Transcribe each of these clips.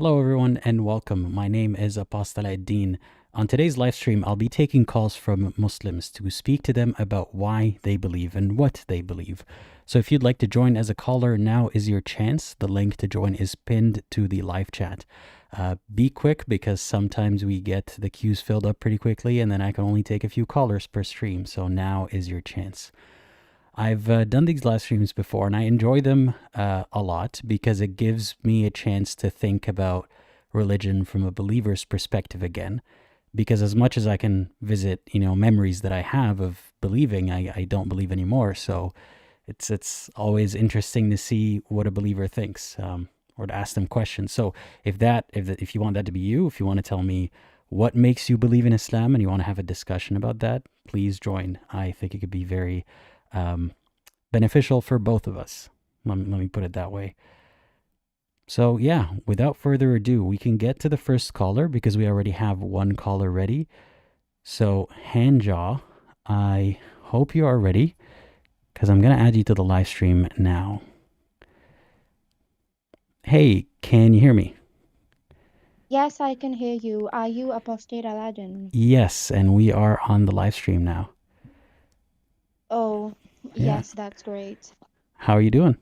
Hello, everyone, and welcome. My name is Apostle Aladdin. On today's live stream, I'll be taking calls from Muslims to speak to them about why they believe and what they believe. So if you'd like to join as a caller, now is your chance. The link to join is pinned to the live chat. Be quick because sometimes we get the queues filled up pretty quickly and then I can only take a few callers per stream. So now is your chance. I've done these live streams before and I enjoy them a lot because it gives me a chance to think about religion from a believer's perspective again. Because as much as I can visit, memories that I have of believing, I don't believe anymore. So it's always interesting to see what a believer thinks, or to ask them questions. So if you want that to be you, if you want to tell me what makes you believe in Islam and you want to have a discussion about that, please join. I think it could be very beneficial for both of us. Let me put it that way. So yeah, without further ado, we can get to the first caller because we already have one caller ready. So HanJaw, I hope you are ready because I'm going to add you to the live stream now. Hey, can you hear me? Yes, I can hear you. Are you Apostate Aladdin? Yes, and we are on the live stream now. Oh, Yeah. yes, that's great. How are you doing?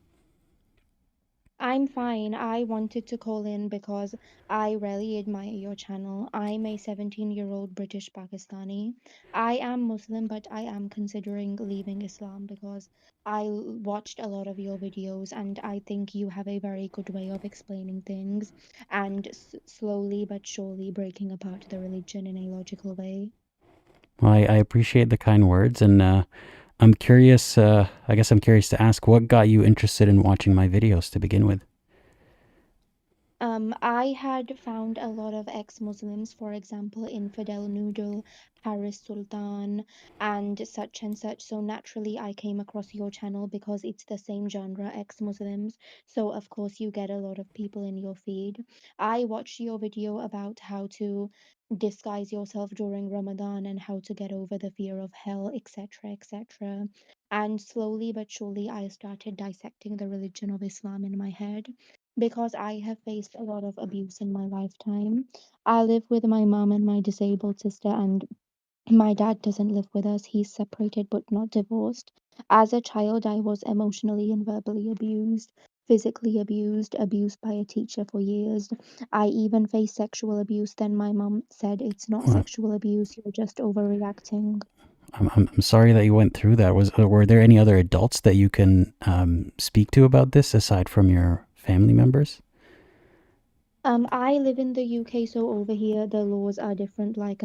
I'm fine. I wanted to call in because I really admire your channel. I'm a 17-year-old British Pakistani. I am Muslim, but I am considering leaving Islam because watched a lot of your videos and I think you have a very good way of explaining things and slowly but surely breaking apart the religion in a logical way. Well, I appreciate the kind words, and I'm curious. I guess I'm curious to ask, what got you interested in watching my videos to begin with? I had found a lot of ex-Muslims, for example, Infidel Noodle, Paris Sultan, and such. So naturally, I came across your channel because it's the same genre, ex-Muslims. So of course, you get a lot of people in your feed. I watched your video about how to disguise yourself during Ramadan and how to get over the fear of hell, etc., etc. And slowly but surely, I started dissecting the religion of Islam in my head because I have faced a lot of abuse in my lifetime. I live with my mom and my disabled sister, and my dad doesn't live with us. He's separated but not divorced. As a child, I was emotionally and verbally abused, physically abused, abused by a teacher for years. I even faced sexual abuse. Then my mom said, "It's not Well, sexual abuse, you're just overreacting." I'm sorry that you went through that. Were there any other adults that you can speak to about this aside from your family members? I live in the UK, so over here the laws are different. Like,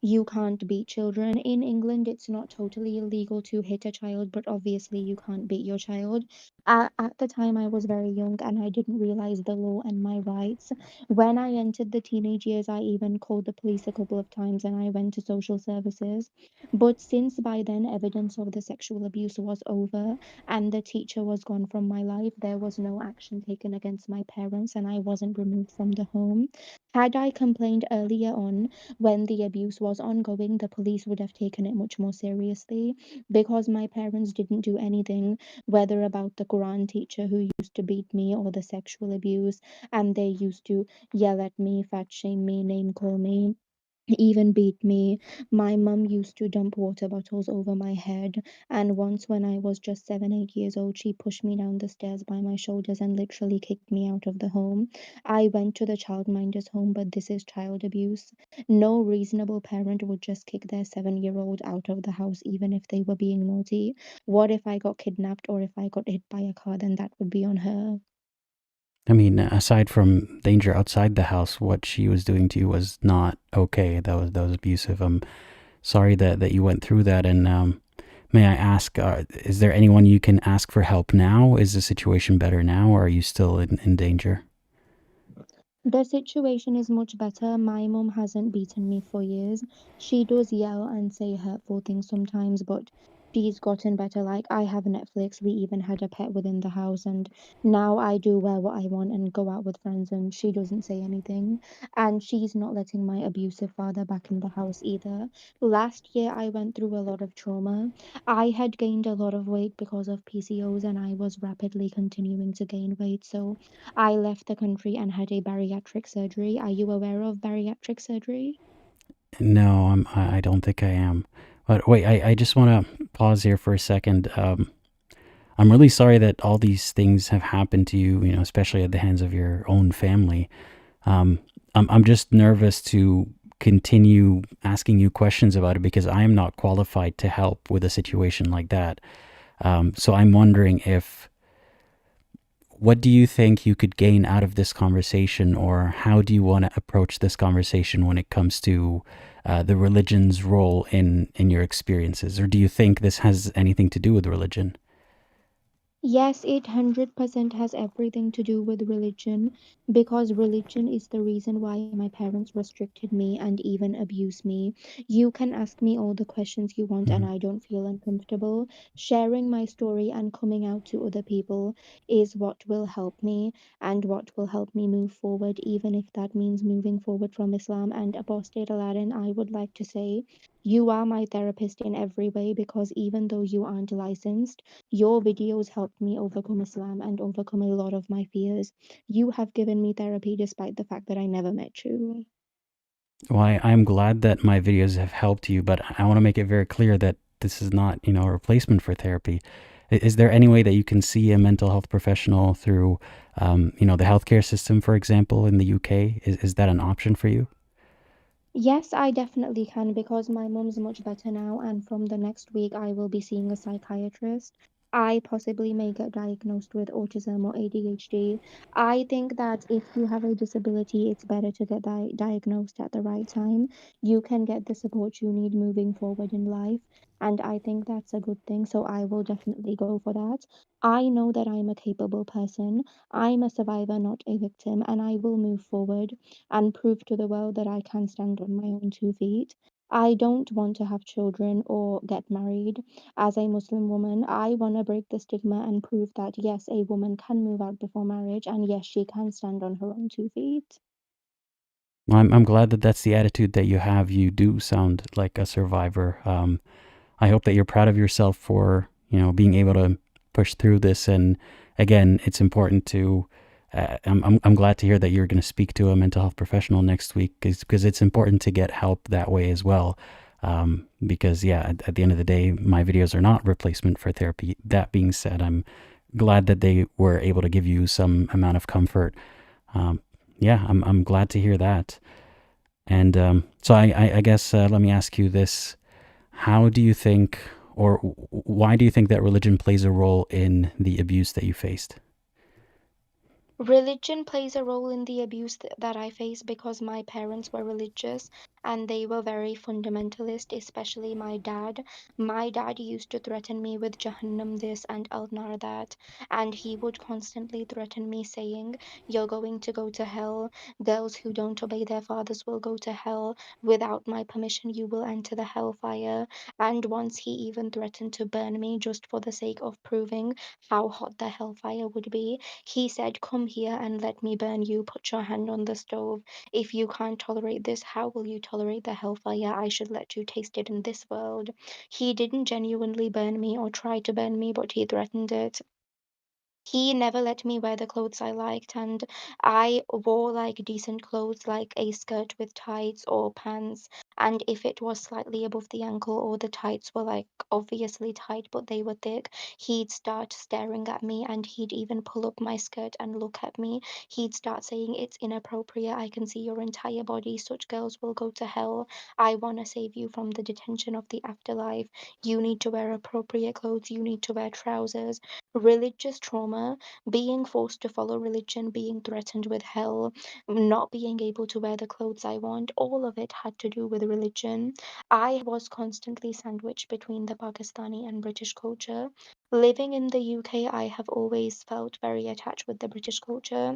you can't beat children. In England, it's not totally illegal to hit a child, but obviously you can't beat your child. At the time, I was very young and I didn't realize the law and my rights. When I entered the teenage years, I even called the police a couple of times and I went to social services. But since by then, evidence of the sexual abuse was over and the teacher was gone from my life, there was no action taken against my parents, and I wasn't removed from the home. Had I complained earlier on when the abuse was ongoing, the police would have taken it much more seriously because my parents didn't do anything, whether about the Quran teacher who used to beat me or the sexual abuse, and they used to yell at me, fat shame me, name call me, even beat me. My mum used to dump water bottles over my head, and once when I was just 7, 8 years old, she pushed me down the stairs by my shoulders and literally kicked me out of the home. I went to the childminder's home, but this is child abuse. No reasonable parent would just kick their 7 year old out of the house, even if they were being naughty. What if I got kidnapped or if I got hit by a car? Then that would be on her. I mean, aside from danger outside the house, what she was doing to you was not okay. That was abusive. I'm sorry that you went through that. And may I ask, is there anyone you can ask for help now? Is the situation better now, or are you still in danger? The situation is much better. My mom hasn't beaten me for years. She does yell and say hurtful things sometimes, but she's gotten better. Like, I have Netflix, we even had a pet within the house, and now I do wear what I want and go out with friends, and she doesn't say anything. And she's not letting my abusive father back in the house either. Last year, I went through a lot of trauma. I had gained a lot of weight because of PCOS, and I was rapidly continuing to gain weight. So I left the country and had a bariatric surgery. Are you aware of bariatric surgery? No, I don't think I am. But wait, I just want to pause here for a second. I'm really sorry that all these things have happened to you, especially at the hands of your own family. Um, I'm just nervous to continue asking you questions about it because I am not qualified to help with a situation like that. So I'm wondering if what do you think you could gain out of this conversation, or how do you want to approach this conversation when it comes to the religion's role in your experiences, or do you think this has anything to do with religion? Yes, it 100% has everything to do with religion because religion is the reason why my parents restricted me and even abused me. You can ask me all the questions you want, and Mhm. I don't feel uncomfortable. Sharing my story and coming out to other people is what will help me and what will help me move forward, even if that means moving forward from Islam. And Apostate Aladdin, I would like to say, you are my therapist in every way because even though you aren't licensed, your videos helped me overcome Islam and overcome a lot of my fears. You have given me therapy despite the fact that I never met you. Well, I'm glad that my videos have helped you, but I want to make it very clear that this is not, a replacement for therapy. Is there any way that you can see a mental health professional through, the healthcare system, for example, in the UK? Is that an option for you? Yes, I definitely can because my mom's much better now, and from the next week, I will be seeing a psychiatrist. I possibly may get diagnosed with autism or ADHD. I think that if you have a disability, it's better to get diagnosed at the right time. You can get the support you need moving forward in life, and I think that's a good thing. So I will definitely go for that. I know that I'm a capable person. I'm a survivor, not a victim, and I will move forward and prove to the world that I can stand on my own 2 feet. I don't want to have children or get married. As a Muslim woman, I want to break the stigma and prove that yes, a woman can move out before marriage and yes, she can stand on her own 2 feet. Well, I'm glad that that's the attitude that you have. You do sound like a survivor. I hope that you're proud of yourself for, being able to push through this. And again, it's important to, I'm glad to hear that you're going to speak to a mental health professional next week because it's important to get help that way as well. Because yeah, at the end of the day, my videos are not replacement for therapy. That being said, I'm glad that they were able to give you some amount of comfort. Um, yeah, I'm glad to hear that. And so I guess let me ask you this: how do you think, or why do you think that religion plays a role in the abuse that you faced? Religion plays a role in the abuse that I face because my parents were religious and they were very fundamentalist, especially my dad. My dad used to threaten me with Jahannam this and Al Nar that, and he would constantly threaten me, saying, "You're going to go to hell. Girls who don't obey their fathers will go to hell. Without my permission, you will enter the hellfire." And once he even threatened to burn me just for the sake of proving how hot the hellfire would be. He said, "Come here and let me burn you. Put your hand on the stove. If you can't tolerate this, how will you tolerate the hellfire? I should let you taste it in this world." He didn't genuinely burn me or try to burn me, but he threatened it. He never let me wear the clothes I liked, and I wore like decent clothes, like a skirt with tights or pants. And if it was slightly above the ankle or the tights were like obviously tight but they were thick, he'd start staring at me and he'd even pull up my skirt and look at me. He'd start saying, "It's inappropriate. I can see your entire body. Such girls will go to hell. I want to save you from the detention of the afterlife. You need to wear appropriate clothes. You need to wear trousers." Religious trauma, being forced to follow religion, being threatened with hell, not being able to wear the clothes I want, all of it had to do with religion. I was constantly sandwiched between the Pakistani and British culture. Living in the UK, I have always felt very attached with the British culture.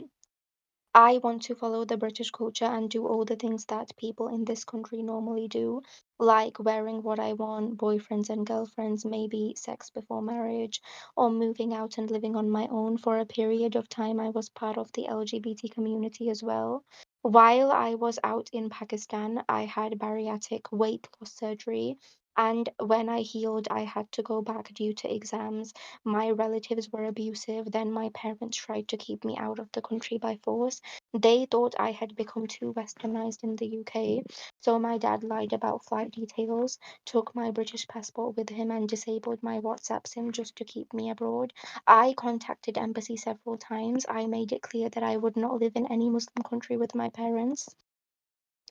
I want to follow the British culture and do all the things that people in this country normally do. like wearing what I want, boyfriends and girlfriends, maybe sex before marriage, or moving out and living on my own. For a period of time, I was part of the LGBT community as well. While I was out in Pakistan, I had bariatric weight loss surgery. And when I healed, I had to go back due to exams. My relatives were abusive. Then my parents tried to keep me out of the country by force. They thought I had become too westernized in the UK, so my dad lied about flight details, took my British passport with him, and disabled my WhatsApp SIM just to keep me abroad. I contacted embassy several times. I made it clear that I would not live in any Muslim country with my parents.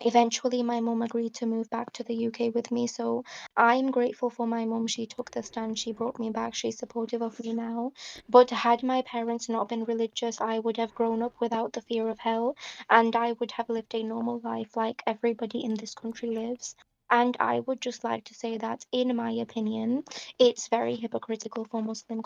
Eventually, my mum agreed to move back to the UK with me, so I'm grateful for my mum. She took the stand, she brought me back, she's supportive of me now. But had my parents not been religious, I would have grown up without the fear of hell, and I would have lived a normal life like everybody in this country lives. And I would just like to say that, in my opinion, it's very hypocritical for Muslim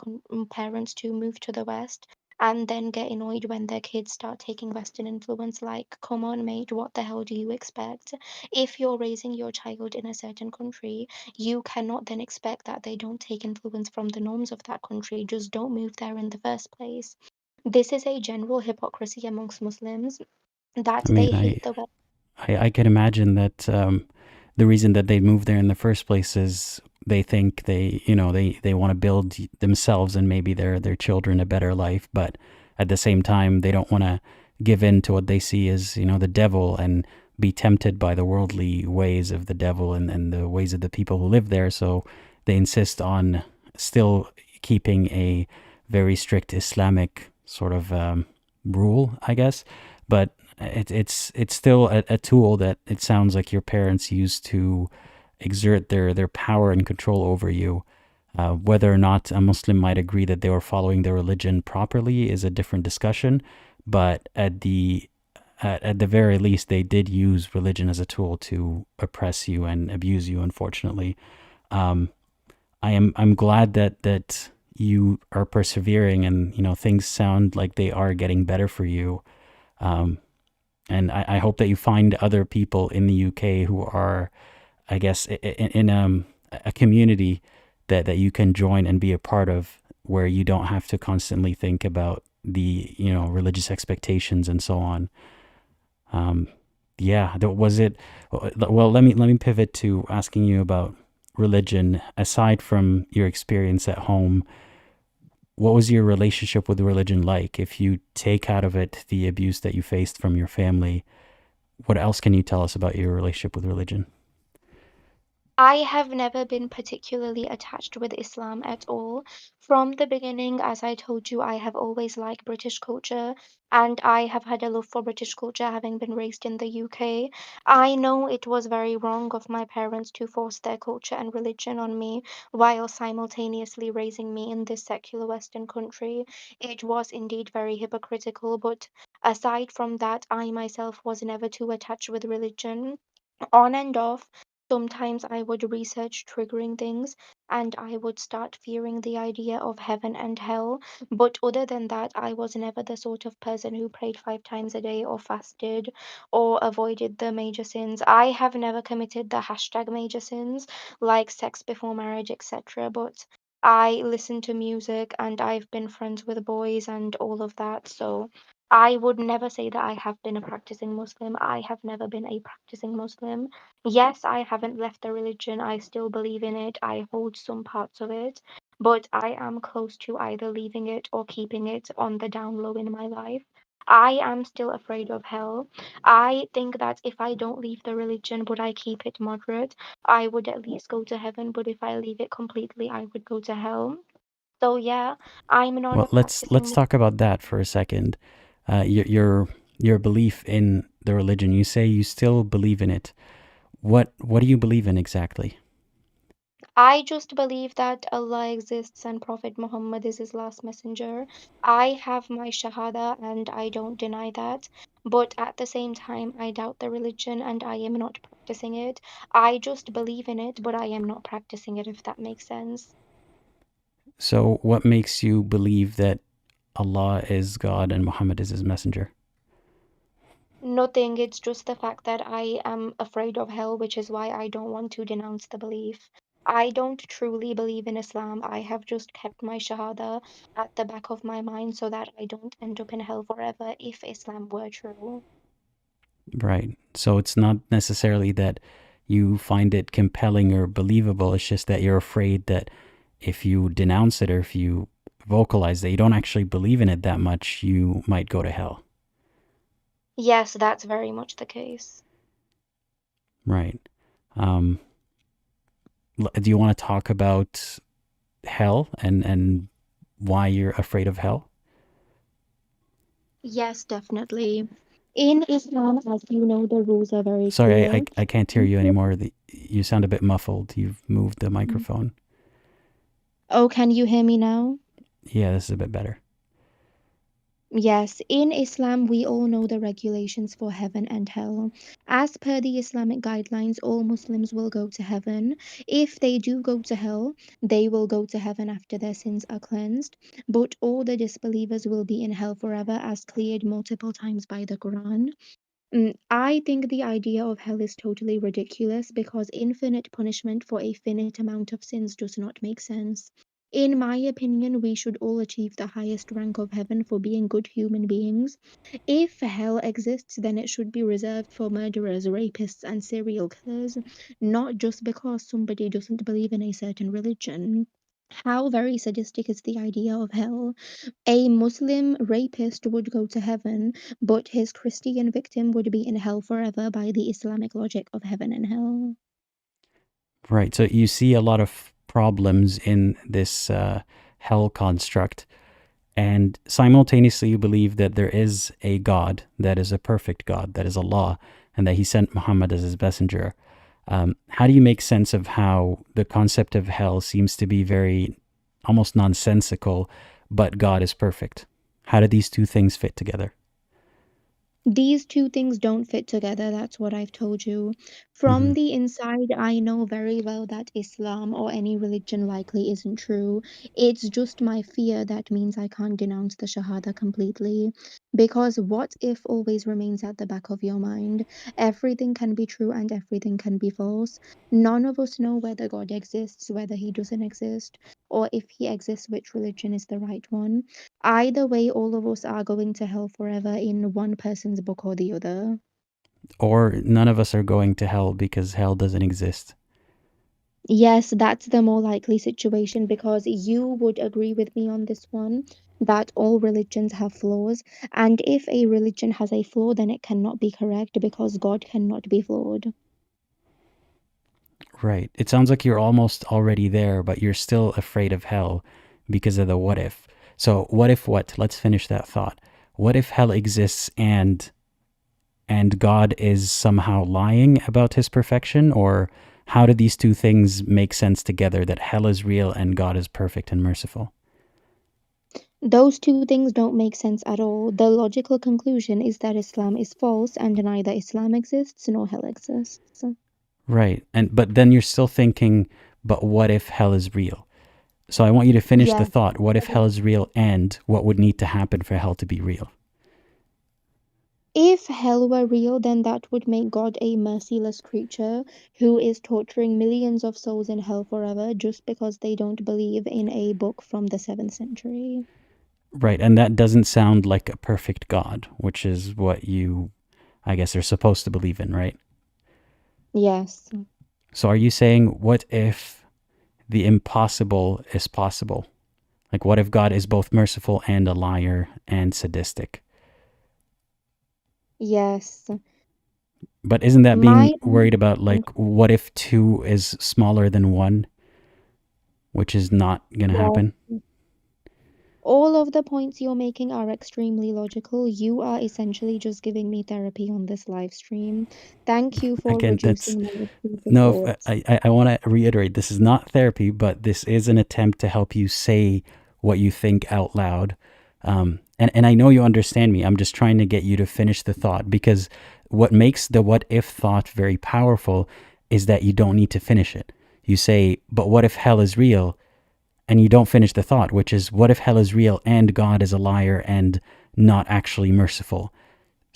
parents to move to the West and then get annoyed when their kids start taking Western influence. Like, come on, mate, what the hell do you expect? If you're raising your child in a certain country, you cannot then expect that they don't take influence from the norms of that country. Just don't move there in the first place. This is a general hypocrisy amongst Muslims that I mean, they hate the West. I can imagine that the reason that they moved there in the first place is they think they want to build themselves and maybe their children a better life, but at the same time they don't want to give in to what they see as the devil and be tempted by the worldly ways of the devil and the ways of the people who live there. So they insist on still keeping a very strict Islamic sort of rule, I guess. But it's still a tool that it sounds like your parents used to exert their power and control over you. Whether or not a Muslim might agree that they were following their religion properly is a different discussion, but at the very least, they did use religion as a tool to oppress you and abuse you. Unfortunately, um, I'm glad that you are persevering and things sound like they are getting better for you. Um, and I hope that you find other people in the UK who are, I guess, in a community that you can join and be a part of, where you don't have to constantly think about the religious expectations and so on. Um, yeah, was it? Well, let me pivot to asking you about religion. Aside from your experience at home, what was your relationship with religion like? If you take out of it the abuse that you faced from your family, what else can you tell us about your relationship with religion? I have never been particularly attached with Islam at all. From the beginning, as I told you, I have always liked British culture, and I have had a love for British culture having been raised in the UK. I know it was very wrong of my parents to force their culture and religion on me while simultaneously raising me in this secular Western country. It was indeed very hypocritical, but aside from that, I myself was never too attached with religion. On and off, sometimes I would research triggering things and I would start fearing the idea of heaven and hell. But other than that, I was never the sort of person who prayed 5 times a day or fasted or avoided the major sins. I have never committed the hashtag major sins like sex before marriage, etc. But I listen to music and I've been friends with boys and all of that. So I would never say that I have been a practicing Muslim. I have never been a practicing Muslim. Yes, I haven't left the religion. I still believe in it. I hold some parts of it. But I am close to either leaving it or keeping it on the down low in my life. I am still afraid of hell. I think that if I don't leave the religion, but I keep it moderate, I would at least go to heaven. But if I leave it completely, I would go to hell. So yeah, I'm not Well, a let's practicing. talk about that for a second. Your belief in the religion. You say you still believe in it. What do you believe in exactly? I just believe that Allah exists and Prophet Muhammad is his last messenger. I have my Shahada and I don't deny that. But at the same time, I doubt the religion and I am not practicing it. I just believe in it, but I am not practicing it, if that makes sense. So, what makes you believe that Allah is God and Muhammad is his messenger? Nothing, it's just the fact that I am afraid of hell, which is why I don't want to denounce the belief. I don't truly believe in Islam. I have just kept my Shahada at the back of my mind so that I don't end up in hell forever if Islam were true. Right. So it's not necessarily that you find it compelling or believable. It's just that you're afraid that if you denounce it or if you vocalize that you don't actually believe in it that much, you might go to hell. Yes, that's very much the case. Right. Um, do you want to talk about hell and why you're afraid of hell? Yes, definitely. In Islam, as you know, the rules are very Sorry, clear. I can't hear you anymore. You sound a bit muffled. You've moved the microphone. Oh, can you hear me now? Yeah, this is a bit better. Yes, in Islam, we all know the regulations for heaven and hell. As per the Islamic guidelines, all Muslims will go to heaven. If they do go to hell, they will go to heaven after their sins are cleansed. But all the disbelievers will be in hell forever, as cleared multiple times by the Quran. I think the idea of hell is totally ridiculous because infinite punishment for a finite amount of sins does not make sense. In my opinion, we should all achieve the highest rank of heaven for being good human beings. If hell exists, then it should be reserved for murderers, rapists, and serial killers, not just because somebody doesn't believe in a certain religion. How very sadistic is the idea of hell? A Muslim rapist would go to heaven, but his Christian victim would be in hell forever by the Islamic logic of heaven and hell. Right. So you see a lot of problems in this hell construct, and simultaneously you believe that there is a God that is a perfect God, that is Allah, and that He sent Muhammad as His messenger. How do you make sense of how the concept of hell seems to be very almost nonsensical, but God is perfect? How do these two things fit together? These two things don't fit together, that's what I've told you. Hmm. From the inside, I know very well that Islam or any religion likely isn't true. It's just my fear that means I can't denounce the Shahada completely. Because what if always remains at the back of your mind? Everything can be true and everything can be false. None of us know whether God exists, whether he doesn't exist, or if he exists, which religion is the right one. Either way, all of us are going to hell forever in one person's book or the other. Or none of us are going to hell because hell doesn't exist. Yes, that's the more likely situation because you would agree with me on this one that all religions have flaws. And if a religion has a flaw, then it cannot be correct because God cannot be flawed. Right. It sounds like you're almost already there, but you're still afraid of hell because of the what if. So, what if what? Let's finish that thought. What if hell exists and God is somehow lying about his perfection, or how do these two things make sense together, that hell is real and God is perfect and merciful? Those two things don't make sense at all. The logical conclusion is that Islam is false and neither Islam exists nor hell exists. Right. And but then you're still thinking, but what if hell is real? So I want you to finish the Yes. thought. What if hell is real, and what would need to happen for hell to be real? If hell were real, then that would make God a merciless creature who is torturing millions of souls in hell forever just because they don't believe in a book from the 7th century. Right. And that doesn't sound like a perfect God, which is what you, I guess, are supposed to believe in, right? Yes. So are you saying, what if the impossible is possible? Like, what if God is both merciful and a liar and sadistic? Yes. But isn't that being My worried about, like, what if two is smaller than one, which is not going to Yes. happen? All of the points you're making are extremely logical. You are essentially just giving me therapy on this live stream. Thank you for Again, that's reducing my intrusive no, thoughts. I want to reiterate, this is not therapy, but this is an attempt to help you say what you think out loud. And I know you understand me. I'm just trying to get you to finish the thought, because what makes the what if thought very powerful is that you don't need to finish it. You say, but what if hell is real? And you don't finish the thought, which is, what if hell is real and God is a liar and not actually merciful?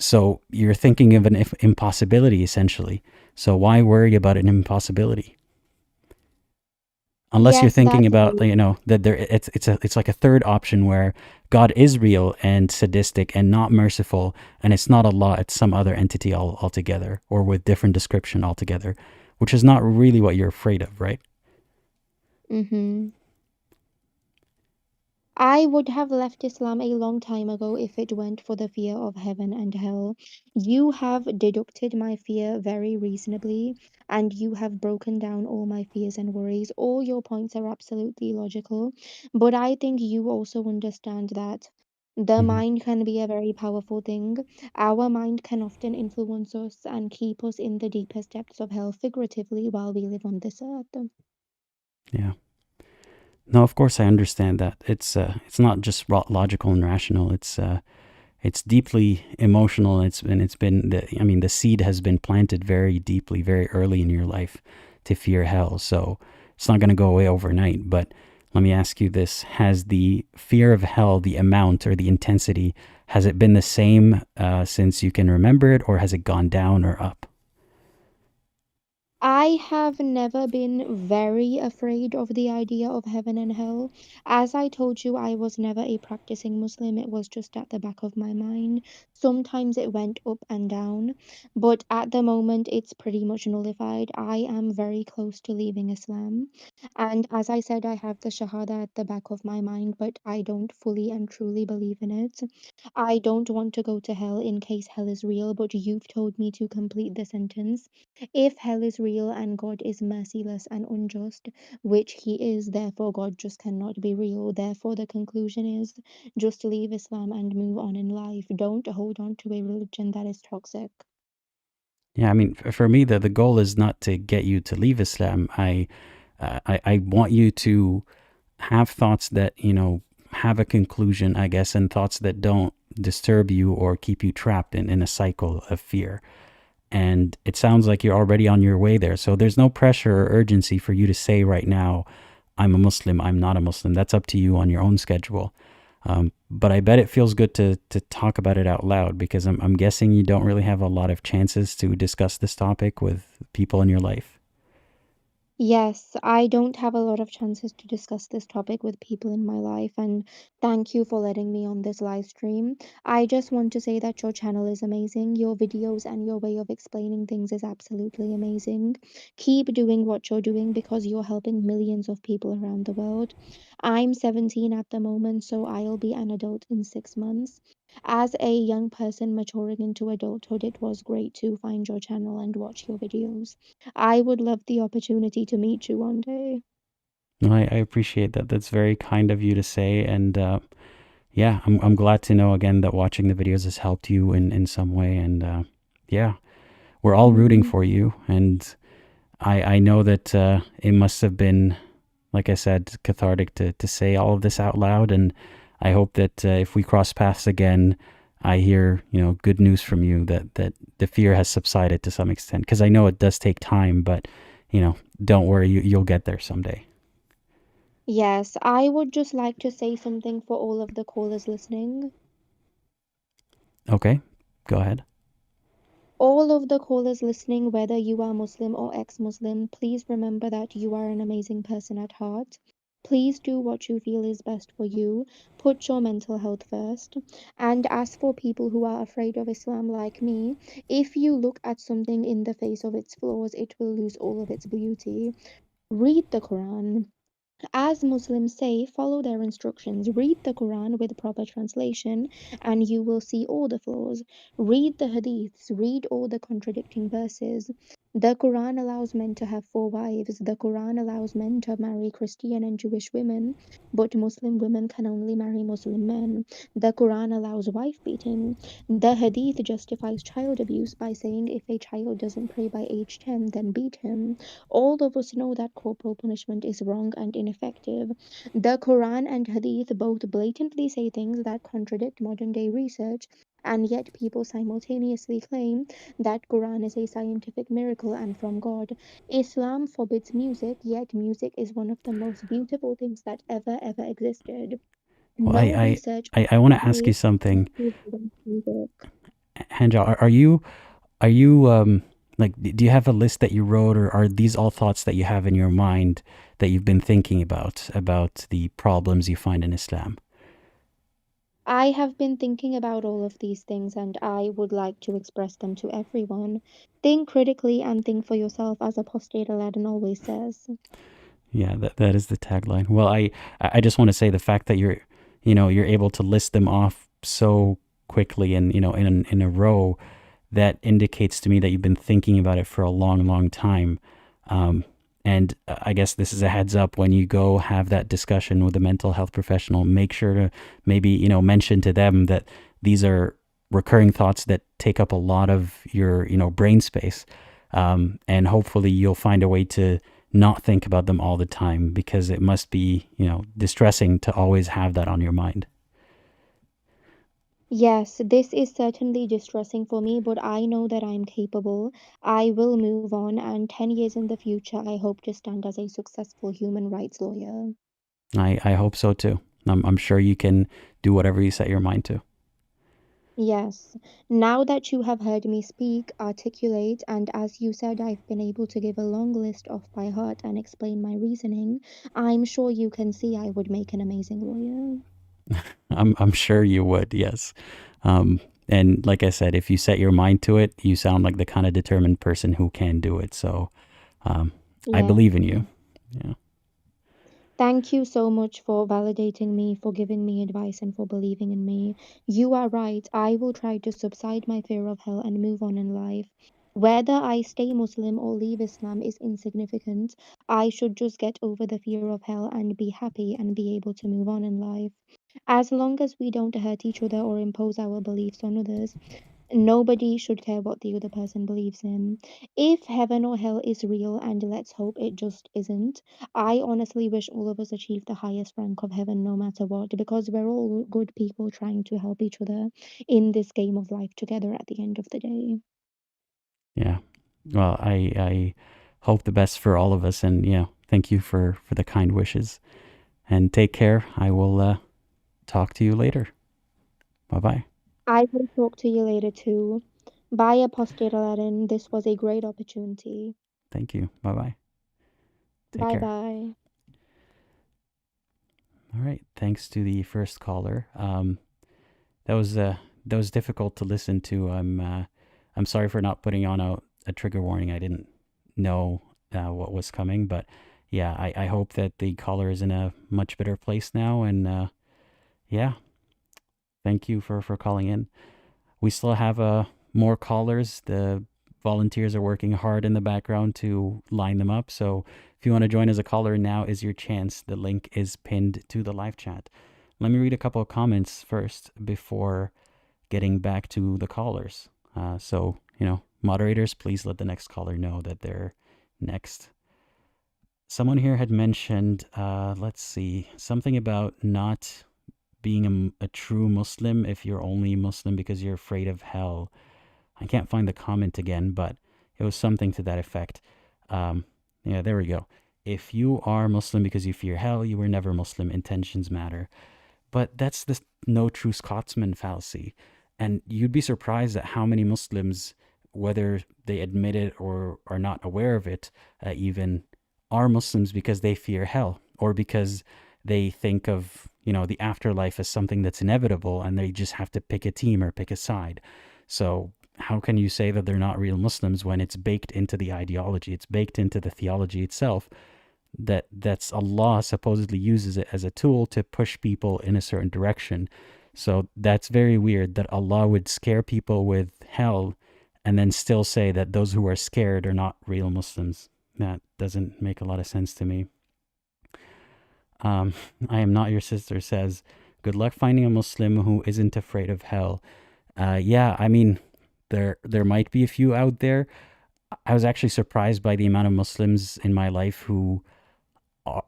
So you're thinking of an impossibility essentially. So why worry about an impossibility? Unless you're Yes, thinking that's about, very that there it's like a third option where God is real and sadistic and not merciful, and it's not Allah, it's some other entity altogether, or with different description altogether, which is not really what you're afraid of, right? mm-hmm. I would have left Islam a long time ago if it weren't for the fear of heaven and hell. You have deducted my fear very reasonably, and you have broken down all my fears and worries. All your points are absolutely logical, but I think you also understand that the Hmm. mind can be a very powerful thing. Our mind can often influence us and keep us in the deepest depths of hell figuratively while we live on this earth. Yeah. No, of course I understand that. It's not just logical and rational. It's deeply emotional. It's been the seed has been planted very deeply, very early in your life to fear hell. So it's not going to go away overnight. But let me ask you this: has the fear of hell, the amount or the intensity, has it been the same since you can remember it, or has it gone down or up? I have never been very afraid of the idea of heaven and hell. As I told you, I was never a practicing Muslim. It was just at the back of my mind. Sometimes it went up and down, but at the moment, it's pretty much nullified. I am very close to leaving Islam. And as I said, I have the Shahada at the back of my mind, but I don't fully and truly believe in it. I don't want to go to hell in case hell is real, but you've told me to complete the sentence. If hell is real and God is merciless and unjust, which he is, therefore God just cannot be real. Therefore, the conclusion is just leave Islam and move on in life. Don't hold on to a religion that is toxic. Yeah, I mean, for me, the goal is not to get you to leave Islam. I want you to have thoughts that, have a conclusion, I guess, and thoughts that don't disturb you or keep you trapped in a cycle of fear. And it sounds like you're already on your way there. So there's no pressure or urgency for you to say right now, I'm a Muslim, I'm not a Muslim. That's up to you on your own schedule. But I bet it feels good to talk about it out loud, because I'm guessing you don't really have a lot of chances to discuss this topic with people in your life. Yes, I don't have a lot of chances to discuss this topic with people in my life, and thank you for letting me on this live stream. I just want to say that your channel is amazing. Your videos and your way of explaining things is absolutely amazing. Keep doing what you're doing because you're helping millions of people around the world. I'm 17 at the moment, so I'll be an adult in 6 months. As a young person maturing into adulthood, it was great to find your channel and watch your videos. I would love the opportunity to meet you one day. No, I appreciate that. That's very kind of you to say. And yeah, I'm glad to know again that watching the videos has helped you in some way. And yeah, we're all rooting Mm, for you. And I know that it must have been, like I said, cathartic to say all of this out loud. And I hope that if we cross paths again, I hear, good news from you that the fear has subsided to some extent. Because I know it does take time, but, don't worry, you'll get there someday. yes, I would just like to say something for all of the callers listening. Okay, go ahead. All of the callers listening, whether you are Muslim or ex-Muslim, please remember that you are an amazing person at heart. Please do what you feel is best for you. Put your mental health first. And as for people who are afraid of Islam like me, if you look at something in the face of its flaws, it will lose all of its beauty. Read the Quran. As Muslims say, follow their instructions. Read the Quran with proper translation, and you will see all the flaws. Read the Hadiths, read all the contradicting verses. The Quran allows men to have 4 wives. The Quran allows men to marry Christian and Jewish women, but Muslim women can only marry Muslim men. The Quran allows wife beating. The Hadith justifies child abuse by saying if a child doesn't pray by age 10, then beat him. All of us know that corporal punishment is wrong and ineffective. The Quran and Hadith both blatantly say things that contradict modern day research, and yet people simultaneously claim that Quran is a scientific miracle and from God. Islam forbids music, yet music is one of the most beautiful things that ever existed. Well, No research I want to ask you today can something. prove against music. HanJaw, are you like do you have a list that you wrote, or are these all thoughts that you have in your mind that you've been thinking about the problems you find in Islam? I have been thinking about all of these things and I would like to express them to everyone. Think critically and think for yourself, as Apostate Aladdin always says. Yeah, that is the tagline. Well, I just want to say the fact that you're able to list them off so quickly and in a row, that indicates to me that you've been thinking about it for a long, long time. Um, and I guess this is a heads up: when you go have that discussion with a mental health professional, make sure to maybe mention to them that these are recurring thoughts that take up a lot of your brain space, and hopefully you'll find a way to not think about them all the time, because it must be distressing to always have that on your mind. Yes, this is certainly distressing for me, but I know that I'm capable. I will move on, and 10 years in the future, I hope to stand as a successful human rights lawyer. I hope so too. I'm sure you can do whatever you set your mind to. Yes, now that you have heard me speak, articulate, and as you said, I've been able to give a long list off by heart and explain my reasoning, I'm sure you can see I would make an amazing lawyer. I'm sure you would, yes. And like I said, if you set your mind to it, you sound like the kind of determined person who can do it. So um, I Yeah. believe in you. Yeah. Thank you so much for validating me, for giving me advice, and for believing in me. You are right. I will try to subside my fear of hell and move on in life. Whether I stay Muslim or leave Islam is insignificant. I should just get over the fear of hell and be happy and be able to move on in life. As long as we don't hurt each other or impose our beliefs on others, nobody should care what the other person believes in. If heaven or hell is real, and let's hope it just isn't, I honestly wish all of us achieved the highest rank of heaven no matter what, because we're all good people trying to help each other in this game of life together at the end of the day. Yeah. Well, I hope the best for all of us, and thank you for the kind wishes. And take care. I will talk to you later. Bye bye. I will talk to you later too. Bye, Apostate Aladdin. This was a great opportunity. Thank you. Bye bye. Take Bye care. bye. All right. Thanks to the first caller. That was difficult to listen to. I'm sorry for not putting on a trigger warning. I didn't know what was coming, but yeah, I hope that the caller is in a much better place now. And yeah, thank you for calling in. We still have more callers. The volunteers are working hard in the background to line them up. So if you want to join as a caller, now is your chance. The link is pinned to the live chat. Let me read a couple of comments first before getting back to the callers. So, moderators, please let the next caller know that they're next. Someone here had mentioned, let's see, something about not being a true Muslim if you're only Muslim because you're afraid of hell. I can't find the comment again, but it was something to that effect. Yeah, there we go. If you are Muslim because you fear hell, you were never Muslim. Intentions matter. But that's the no true Scotsman fallacy. And you'd be surprised at how many Muslims, whether they admit it or are not aware of it, even are Muslims because they fear hell, or because they think of, the afterlife as something that's inevitable and they just have to pick a team or pick a side. So how can you say that they're not real Muslims when it's baked into the ideology, it's baked into the theology itself, that's Allah supposedly uses it as a tool to push people in a certain direction. So that's very weird that Allah would scare people with hell and then still say that those who are scared are not real Muslims. That doesn't make a lot of sense to me. I am not your sister says, good luck finding a Muslim who isn't afraid of hell. Yeah, I mean, there might be a few out there. I was actually surprised by the amount of Muslims in my life who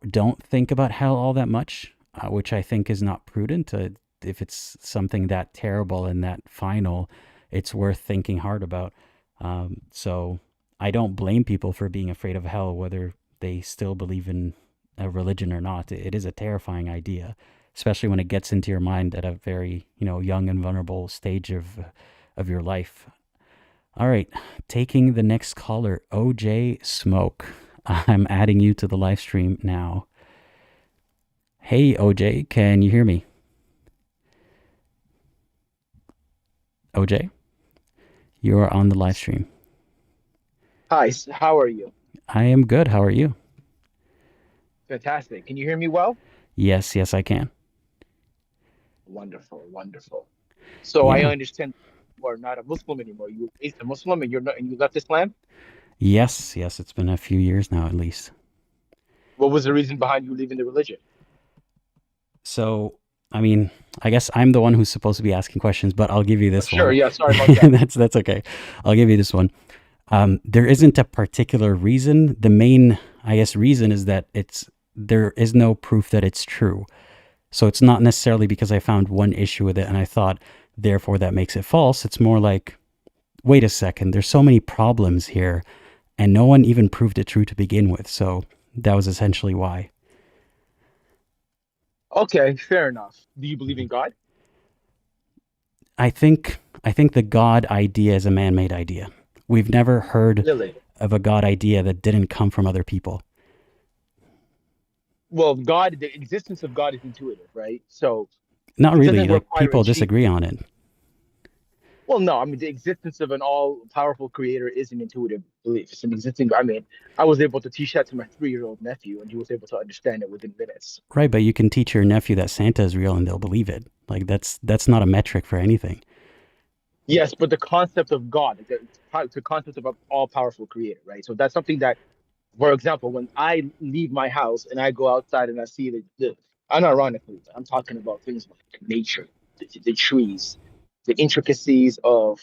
don't think about hell all that much, which I think is not prudent. If it's something that terrible and that final, it's worth thinking hard about. So I don't blame people for being afraid of hell, whether they still believe in a religion or not. It is a terrifying idea, especially when it gets into your mind at a very young and vulnerable stage of your life. All right, taking the next caller, OJ Smoke. I'm adding you to the live stream now. Hey, OJ, can you hear me? OJ, you are on the live stream. Hi, how are you? I am good. How are you? Fantastic. Can you hear me well? Yes, I can. Wonderful, wonderful. So I Yeah. understand you are not a Muslim anymore. You raised a Muslim and you're not, and you left Islam. Yes, it's been a few years now at least. What was the reason behind you leaving the religion? So, I mean, I guess I'm the one who's supposed to be asking questions, but I'll give you this Sure, one. yeah, sorry about that. That's okay. I'll give you this one. There isn't a particular reason. The main, I guess, reason is that there is no proof that it's true. So it's not necessarily because I found one issue with it and I thought, therefore, that makes it false. It's more like, wait a second, there's so many problems here, and no one even proved it true to begin with. So that was essentially why. Okay, fair enough. Do you believe in God? I think the God idea is a man-made idea. We've never heard Really? of a God idea that didn't come from other people. Well, God, the existence of God is intuitive, right? So Not it really. doesn't Like require people achievement. disagree on it. Well, no, I mean the existence of an all-powerful creator is an intuitive belief. It's an existing. I mean, I was able to teach that to my 3-year-old nephew, and he was able to understand it within minutes. Right, but you can teach your nephew that Santa is real and they'll believe it. Like that's not a metric for anything. Yes, but the concept of God, the concept of an all-powerful creator, right? So that's something that, for example, when I leave my house and I go outside and I see unironically, I'm talking about things like nature, the trees, the intricacies of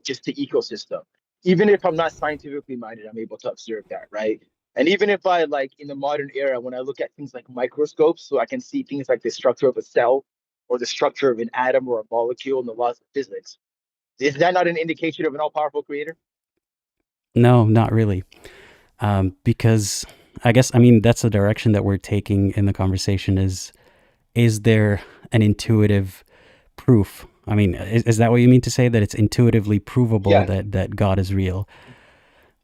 just the ecosystem. Even if I'm not scientifically minded, I'm able to observe that, right? And even if I like in the modern era, when I look at things like microscopes, so I can see things like the structure of a cell or the structure of an atom or a molecule and the laws of physics, is that not an indication of an all-powerful creator? No, not really. Because I guess, I mean, that's the direction that we're taking in the conversation is there an intuitive proof? I mean, is that what you mean to say, that it's intuitively provable Yeah. that God is real?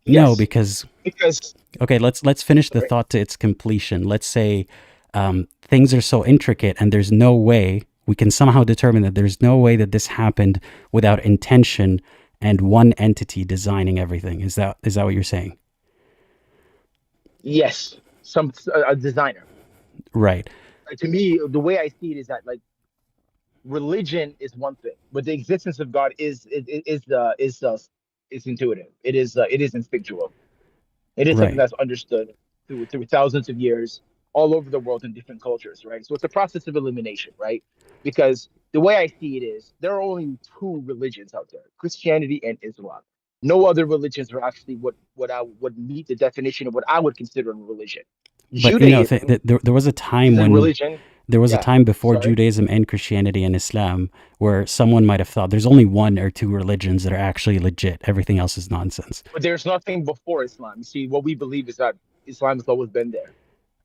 No, Yes. because Because okay, let's finish the sorry. thought to its completion. Let's say things are so intricate and there's no way we can somehow determine that there's no way that this happened without intention and one entity designing everything. Is that what you're saying? Yes, a designer. Right. Like, to me, the way I see it is that like religion is one thing, but the existence of God is intuitive. It is instinctual. It is something Right. that's understood through thousands of years all over the world in different cultures, right? So it's a process of elimination, right? Because the way I see it is there are only two religions out there, Christianity and Islam. No other religions are actually what I would meet the definition of what I would consider a religion. But you know, Judaism there was a time is a when religion. there was a Yeah, time before sorry. Judaism and Christianity and Islam where someone might have thought there's only one or two religions that are actually legit. Everything else is nonsense. But there's nothing before Islam. You see, what we believe is that Islam has always been there.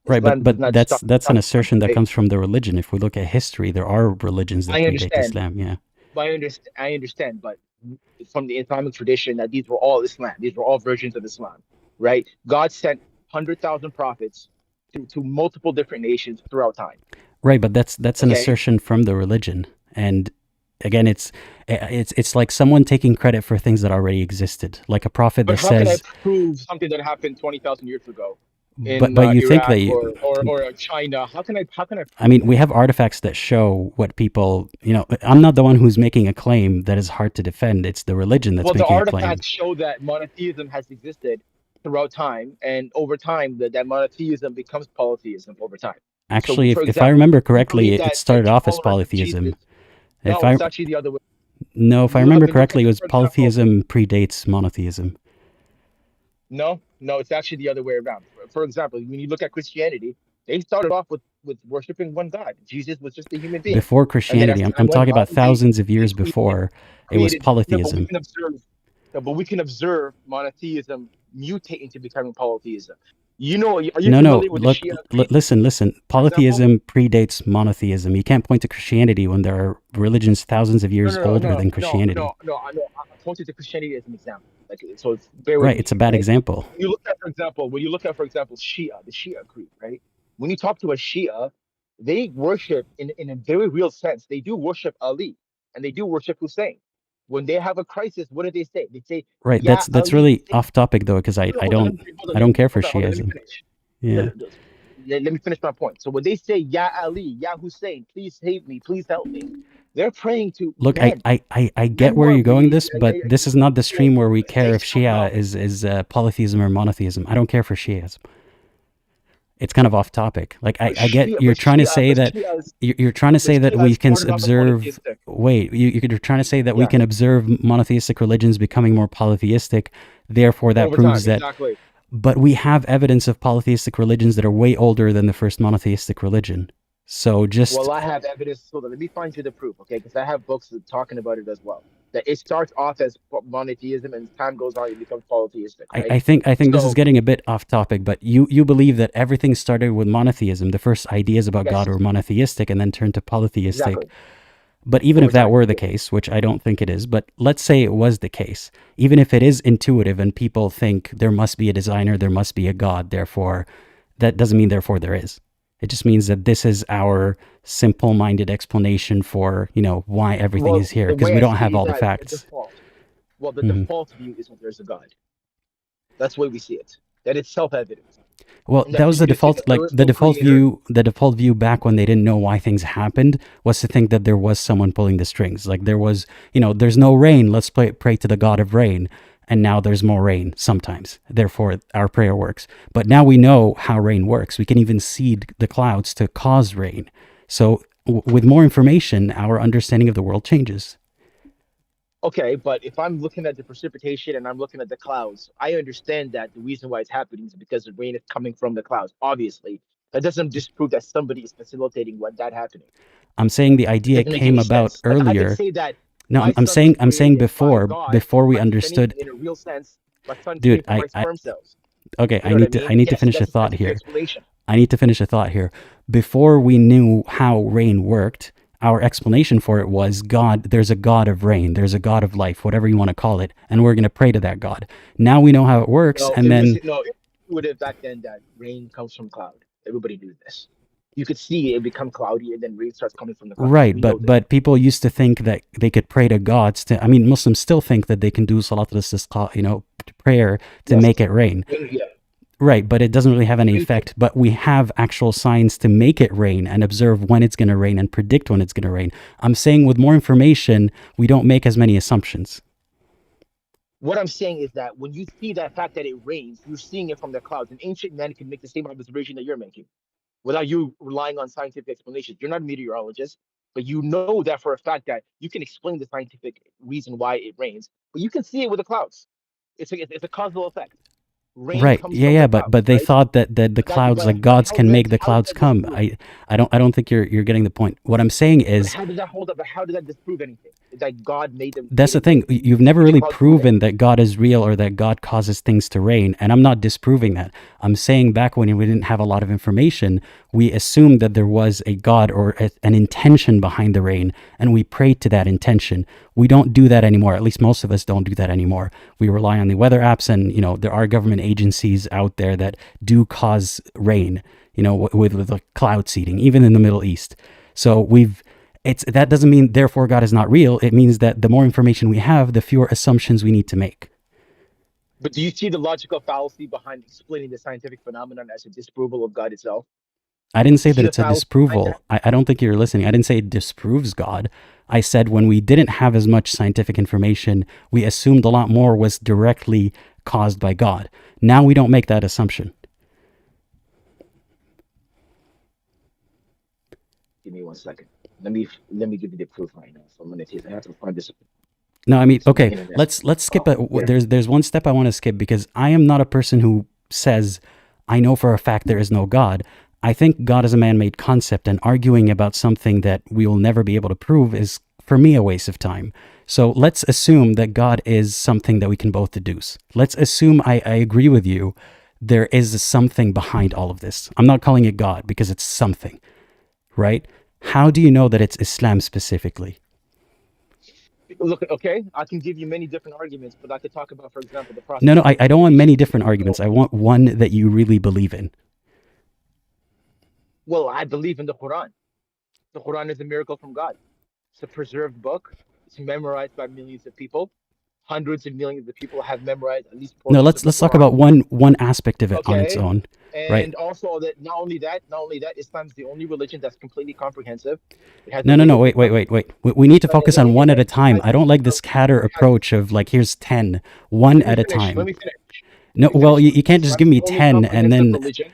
Right, Islam does not stop that's an assertion that today. comes from the religion. If we look at history, there are religions that I predate understand, Islam. Yeah. I understand, but from the Islamic tradition that these were all Islam. These were all versions of Islam, right? God sent 100,000 prophets to multiple different nations throughout time. Right, but that's an Okay, assertion from the religion. And again, it's like someone taking credit for things that already existed. Like a prophet but that how can I says, prove something that happened 20,000 years ago but in you think that Iraq or China? How can I I prove mean, we that? have artifacts that show what people, I'm not the one who's making a claim that is hard to defend. It's the religion that's Well, the making a claim. artifacts show that monotheism has existed throughout time, and over time, that monotheism becomes polytheism over time. So, Actually, for if I example, remember we correctly, believe it that the started off as followers of Jesus. polytheism. If No, I it's actually the other way. No, if I I remember mean, look at correctly, it this, was for example. polytheism predates monotheism. No, no, it's actually the other way around. For example, when you look at Christianity, they started off with worshiping one God. Jesus was just a human being, Before and then as Christianity, I'm time went talking about on, thousands of they years before, it was created. No, but we polytheism. can observe. No, but we can observe monotheism mutate into becoming polytheism. You know, are you No. familiar with the Look, Shia creed, listen. for example? Polytheism predates monotheism. You can't point to Christianity when there are religions thousands of No, years no, no, older no, than no, no, Christianity. no. I know. I pointed to Christianity as an example. Like, so bear with Right. me It's a here, bad right? example. When you look at, for example, Shia, the Shia creed, right? When you talk to a Shia, they worship in a very real sense. They do worship Ali, and they do worship Hussein. When they have a crisis, what do they say? They say, Right. "Ya That's Ali, really save." off topic though, because No, no, I hold on, don't hold on, I don't care for hold on. Let me Shiism. finish. No, Yeah. no, let me finish my point. So when they say, "Ya Ali, Ya Hussein, please save me, please help me," they're praying to Look, men, I men get who where are you're going really. this, but this is not the So stream where we care they if Shia somehow. is polytheism or monotheism. I don't care for Shiism. It's kind of off topic. Like I get you're trying to say But that Shia is, you're trying to but say that Shia we can started off as observe. monotheistic. Wait, you're trying to say that we Yeah, can observe monotheistic religions becoming more polytheistic. Therefore, that over proves time, that. exactly. But we have evidence of polytheistic religions that are way older than the first monotheistic religion. So just Well, I have evidence. So let me find you the proof, okay? Because I have books talking about it as well. That it starts off as monotheism, and as time goes on, it becomes polytheistic, right? I think this is So getting a bit off topic, but you believe that everything started with monotheism. The first ideas about God yes, were monotheistic and then turned to polytheistic. exactly. But even Over if that time, were the yes. case, which I don't think it is, but let's say it was the case, even if it is intuitive and people think there must be a designer, there must be a God, therefore, that doesn't mean therefore there is. It just means that this is our simple-minded explanation for, why everything is Well, here, the because way we I don't see have it is all the that the facts. default. Well, the Mhm. default view is that there's a God. That's the way we see it. That it's self-evident, Well, and that that was you the can say default, that like there is no creator. the default view back when they didn't know why things happened was to think that there was someone pulling the strings. Like there was, there's no rain, let's pray to the God of rain. And now there's more rain sometimes. Therefore, our prayer works. But now we know how rain works. We can even seed the clouds to cause rain. So with more information, our understanding of the world changes. Okay, but if I'm looking at the precipitation and I'm looking at the clouds, I understand that the reason why it's happening is because the rain is coming from the clouds. Obviously, that doesn't disprove that somebody is facilitating what that happening. I'm saying the It idea doesn't make came any about sense. Like I can earlier. say that No, my I'm son was saying created by God, before we but if understood. anything, in a real sense, my son came Dude, from my sperm cells. okay, You know what I I mean? need to Yes, finish a that's a thought scientific here. explanation. I need to finish a thought here. Before we knew how rain worked, our explanation for it was God, there's a God of rain, there's a God of life, whatever you want to call it, and we're going to pray to that God. Now we know how it works, No, and it was then, no. It would have back then that rain comes from cloud. Everybody knew this. You could see it become cloudy, and then rain starts coming from the clouds. right, We know but this. people used to think that they could pray to gods to, I mean, Muslims still think that they can do salat al-istisqa, prayer to Yes. make it rain. Yeah. Right, but it doesn't really have any Me too. effect. But we have actual science to make it rain and observe when it's going to rain and predict when it's going to rain. I'm saying with more information, we don't make as many assumptions. What I'm saying is that when you see that fact that it rains, you're seeing it from the clouds. An ancient man can make the same observation that you're making without you relying on scientific explanations. You're not a meteorologist, but you know that for a fact that you can explain the scientific reason why it rains, but you can see it with the clouds. It's a causal effect. Rain Right. comes Yeah, from yeah, the but clouds, they right? thought that the clouds, like But gods can make the how does clouds that come. disprove? I don't think you're getting the point. What I'm saying But is how does that hold up? But how does that disprove anything? That God that's made the it thing. rain, You've never which really caused the rain. proven that God is real or that God causes things to rain. And I'm not disproving that. I'm saying back when we didn't have a lot of information, we assumed that there was a God or an intention behind the rain, and we prayed to that intention. We don't do that anymore. At least most of us don't do that anymore. We rely on the weather apps, and there are government agencies out there that do cause rain. With the cloud seeding, even in the Middle East. So that doesn't mean therefore God is not real. It means that the more information we have, the fewer assumptions we need to make. But do you see the logical fallacy behind explaining the scientific phenomenon as a disproval of God itself? I didn't You say see that the it's a fallacy behind that? disproval. I don't think you're listening. I didn't say it disproves God. I said when we didn't have as much scientific information, we assumed a lot more was directly caused by God. Now we don't make that assumption. Give me 1 second. Let me give you the proof right now. So I'm gonna I have to find this. No, I mean, My okay, internet. let's skip Oh, yeah. there's one step I want to skip because I am not a person who says I know for a fact there is no God. I think God is a man-made concept, and arguing about something that we will never be able to prove is for me a waste of time. So let's assume that God is something that we can both deduce. Let's assume I agree with you there is something behind all of this. I'm not calling it God because it's something, right? How do you know that it's Islam specifically? Look, okay, I can give you many different arguments, but I could talk about, for example, the No, process no, of I don't want many elimination. different arguments. I want one that you really believe in. Well, I believe in the Quran. The Quran is a miracle from God. It's a preserved book. It's memorized by millions of people. Hundreds of millions of people have memorized at least No, portions of the let's talk Quran. about one aspect of it on its Okay. own, right? And also that not only that, Islam is the only religion that's completely comprehensive. It has the No, legal wait. system. We need to focus on one at a It time. has I don't like this catter it has, approach of like, here's 10, one let me at a finish. Let time. me finish. No, well, Let me you finish. can't just Islam give is me the only 10 and comprehensive then religion.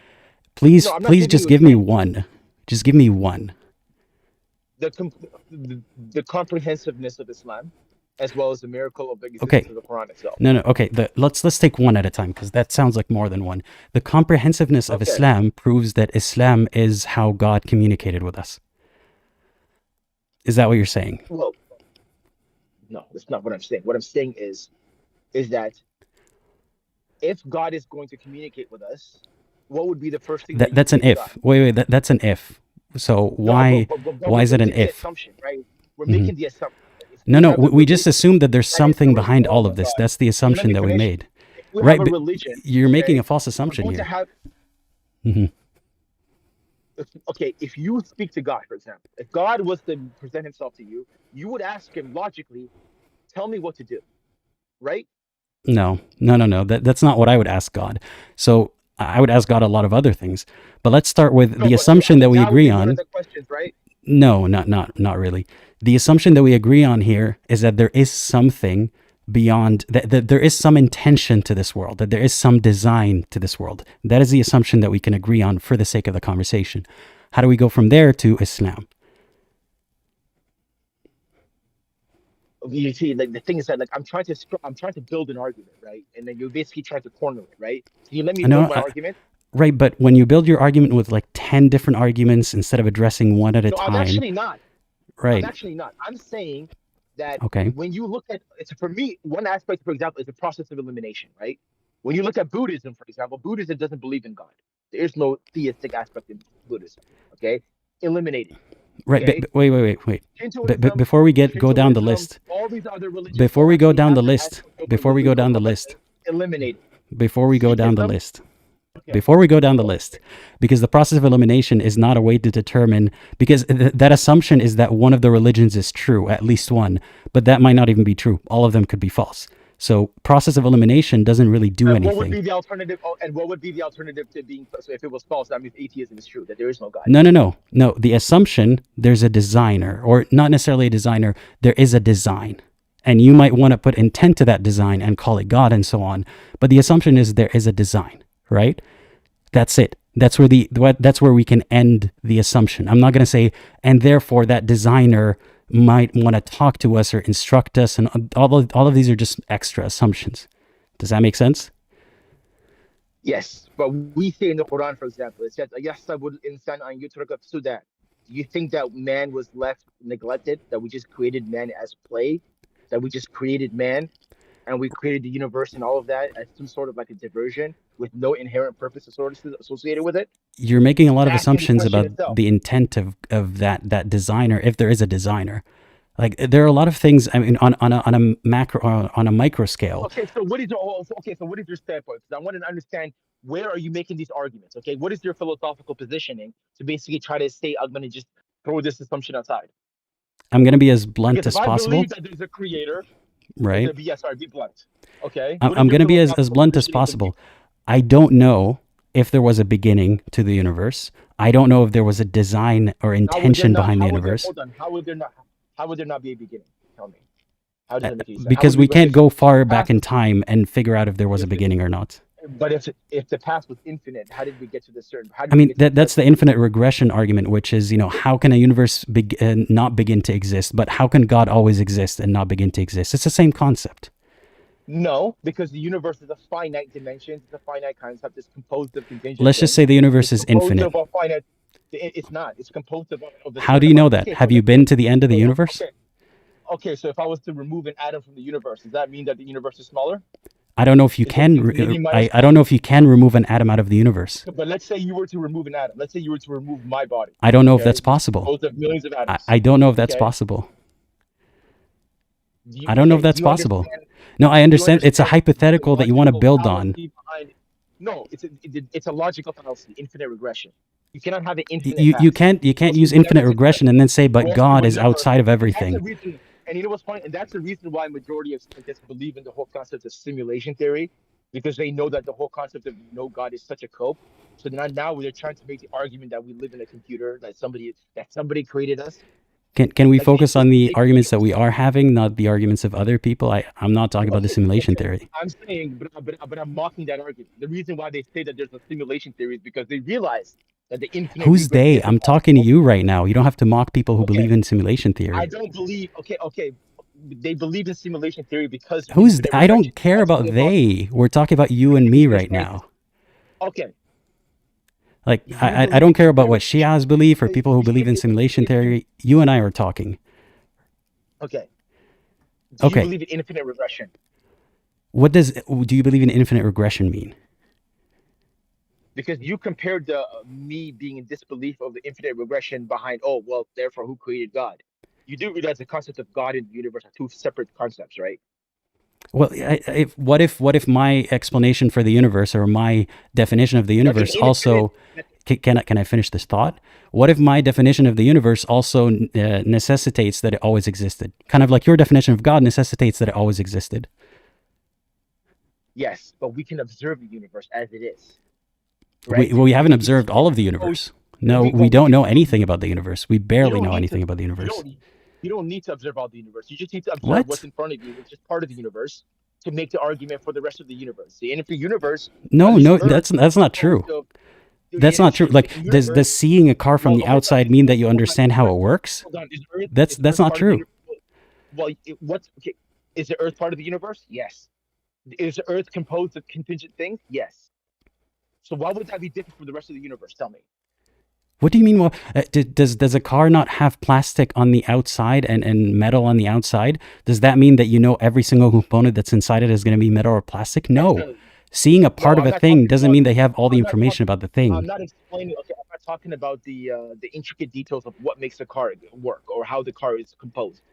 please, No, I'm not please giving just you give me 10. one. Just give me one. The comprehensiveness of Islam, as well as the miracle of the Okay. existence of the Quran itself. No. Okay. Let's take one at a time because that sounds like more than one. The comprehensiveness of Okay. Islam proves that Islam is how God communicated with us. Is that what you're saying? Well, no, that's not what I'm saying. What I'm saying is that if God is going to communicate with us, what would be the first thing that you That's say an to God? if. Wait. That's an if. So No, but why we're is it an making the if? assumption, right? We're hmm making the assumption that if No, we no. have a We just religion assumed that there's that is something behind oh all my of this. God. That's the Okay, let assumption me that we finish. made, If we have right? a But religion, you're making okay, a false we're assumption going to here. have hmm okay, if you speak to God, for example, if God was to present himself to you, you would ask him logically, tell me what to do, right? No. That's not what I would ask God. So I would ask God a lot of other things. But let's start with No, the but assumption that we that would agree be one of on. the questions, right? No, not really. The assumption that we agree on here is that there is something beyond that there is some intention to this world, that there is some design to this world. That is the assumption that we can agree on for the sake of the conversation. How do we go from there to Islam? You see, like the thing is that like I'm trying to build an argument, right? And then you're basically trying to corner it, right? So you let me build No, my argument. right, but when you build your argument with like 10 different arguments instead of addressing one at a No, I'm time, actually not. I'm right? actually not. I'm saying that Okay. when you look at it's for me, one aspect, for example, is the process of elimination, right? When you look at Buddhism, for example, Buddhism doesn't believe in God. There is no theistic aspect in Buddhism. Okay, eliminated. Right, Okay, wait. Shintoism, Before we go down the Shintoism, list, all these other religions before don't we go actually down have the that list, aspect of before we go down the of list, eliminated. before we go down the Sikhism, list, okay, before we go down the go. list, because the process of elimination is not a way to determine, because that assumption is that one of the religions is true, at least one, but that might not even be true. All of them could be false. So process of elimination doesn't really do And what would anything. be the alternative? Oh, and what would be the alternative to being so? If it was false, that means atheism is true. That there is no God. No. The assumption, there's a designer, or not necessarily a designer, there is a design. And you might want to put intent to that design and call it God and so on. But the assumption is there is a design, right? That's it. That's where we can end the assumption. I'm not going to say, and therefore that designer might want to talk to us or instruct us, and all of these are just extra assumptions. Does that make sense? Yes, but we say in the Quran, for example, it says, "Ayahsabu al-insan an yutraka suda." Do you think that man was left neglected? That we just created man as play? That we just created man and we created the universe and all of that as some sort of like a diversion with no inherent purpose associated with it? You're making a lot It's of asking the assumptions question about itself. the intent of that designer, if there is a designer. Like there are a lot of things. I mean, on a macro, on a micro scale. Okay, so what is your standpoint? Because I want to understand where are you making these arguments? Okay, what is your philosophical positioning to basically try to say I'm going to just throw this assumption aside? I'm going to be as blunt Because if as I possible, believe that there's a creator, right? be blunt. Okay, what is I'm your going to be as philosophical blunt as positioning to be? possible. I don't know if there was a beginning to the universe. I don't know if there was a design or How would there intention not? behind the How would there? universe, Hold on. How would there not? How would there not be a beginning? Tell me. How does that make any sense? How because would we? we can't go If the far back past in was time and figure out if there was a if beginning or not. but if the past was infinite, how did we get to the certain? How I did we mean, get to the that's the present? infinite regression argument, which is, how can a universe not begin to exist, but how can God always exist and not begin to exist? It's the same concept. No, because the universe is a finite dimension. It's a finite concept. It's composed of contingent Let's just things. say the universe It's is composed infinite. of a finite. It's not. It's composed of a How certain do you know amount. that? Okay, so Have you let's been say to the end of the so. universe? Okay, okay. So if I was to remove an atom from the universe, does that mean that the universe is smaller? I don't know if you Is it can. infinity minus I don't know if you can remove an atom out of the universe. but let's say you were to remove an atom. Let's say you were to remove my body. I don't know if Okay, that's which is possible. composed of millions of atoms. I don't know if that's Okay, possible. I don't know if do that's you possible. understand? No, I Do you understand. It's a understand the hypothetical that you want to logical build on. fallacy behind? No, it's a logical fallacy. Infinite regression. You cannot have an infinite mass. You can't Else you use will never infinite success. regression and then say, but Or else you God will is never. outside of That's the everything. reason. And you know what's funny? And that's the reason why majority of scientists believe in the whole concept of simulation theory, because they know that the whole concept of no God is such a cope. So now they're trying to make the argument that we live in a computer, that somebody created us. Can we Like they focus on the they arguments create that us. we are having, not the arguments of other people? I'm not talking about the Okay, simulation okay. theory. I'm saying, but I'm mocking that argument. The reason why they say that there's a simulation theory is because they realize that the infinite Who's regress they? isn't I'm talking to possible. you right now. You don't have to mock people who Okay, believe in simulation I theory. don't believe. Okay. They believe in simulation theory because Who's infinite I regression don't is care about absolutely impossible. they. We're talking about you and me right now. Okay, Like you I believe don't in care about infinite what regression. Shias believe or Okay, people who believe in simulation theory. You and I are talking. okay. Do you Okay. believe in infinite regression? What do you believe in infinite regression mean? Because you compared the me being in disbelief of the infinite regression behind, oh well, therefore who created God? You do realize the concept of God and the universe are two separate concepts, right? Well, what if my explanation for the universe or my definition of the Like an universe infinite. also can I finish this thought? What if my definition of the universe also necessitates that it always existed? Kind of like your definition of God necessitates that it always existed. Yes, but we can observe the universe as it is, right? We haven't We can see observed all it. of the Oh, universe. No, we we well we don't can know see anything about the universe. We you barely don't know need anything to about the you universe. don't you don't need to observe all the universe. You just need to observe what's What? in front of you, which is part of the universe, to make the argument for the rest of the universe. See, and if the universe, at No, least no, Earth, that's is not composed true. of That's it not is true. true. Like, The does universe. seeing a car from Well, the hold on, outside mean that you hold on, understand how it works? hold on. That's Earth not part of the true. universe? Well, what's okay? Is the Earth part of the universe? Yes. Is the Earth composed of contingent things? Yes. So why would that be different from the rest of the universe? Tell me. What do you mean? Well, does a car not have plastic on the outside and metal on the outside? Does that mean that you know every single component that's inside it is going to be metal or plastic? No. Definitely. Seeing a No, part of I'm a not thing talking doesn't about. mean they have all the I'm not information talking. about the I'm thing. not explaining. Okay, I'm not talking about the intricate details of what makes a car work or how the car is composed.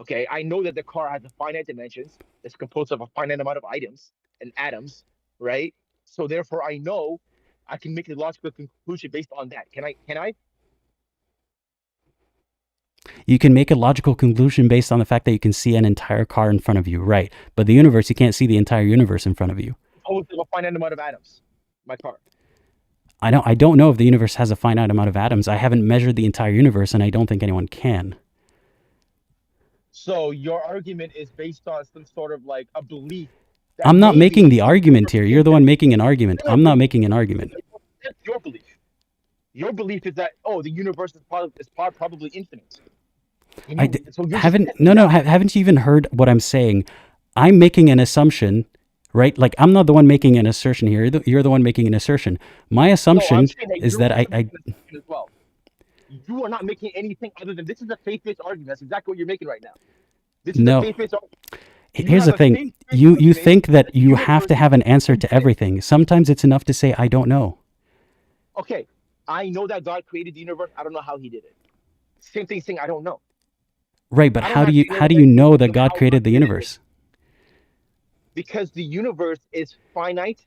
Okay, I know that the car has a finite dimensions. It's composed of a finite amount of items and atoms, right? So therefore, I know I can make a logical conclusion based on that. Can I? Can I? You can make a logical conclusion based on the fact that you can see an entire car in front of you, right? But the universe, you can't see the entire universe in front of you. Composed of a finite amount of atoms. My car. I don't know if the universe has a finite amount of atoms. I haven't measured the entire universe, and I don't think anyone can. So your argument is based on some sort of like a belief that I'm not making maybe the the argument universe here. is You're the one infinite. making an argument. No, I'm but not making an argument. that's your belief. Your belief is that the universe is probably infinite. And so you're just Haven't testing no that. haven't you even heard what I'm saying? I'm making an assumption, right? Like I'm not the one making an assertion here. You're the one making an assertion. My No, I'm assumption saying that is you're that also I making an assumption as well. You are not making anything other than this is a faith-based argument. That's exactly what you're making right now. This is a no. faith-based argument. You Here's have the a thing. faith-based You argument think that that the you have universe to have an is answer to infinite. everything. Sometimes it's enough to say I don't know. Okay, I know that God created the universe. I don't know how He did it. Same thing saying I don't know. Right, but I don't have to how know do you know that God how God created the created it universe? because the universe is finite,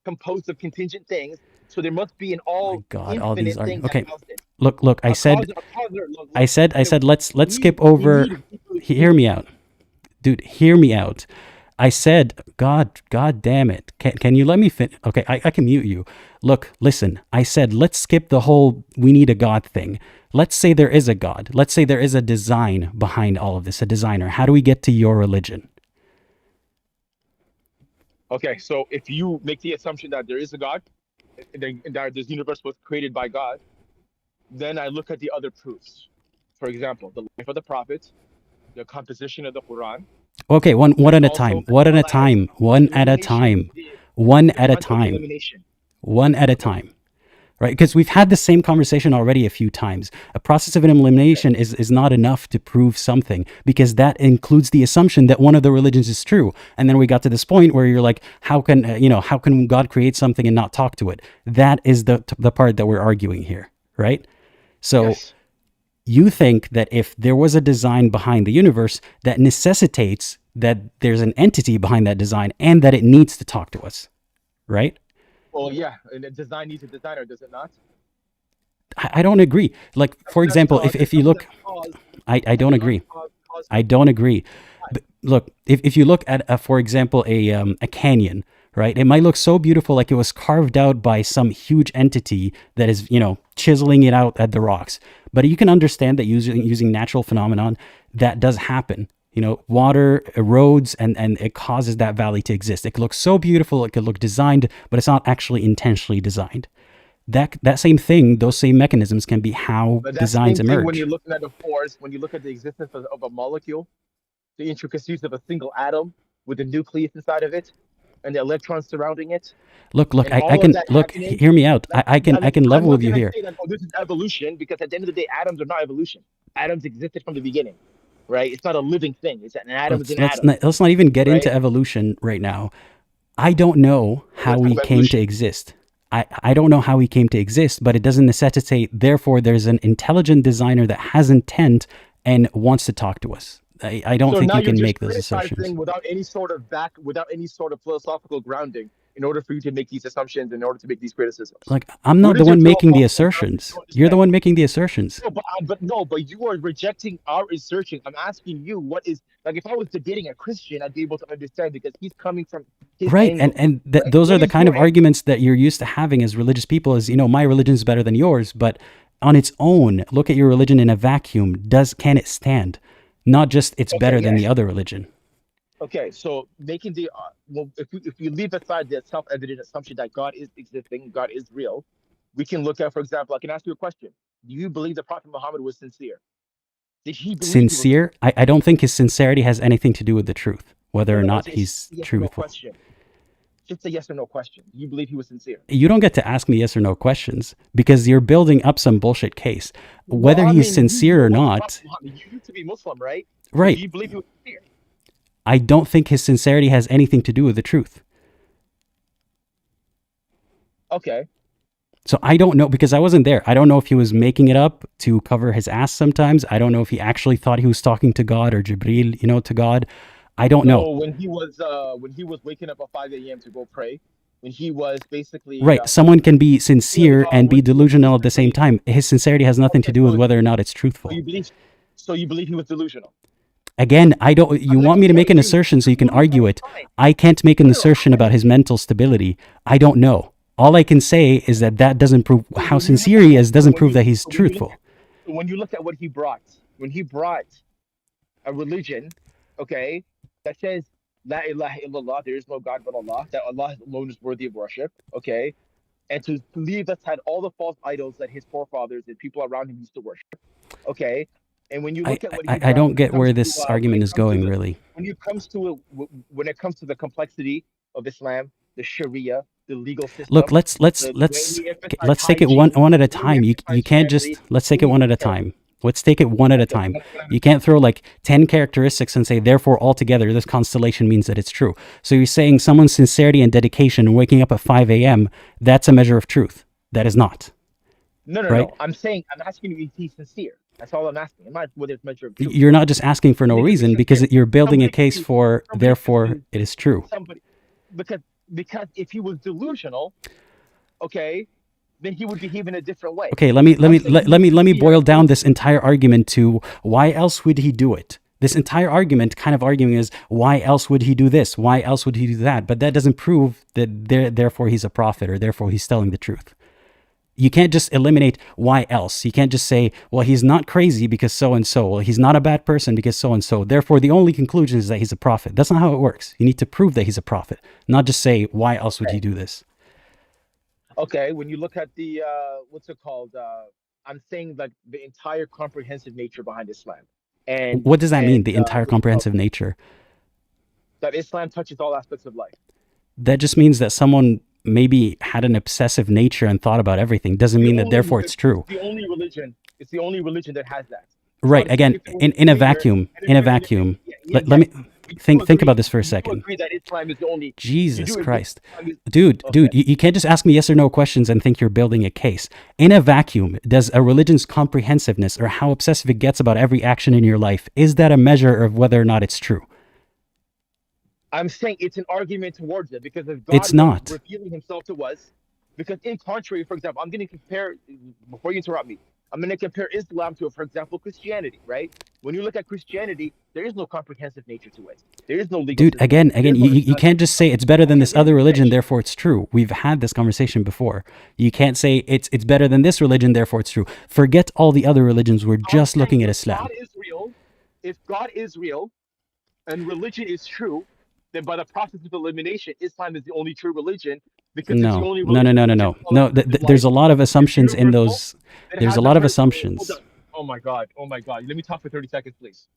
composed of contingent things. So there must be an My all God, all these infinite are thing that okay. caused it. Look, I A cause, said a cause. Look, I said I okay, said let's skip we over need hear me out. Dude, hear me out. I said, God damn it. Can you let me finish? Okay, I can mute you. Look, listen, I said, let's skip the whole we need a God thing. Let's say there is a God. Let's say there is a design behind all of this, a designer. How do we get to your religion? Okay, so if you make the assumption that there is a God, and that this universe was created by God, then I look at the other proofs. For example, the life of the prophets, the composition of the Quran, Okay, one and at a also time. as One at a well as time. the One at a elimination, time. One the at a concept of time. elimination. One at a Okay, time. right? Because we've had the same conversation already a few times. A process of elimination is not enough to prove something, because that includes the assumption that one of the religions is true. And then we got to this point where you're like, how can how can God create something and not talk to it? That is the part that we're arguing here, right? So Yes. you think that if there was a design behind the universe, that necessitates that there's an entity behind that design and that it needs to talk to us, right? Well, yeah, and the design needs a designer, does it not? I don't agree. Like, for That's example, cause if you look, cause I that's don't agree. cause. I don't agree. But look, if you look at, for example, a canyon, right? It might look so beautiful, like it was carved out by some huge entity that is, chiseling it out at the rocks. But you can understand that using natural phenomenon, that does happen. Water erodes and it causes that valley to exist. It could look so beautiful, it could look designed, but it's not actually intentionally designed. That same thing, those same mechanisms can be how But that designs same thing when emerge. you're looking at the force, when you look at the existence of a molecule, the intricacies of a single atom with the nucleus inside of it and the electrons surrounding it, Look, and I all of can that look. happening. Hear me out. Like, I can I'm level not with you gonna here. say that, oh, this is evolution, because at the end of the day, atoms are not evolution. Atoms existed from the beginning, right? It's not a living thing. It's an atom is an atom, Let's not even get into right? evolution right now. I don't know We're gonna how talk we about came to evolution. exist. I don't know how we came to exist, but it doesn't necessitate, therefore, there's an intelligent designer that has intent and wants to talk to us. I don't So think now you you're can just make those assertions. criticizing without any sort of philosophical grounding in order for you to make these assumptions, in order to make these criticisms. Like, I'm What not the is your one making the philosophical grounding assertions. to You're the understand? one making the assertions. No, but you are rejecting our assertion. I'm asking you, what is, like, if I was debating a Christian, I'd be able to understand because he's coming from his Right. And angle, and right? those are What the is kind your of angle? arguments that you're used to having as religious people, is, my religion is better than yours, but on its own, look at your religion in a vacuum. Can it stand? Not just it's Okay, better than the yes. other religion. Okay, so making the well, if you leave aside the self-evident assumption that God is existing, God is real, we can look at, for example, I can ask you a question. Do you believe the Prophet Muhammad was sincere? Did he believe he was Sincere, I don't think his sincerity has anything to do with the truth, whether no, or no, not it's he's a yes or no truthful. question. Just a yes or no question. Do you believe he was sincere? You don't get to ask me yes or no questions because you're building up some bullshit case. Well, Whether I he's mean, you sincere or know the Prophet not, Muhammad. You used to be Muslim, right? So do right, you believe he was sincere? I don't think his sincerity has anything to do with the truth. Okay. So I don't know, because I wasn't there. I don't know if he was making it up to cover his ass sometimes. I don't know if he actually thought he was talking to God or Jibril, to God. I don't know. So when he was waking up at 5 a.m. to go pray, when he was basically Right. Someone can be doing sincere and be when he was delusional at the same basically time. His sincerity has nothing to okay, do with whether or not it's so truthful. you believe so you believe he was delusional. Again, I don't, I'm you like, want me to okay, make an assertion so you can argue that's it. fine. I can't make an No, no, assertion about his mental stability. I don't know. All I can say is that doesn't prove so how when you look sincere at he what is, so doesn't prove that he's truthful. when you look at what he brought, when he brought a religion, okay, that says La ilaha illallah, there is no God but Allah, that Allah alone is worthy of worship, okay, and to leave aside all the false idols that his forefathers and people around him used to worship, okay, and when you I, look at what he I brought, don't get where this argument is going, really. when it comes to the complexity of Islam, the Sharia, the legal Look, system, let's let's the way let's we emphasize let's take it hygiene, one at a the way we time. You emphasize can't family, just, let's the take it way one we, at a okay, time. Let's take it one at a okay, time. You can't throw like 10 characteristics and say, therefore, altogether, this constellation means that it's true. So you're saying someone's sincerity and dedication and waking up at 5 a.m., that's a measure of truth. That is not, no, no, right? no. I'm asking you if he's sincere. That's all I'm asking. I'm not whether it's measure of truth. You're not just asking for You no need to be reason, because sincere. you're building a Somebody case confused. for, Somebody therefore, confused. it is true. Somebody because if he was delusional, okay, then he would behave in a different way. Okay, let me I'm saying he was let me sincere boil down in this entire argument to why else would he do it? This entire argument kind of arguing is, why else would he do this? Why else would he do that? But that doesn't prove that therefore he's a prophet or therefore he's telling the truth. You can't just eliminate why else. You can't just say, well, he's not crazy because so and so. Well, he's not a bad person because so and so. Therefore, the only conclusion is that he's a prophet. That's not how it works. You need to prove that he's a prophet, not just say, why else would he do this? okay, when you look at the what's it called? I'm saying like the entire comprehensive nature behind Islam, and What does that mean, the entire what's it called? comprehensive nature? That Islam touches all aspects of life. That just means that someone maybe had an obsessive nature and thought about everything doesn't mean that therefore it's true. It's the only religion. It's the only religion that has that. So Right. I'm saying Again, if there was in a greater, vacuum, and in a and vacuum. yeah, Let yes, me but think about this for a you do second. agree that Islam is the only. You Jesus do agree Christ. Islam is Dude, okay. you can't just ask me yes or no questions and think you're building a case. In a vacuum, does a religion's comprehensiveness or how obsessive it gets about every action in your life, is that a measure of whether or not it's true? I'm saying it's an argument towards it because if It's God was not. revealing himself to us, because in contrary, for example, I'm going to compare, before you interrupt me, I'm going to compare Islam to, for example, Christianity, right? When you look at Christianity, there is no comprehensive nature to it. There is no legal Dude, system. again, There's no you can't Islamic just system. say it's better than Okay, this other let me religion, finish. therefore it's true. We've had this conversation before. You can't say it's better than this religion, therefore it's true. Forget all the other religions. We're I'm just saying looking at Islam. If God is real and religion is true, then by the process of elimination, Islam is the only true religion because it's the No, only no, no, religion no, that no, can no, allow us no. to live in There's life, a lot of is assumptions in universal, those. that There's a has a lot of person. Hold on. assumptions. Oh my God. Oh my God. Let me talk for 30 seconds, please.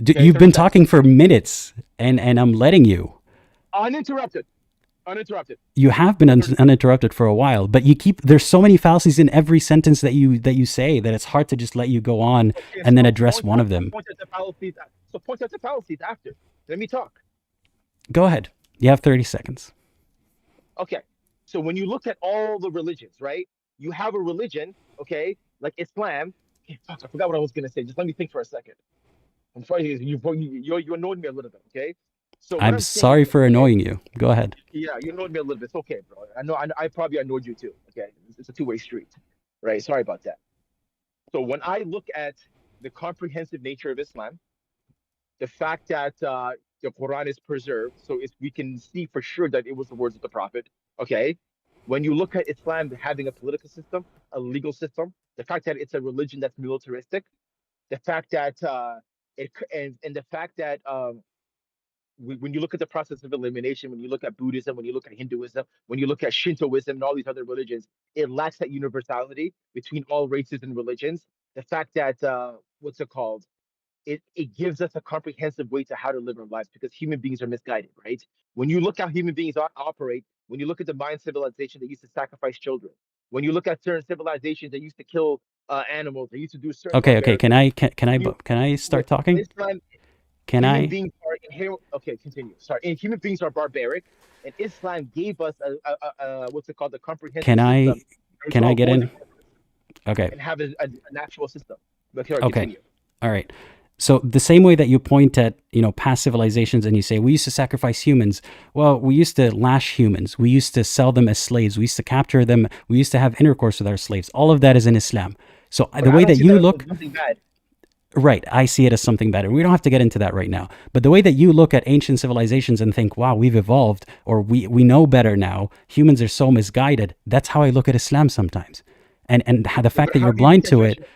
Dude, Okay, you've 30 been seconds. talking for minutes, and I'm letting you. Uninterrupted. Uninterrupted. You have been 30 seconds. uninterrupted for a while, but you keep. There's so many fallacies in every sentence that you say that it's hard to just let you go on Okay, and then so address one of them. point at the fallacies. So point at the fallacies after. Let me talk. Go ahead. You have 30 seconds. Okay. So when you look at all the religions, right? You have a religion, okay, like Islam. Okay, fuck, I forgot what I was gonna say. Just let me think for a second. I'm sorry, you annoyed me a little bit, okay? So what I'm I'm saying sorry is, for okay, annoying you. Go ahead. yeah, you annoyed me a little bit. It's okay, bro. I probably annoyed you too. Okay, it's a two-way street, right? Sorry about that. So when I look at the comprehensive nature of Islam, the fact that the Quran is preserved, so we can see for sure that it was the words of the Prophet. Okay, when you look at Islam having a political system, a legal system, the fact that it's a religion that's militaristic, the fact that and the fact that when you look at the process of elimination, when you look at Buddhism, when you look at Hinduism, when you look at Shintoism and all these other religions, it lacks that universality between all races and religions. The fact that what's it called? It gives us a comprehensive way to how to live our lives because human beings are misguided, right? When you look how human beings operate, when you look at the Mayan civilization, they used to sacrifice children. When you look at certain civilizations, they used to kill animals. They used to do certain Okay. barbaric things. Can I When you can I start with talking? Islam, Can human I beings are inherent. Okay, continue. Sorry, and human beings are barbaric, and Islam gave us a what's it called, a can comprehensive I system to can I get avoid the in? conflict Okay. and have an actual system. But sorry, Okay. continue. All right. So the same way that you point at, past civilizations and you say, we used to sacrifice humans. Well, we used to lash humans. We used to sell them as slaves. We used to capture them. We used to have intercourse with our slaves. All of that is in Islam. So But the I way don't that see you that as look, nothing bad. right, I see it as something better. We don't have to get into that right now. But the way that you look at ancient civilizations and think, wow, we've evolved or we know better now. Humans are so misguided. That's how I look at Islam sometimes. And the Yeah, fact but that how you're do you make blind that to it, judgment?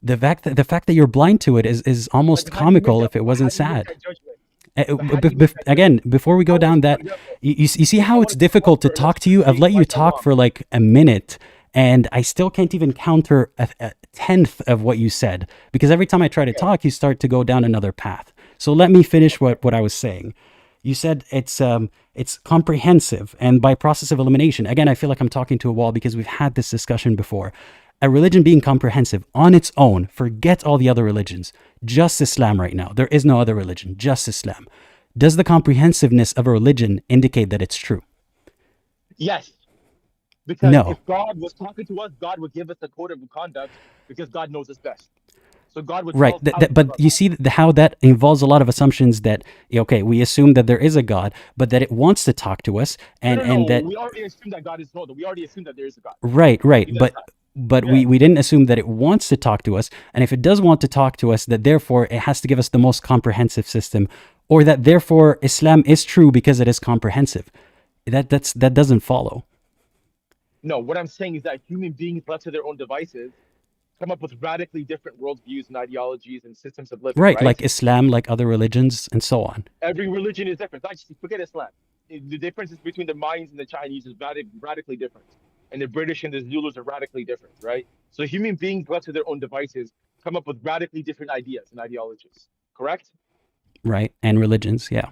the fact that you're blind to it is But almost how do you make comical that? if it But how wasn't do you make sad. that judgment? But how do you make that judgment? Again, before we go How is, down for that, example, you see if I how want it's to go to war difficult to for another talk to you. human I've being, let you right or talk wrong, for like a minute, and I still can't even counter a tenth of what you said because every time I try to okay, talk, you start to go down another path. So let me finish okay, what I was saying. You said it's comprehensive, and by process of elimination. Again, I feel like I'm talking to a wall because we've had this discussion before. A religion being comprehensive on its own, forget all the other religions, just Islam right now. There is no other religion, just Islam. Does the comprehensiveness of a religion indicate that it's true? yes, because No. if God was talking to us, God would give us a code of conduct because God knows us best. So God would tell Right. us how to live But our you lives. see how that involves a lot of assumptions that, okay, we assume that there is a God, but that it wants to talk to us No, and, no, and no. that, We already assume that God is no. We already assume that there is a God. right. He does But that. but Yeah. we didn't assume that it wants to talk to us. And if it does want to talk to us, that therefore it has to give us the most comprehensive system, or that therefore Islam is true because it is comprehensive. That doesn't follow. No, what I'm saying is that human beings left to their own devices come up with radically different worldviews and ideologies and systems of living, Right, right? like Islam, like other religions, and so on. Every religion is different. Actually, forget Islam. The differences between the Mayans and the Chinese is radically different. And the British and the Zulus are radically different, right? So human beings left to their own devices come up with radically different ideas and ideologies, correct? Right, and religions, yeah.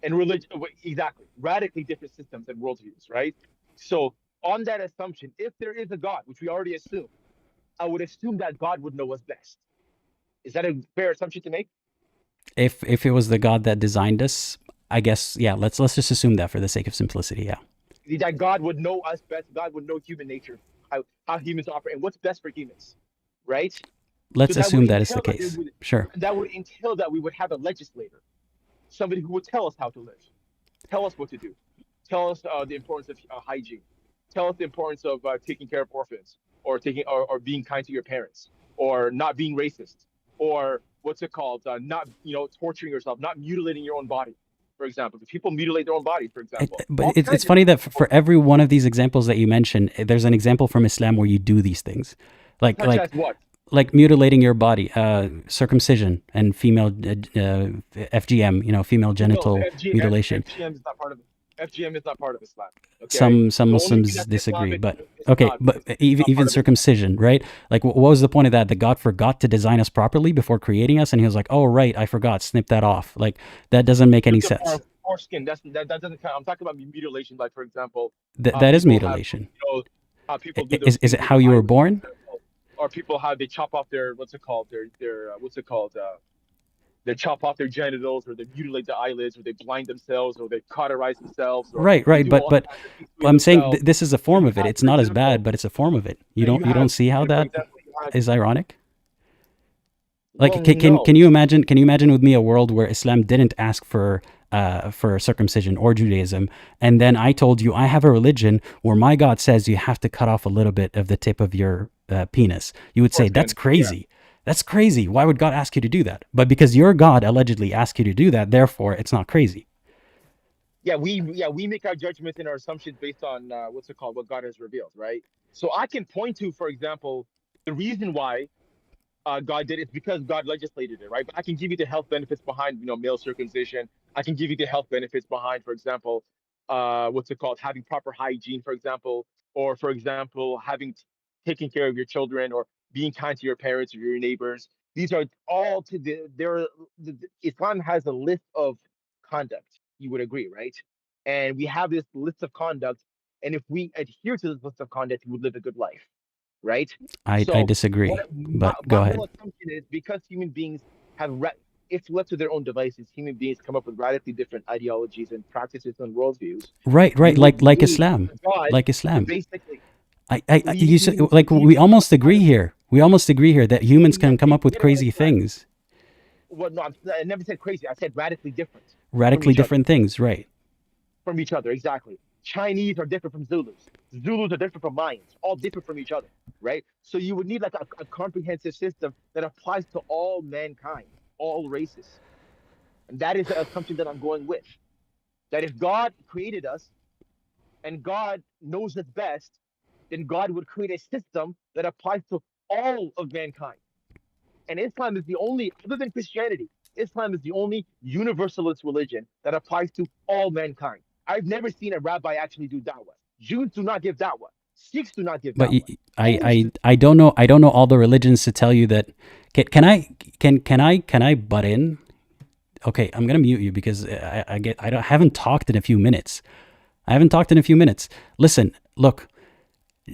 and religion, exactly, radically different systems and worldviews, right? So on that assumption, if there is a God, which we already assume, I would assume that God would know what's best. Is that a fair assumption to make? If it was the God that designed us, I guess, yeah, let's just assume that for the sake of simplicity, yeah. That God would know us best. God would know human nature, how humans operate, and what's best for humans, right? So Let's that would assume that is the entail that case. Sure. we would have a legislator, somebody who would tell us how to live, tell us what to do, tell us the importance of hygiene, tell us the importance of taking care of orphans, or or being kind to your parents, or not being racist, or what's it called, not torturing yourself, not mutilating your own body, for example. If people mutilate their own bodies, for example, But all it's kinds of funny that for every one of these examples that you mentioned, there's an example from Islam where you do these things, like such as what? mutilating your body, circumcision, and female FGM, female No, genital mutilation. FGM is not part of it. FGM is not part of Islam. Okay, Some the only thing Muslims that's disagree, Islamic but is okay, not but it's even not part even of Islam. circumcision, right? Like, what was the point of that? That God forgot to design us properly before creating us, and He was like, "Oh, right, I forgot. Snip that off." Like, that doesn't make any Just the sense. foreskin. That doesn't count. I'm talking about mutilation, like for example, That is people have mutilation. how people do those Is things it with how you were eyelids, for born? example. Or people how they chop off their what's it called their what's it called they chop off their genitals, or they mutilate the eyelids, or they blind themselves, or they cauterize themselves, or Right, they right. do But all but kinds of things to I'm saying themselves. this is a So form you of it. have, It's for not as example, bad, but it's a form of it. yeah, You don't see how for that example, you have, is ironic? Like, well, no, can you imagine? Can you imagine with me a world where Islam didn't ask for circumcision or Judaism, and then I told you I have a religion where my God says you have to cut off a little bit of the tip of your penis? You would say that's foreskin, yeah. crazy. That's crazy. Why would God ask you to do that? But because your God allegedly asked you to do that, therefore it's not crazy. We make our judgments and our assumptions based on what's it called, what God has revealed, right? So I can point to, for example, the reason why God did it is because God legislated it, right? But I can give you the health benefits behind, male circumcision. I can give you the health benefits behind, for example, what's it called, having proper hygiene, for example, or for example, taking care of your children, or being kind to your parents or your neighbors. These are all to Islam has a list of conduct. You would agree, right? And we have this list of conduct, and if we adhere to this list of conduct, we would live a good life, right? I So disagree, what but my go ahead. whole assumption is, because human beings if left to their own devices, human beings come up with radically different ideologies and practices and worldviews. Right, We right. would Like need Islam, God like to Islam. basically You said, like, we almost agree here. We almost agree here that humans can come up with crazy things, well, no, I never said crazy. I said radically different from radically each other. different things. Right. Exactly. Chinese are different from Zulus. Zulus are different from Mayans. All different from each other, right? So you would need like a comprehensive system that applies to all mankind, all races. And that is the assumption that I'm going with. That if God created us and God knows us best, then God would create a system that applies to all of mankind. And Islam is the only, other than Christianity, Islam is the only universalist religion that applies to all mankind. I've never seen a rabbi actually do da'wah. Jews do not give da'wah. Sikhs do not give But da'wah. Polish do. I don't know. I don't know all the religions to tell you that. Can I butt in? Okay, I'm gonna mute you because I haven't talked in a few minutes. I haven't talked in a few minutes. Listen, look.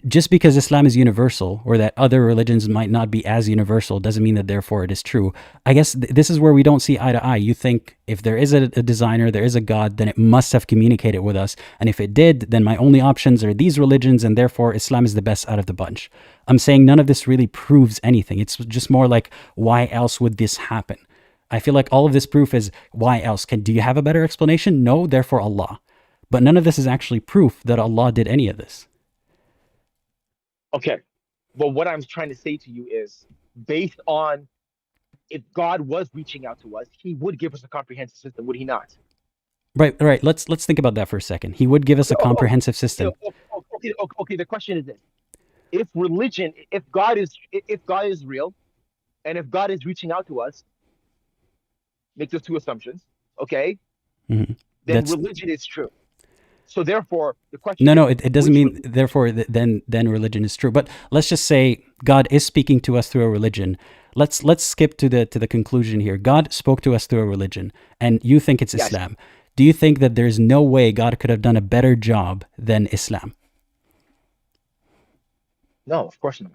Just because Islam is universal, or that other religions might not be as universal, doesn't mean that therefore it is true. I guess this is where we don't see eye to eye. You think if there is a designer, there is a God, then it must have communicated with us. And if it did, then my only options are these religions, and therefore Islam is the best out of the bunch. I'm saying none of this really proves anything. It's just more like, why else would this happen? I feel like all of this proof is, why else? Do you have a better explanation? No, therefore Allah. But none of this is actually proof that Allah did any of this. Okay. But what I'm trying to say to you is, based on, if God was reaching out to us, he would give us a comprehensive system, would he not? Right. Let's think about that for a second. He would give us a comprehensive system. Okay. The question is this: if God is real, and if God is reaching out to us, make those two assumptions, okay? Mm-hmm. Then religion is true. So therefore, the question No, it doesn't mean therefore then religion is true. But let's just say God is speaking to us through a religion. Let's skip to the conclusion here. God spoke to us through a religion, and you think it's Islam. do you think that there's no way God could have done a better job than Islam? No, of course not.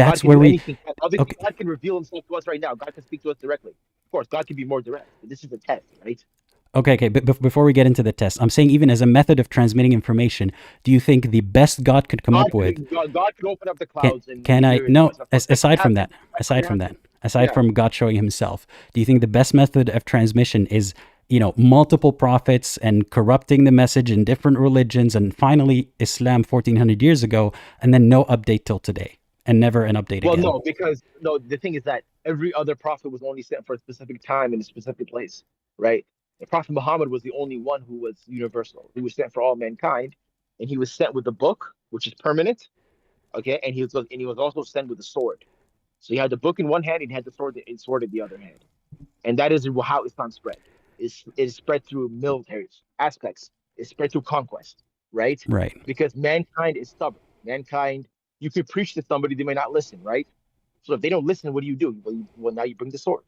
God That's can where do we, anything. Obviously, okay, God can reveal himself to us right now. God can speak to us directly. Of course, God can be more direct. But this is a test, right? okay. But before we get into the test, I'm saying even as a method of transmitting information, do you think the best God could come up with God could open up the Can clouds and can I hear his no? voice. Of course, that could Aside from happen. that, That could happen. aside Yeah. from God showing Himself, do you think the best method of transmission is multiple prophets and corrupting the message in different religions, and finally Islam 1400 years ago, and then no update till today, and never an update Well, again? no, because no, the thing is that every other prophet was only sent for a specific time in a specific place, right? The Prophet Muhammad was the only one who was universal. He was sent for all mankind, and he was sent with the book, which is permanent, okay, and he was also sent with a sword. So he had the book in one hand and he had the sword in the other hand. And that is how Islam spread. It spread through military aspects. It spread through conquest, right? Right. Because mankind is stubborn. Mankind, you could preach to somebody, they may not listen, right? So if they don't listen, what do? Well, now you bring the sword,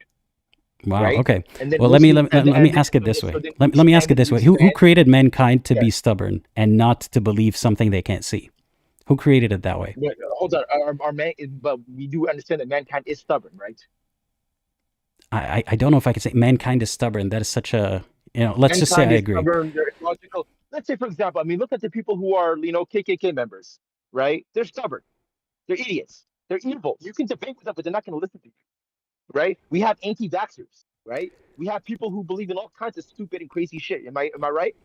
Wow. right? Okay. And then Well, let me Muslim, let, let, let and me then ask it so, this so way. then Let each me ask and it this way. each Who man, created mankind to yeah. be stubborn and not to believe something they can't see? Who created it that way? Wait, hold on, our man, but we do understand that mankind is stubborn, right? I don't know if I can say mankind is stubborn. That is such a, let's just say I Mankind is agree. stubborn. They're illogical. Let's say, for example, I mean, look at the people who are, KKK members, right? They're stubborn. They're idiots. They're evil. You can debate with them, but they're not going to listen to you, right? We have anti-vaxxers, right? We have people who believe in all kinds of stupid and crazy shit. Am I right?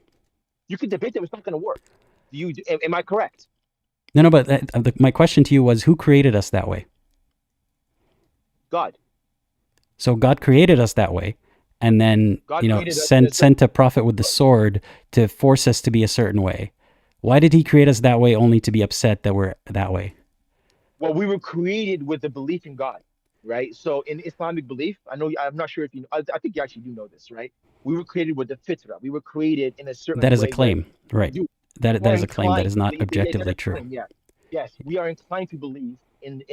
You can debate them. It's not going to work. Am I correct? No, but my question to you was, who created us that way? God. So God created us that way, and then God created us in a sent a certain. prophet with the sword to force us to be a certain way. Why did He create us that way, only to be upset that we're that way? Well, we were created with a belief in God, right? So in Islamic belief, I'm not sure if you know, I think you actually do know this, right? We were created with the fitrah. We were created in a That certain is a way where claim, right? you That are is a claim that inclined is to not believe. Yeah, objectively that's true. fine. Yeah. Yes, we are inclined to believe in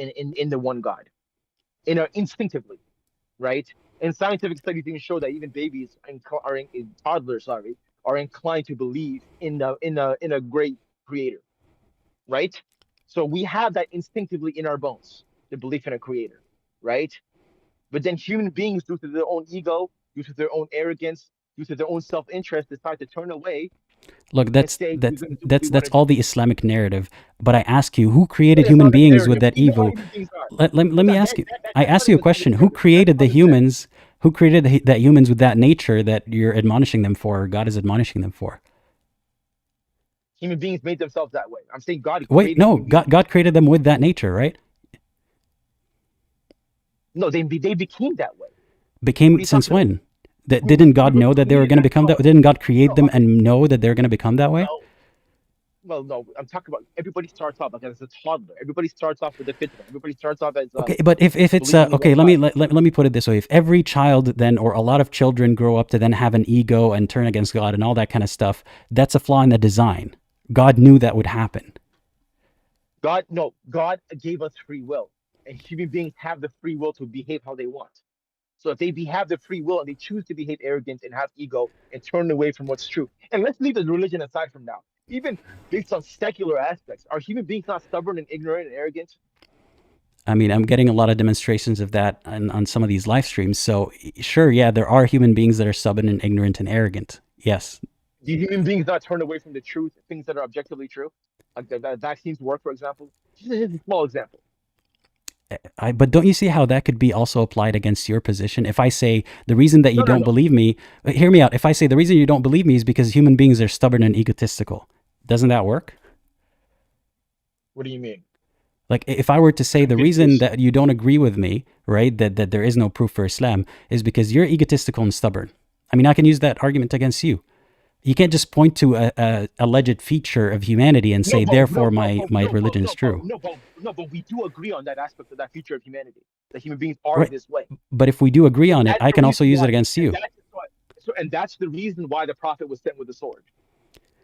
the one God, instinctively, right? And scientific studies even show that even babies in toddlers, sorry, are inclined to believe in a great creator, right? So we have that instinctively in our bones, the belief in a creator, right? But then human beings, due to their own ego, due to their own arrogance, due to their own self-interest, decide to turn away Look, and say we're going to do what we want that's to all do. the Islamic narrative. But I ask you, who created What human Islamic beings with narrative? that You know how evil? human beings are. Let But me that, ask that, you. that, that I that's ask not you a an question. Islamic Who narrative. That's created the common sense. humans? Who created that humans with that nature that you're admonishing them for, or God is admonishing them for? Human beings made themselves that way. I'm saying God Wait, created no, human beings. God created them with that nature, right? No, they became that way. What are Became you since talking about? when? That didn't We God were know that they were created going to that. become No, that? Didn't God create no, them okay. and know that they're going to become that way? Well, well, no. I'm talking about everybody starts off like as a toddler. Everybody starts off with a fitrah. Everybody starts off as Okay, but if it's believing in okay, one God. let me put it this way: if every child then, or a lot of children, grow up to then have an ego and turn against God and all that kind of stuff, that's a flaw in the design. God knew that would happen. God, no, God gave us free will, and human beings have the free will to behave how they want. So if have the free will and they choose to behave arrogant and have ego and turn away from what's true, and let's leave the religion aside from now, even based on secular aspects, are human beings not stubborn and ignorant and arrogant? I mean, I'm getting a lot of demonstrations of that on some of these live streams. So sure, yeah, there are human beings that are stubborn and ignorant and arrogant. Yes, Do human beings not turn away from the truth, things that are objectively true? Like that vaccines work, for example? Just a small example. but don't you see how that could be also applied against your position? If I say the reason that you No, no, don't no. believe me, hear me out. If I say the reason you don't believe me is because human beings are stubborn and egotistical, doesn't that work? What do you mean? Like if I were to say I'm the reason confused. that you don't agree with me, right, that there is no proof for Islam is because you're egotistical and stubborn. I mean, I can use that argument against you. You can't just point to a alleged feature of humanity and No, say, but therefore, no, but, my but my no, but religion is no, but true. no, but no, but we do agree on that aspect of that future of humanity. That human beings are Right. this way. But if we do agree And on it, that's I the can also reason use it why, against and you. that's why, and that's the reason why the prophet was sent with the sword.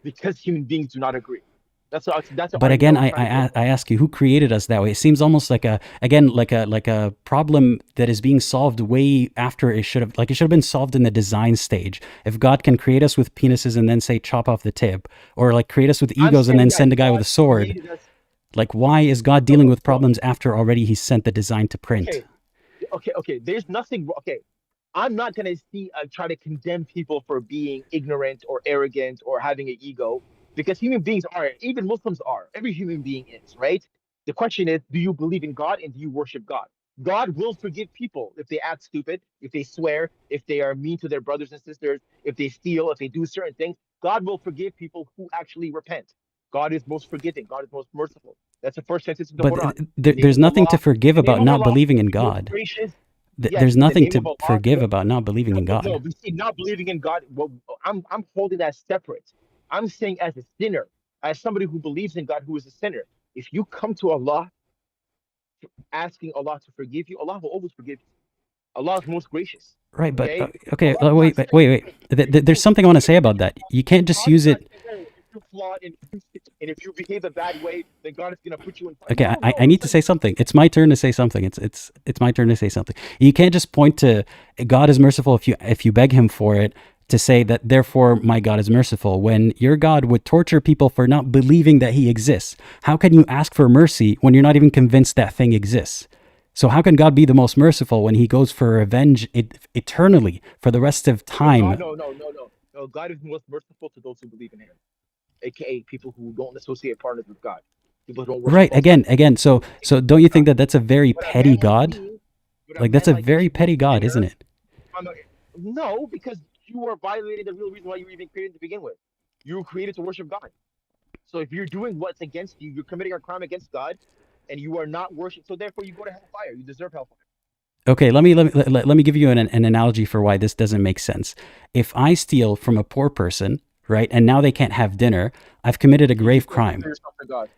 Because human beings do not agree. That's the But argument again, I was trying to get I across. ask you, who created us that way? It seems almost like a problem that is being solved way after it should have, like it should have been solved in the design stage. If God can create us with penises and then say chop off the tip, or like create us with I'm egos and saying then that send a guy with God a sword, created us. like why is God No, dealing no, with no. problems after already he sent the design to print? Okay, okay. There's nothing. Okay, I'm not gonna try to condemn people for being ignorant or arrogant or having an ego, because human beings are, even Muslims are. Every human being is, right? The question is, do you believe in God and do you worship God? God will forgive people if they act stupid, if they swear, if they are mean to their brothers and sisters, if they steal, if they do certain things. God will forgive people who actually repent. God is most forgiving. God is most merciful. That's the first sentence in the But Quran. The name there's of nothing to Allah, forgive the name about of not Allah, believing in the most God. gracious. There's Yes, the nothing name to of Allah, forgive about not believing in no, God. but see, not believing in God, well, I'm holding that separate. I'm saying as a sinner, as somebody who believes in God, who is a sinner, if you come to Allah asking Allah to forgive you, Allah will always forgive you. Allah is most gracious. Right, but Okay, okay, Allah is not saying, wait. hey, if There's you, something I want to say if about you, that. You can't just God is use not it. saying, hey, if you're flawed and if you behave a bad way, then God is gonna put you in. Okay, No, I no, need it's to like, say something. It's my turn to say something. It's my turn to say something. You can't just point to God is merciful if you beg him for it, to say that therefore my God is merciful, when your God would torture people for not believing that he exists. How can you ask for mercy when you're not even convinced that thing exists? So how can God be the most merciful when he goes for revenge eternally for the rest of no, God, time? no. God is most merciful to those who believe in Him, aka people who don't associate partners with God, people who don't worship Right, false idols. again. So People who don't you worship think God. that that's a very But a petty man like God? me, but a Like that's man a like me very who is petty a God, isn't sinner, it? I'm a, no, because you are violating the real reason why you were even created to begin with. You were created to worship God. So if you're doing what's against you, you're committing a crime against God, and you are not worship. So therefore, you go to hellfire. You deserve hellfire. Okay, let me give you an analogy for why this doesn't make sense. If I steal from a poor person, right, and now they can't have dinner, I've committed a You grave just surrender crime. yourself to God.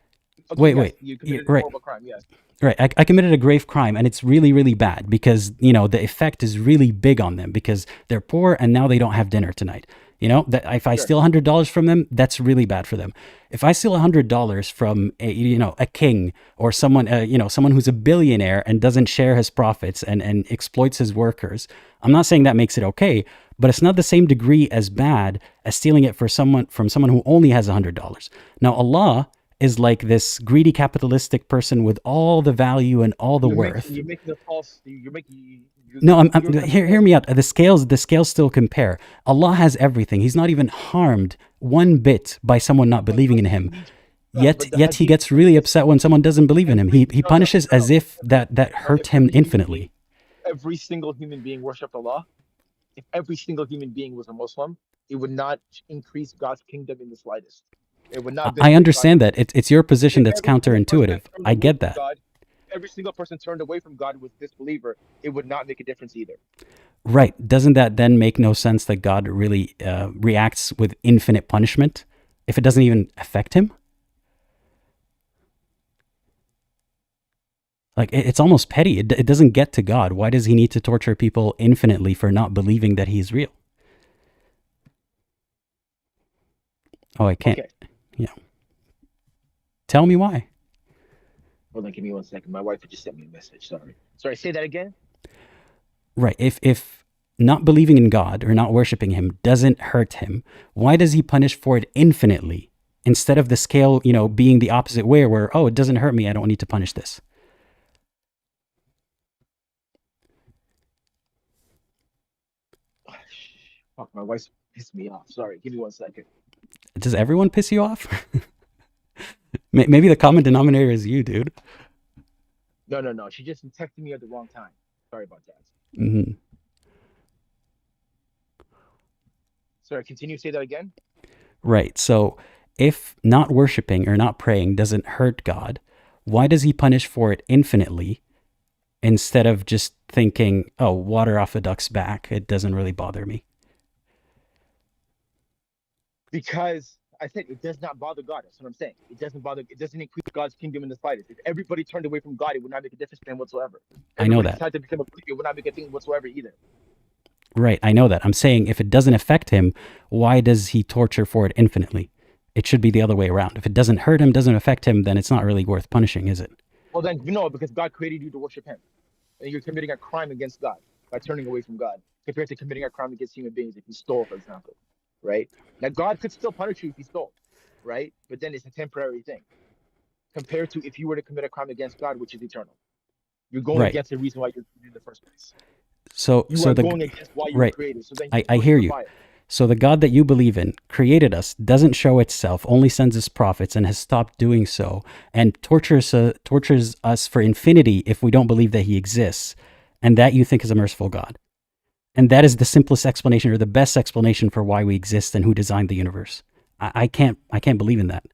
Okay, Wait, yes, wait. you Yeah, committed a right. horrible crime. Yes, Right. I committed a grave crime and it's really, really bad because, the effect is really big on them because they're poor and now they don't have dinner tonight. That if I sure, steal $100 from them, that's really bad for them. If I steal $100 from a king or someone, someone who's a billionaire and doesn't share his profits and exploits his workers, I'm not saying that makes it okay, but it's not the same degree as bad as stealing it from someone who only has $100. Now, Allah is like this greedy capitalistic person with all the value and all the worth. you're making a false. You're making No, you're coming hear false. me out. The scales still compare. Allah has everything. He's not even harmed one bit by someone not But believing the in hadith him. means, brother, Yet but the yet he hadith gets means really this. upset when someone doesn't believe in him. Every He punishes as if that hurt him infinitely. every single human being worshipped Allah. If every single human being was a Muslim, it would not increase God's kingdom in the slightest. It would not I benefit God in understand the that. slightest. It's your position If that's every single person counterintuitive. that turned I away get from that. God, every single person turned away from God was disbeliever, it would not make a difference either. Right. Doesn't that then make no sense that God really reacts with infinite punishment if it doesn't even affect him? Like it's almost petty. It doesn't get to God. Why does he need to torture people infinitely for not believing that he's real? Oh, I can't. Okay, Yeah. Tell me why. hold on, give me 1 second. My wife just sent me a message. Sorry. Say that again. Right. If not believing in God or not worshiping him doesn't hurt him, why does he punish for it infinitely instead of the scale, being the opposite way where, oh, it doesn't hurt me, I don't need to punish this? Fuck, my wife's pissed me off. Sorry, give me 1 second. Does everyone piss you off? Maybe the common denominator is you, dude. No. She just texted me at the wrong time. Sorry about that. Hmm. Sorry, continue. Say that again. Right. So if not worshiping or not praying doesn't hurt God, why does he punish for it infinitely instead of just thinking, oh, water off a duck's back, it doesn't really bother me? Because I said it does not bother God. That's what I'm saying. It doesn't bother. It doesn't increase God's kingdom in the slightest. If everybody turned away from God, it would not make a difference to him whatsoever. I know Everybody that. decided to become a believer, it would not make a thing whatsoever either. Right. I know that. I'm saying if it doesn't affect him, why does he torture for it infinitely? It should be the other way around. If it doesn't hurt him, doesn't affect him, then it's not really worth punishing, is it? Well, then, no, because God created you to worship him. And you're committing a crime against God by turning away from God, compared to committing a crime against human beings if you stole, for example, right? Now, God could still punish you if you stole, right? But then it's a temporary thing compared to if you were to commit a crime against God, which is eternal. You're going Right. against the reason why you're in the first place. So You are the going against why you were right. created. So then I hear you. So the God that you believe in created us, doesn't show itself, only sends us prophets, and has stopped doing so, and tortures us for infinity if we don't believe that he exists, and that you think is a merciful God. And that is the simplest explanation, or the best explanation, for why we exist and who designed the universe. I can't believe in that.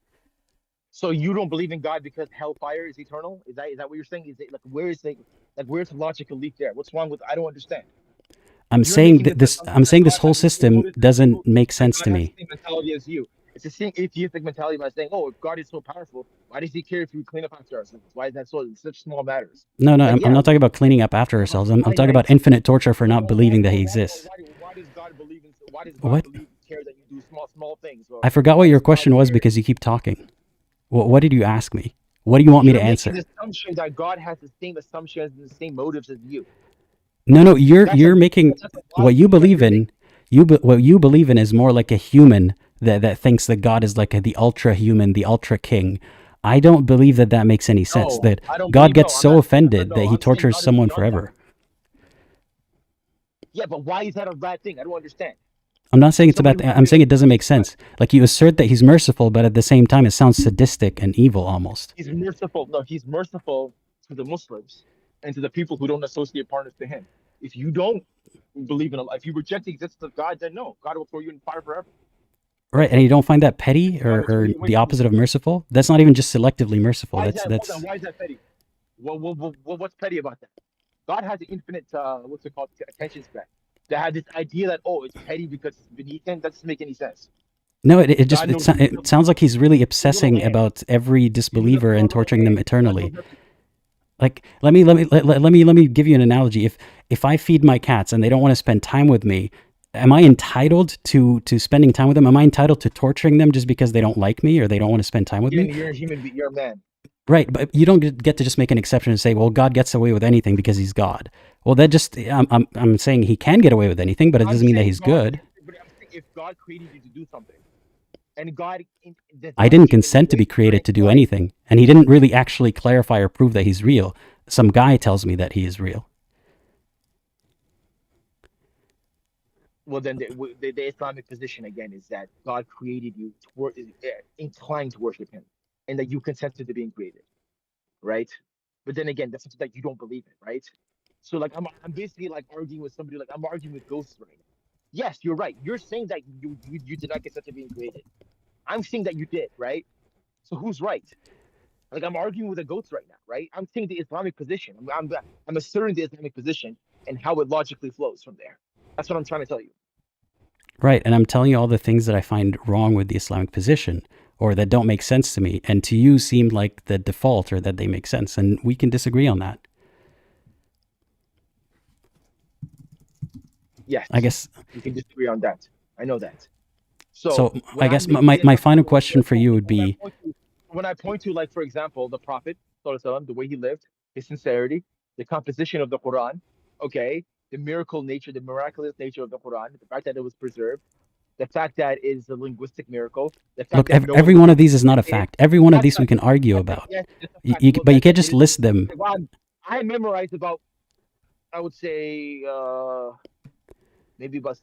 So you don't believe in God because hellfire is eternal? Is that what you're saying? Is it like where's the logical leap there? What's wrong with? I don't understand. I'm You're saying making that this assumption that this God whole has the same system motives as doesn't you, make that sense God to has me. the same mentality as you. It's the same atheistic mentality by saying, "Oh, if God is so powerful, why does He care if we clean up after ourselves? Why is that so? It's such small matters." No, Like, I'm yeah, not talking about cleaning up after ourselves. I'm why talking not? about infinite torture for Or not believing that he exists. why does God believe in? Why does God What? care that you do small things? Or I forgot why what your does God question was care? because you keep talking. What did you ask me? What do you want me to You're making answer? the assumption that God has the same assumptions and the same motives as you. No, That's you're making that's a what logical you leap that believe you're making. in. What you believe in is more like a human that thinks that God is like the ultra human, the ultra king. I don't believe that that makes any sense. No, That I don't God believe. gets No, I'm so not. offended that No, he I'm saying tortures God is someone beyond that. forever. Yeah, but why is that a bad thing? I don't understand. I'm not saying If it's about. somebody was I'm saying committing, it doesn't make sense. Like you assert that he's merciful, but at the same time, it sounds sadistic and evil almost. he's merciful. No, he's merciful to the Muslims and to the people who don't associate partners to him. If you don't believe in Allah, if you reject the existence of God, then no, God will throw you in fire forever. Right, and you don't find that petty God will turn or you away the from you. opposite of merciful? That's not even just selectively merciful. Why is that? Hold on. That's Why is that petty? What's petty about that? God has an infinite, what's it called, attention span. They had this idea that, oh, it's petty because it's beneath him. That doesn't make any sense. no. God knows It sounds like he's really your little obsessing hand. about every Even the disbeliever small and little torturing them hand. God eternally. knows everything. Like let me give you an analogy. If I feed my cats and they don't want to spend time with me, am I entitled to spending time with them? Am I entitled to torturing them just because they don't like me or they don't want to spend time with me? You're a human being. You're a man. Right, but you don't get to just make an exception and say, well, God gets away with anything because he's God. Well, that just I'm saying he can get away with anything, but it I'm doesn't mean that saying he's God, good. but I'm saying if God created you to do something, and God I designed didn't you in a consent to way be created to do like, anything, and he didn't really actually clarify or prove that he's real. Some guy tells me that he is real. well, then the Islamic position again is that God created you inclined to worship Him, and that you consented to being created, right? But then again, that's something that you don't believe in, right? So like I'm basically like arguing with somebody, like I'm arguing with ghosts right now. Yes, you're right. You're saying that you did not consent to being created. I'm saying that you did, right? So who's right? Like I'm arguing with the goats right now, right? I'm saying the Islamic position. I'm asserting the Islamic position and how it logically flows from there. That's what I'm trying to tell you. Right, and I'm telling you all the things that I find wrong with the Islamic position or that don't make sense to me, and to you seem like the default or that they make sense, and we can disagree on that. Yes, I guess we can disagree on that. I know that. so. So I guess my final question for you would be, when I point to, like, for example, the Prophet, ﷺ, the way he lived, his sincerity, the composition of the Quran, okay, the miracle nature, the miraculous nature of the Quran, the fact that it was preserved, the fact that it is a linguistic miracle, the fact look, that no one every was one of able these to is not a get it. fact. Every one of That's these we can argue that's about. yes, it's a fact. Well, But you that can't just is list them. Quran. I memorized about, I would say, maybe about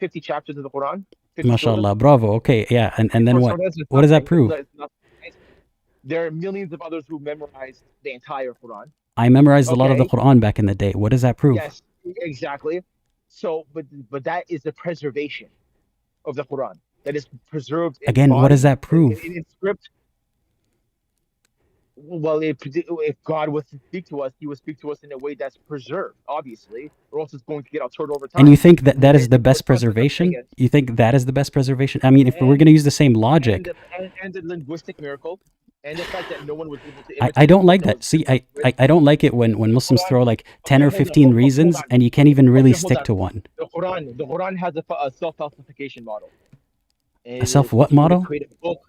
50 chapters of the Quran, 50 surahs. MashaAllah, bravo. Okay, yeah, and then For what? surahs, it's What does that nothing. prove? It's nothing. There are millions of others who memorized the entire Quran. I memorized a lot of the Okay. Quran back in the day. What does that prove? Yes, exactly. So, but that is the preservation of the Quran that is preserved in Again, what does body, that prove? in script. Well, if God was to speak to us, He would speak to us in a way that's preserved, obviously, or else it's going to get altered over And you time. think that that is the The best process of saying preservation? it, You think that is the best preservation? I mean, if we're and going to use the same and logic, the linguistic miracle, and the fact that no one was able to I imitate the don't book like that was that. See, preserved. I don't like it when Hold Muslims on. throw like 10 Okay, or hold on. 15 Hold reasons on. and you can't even really Okay, hold stick on. to one. The Quran has a self-falsification model. A It is self what if you were to model? create a book,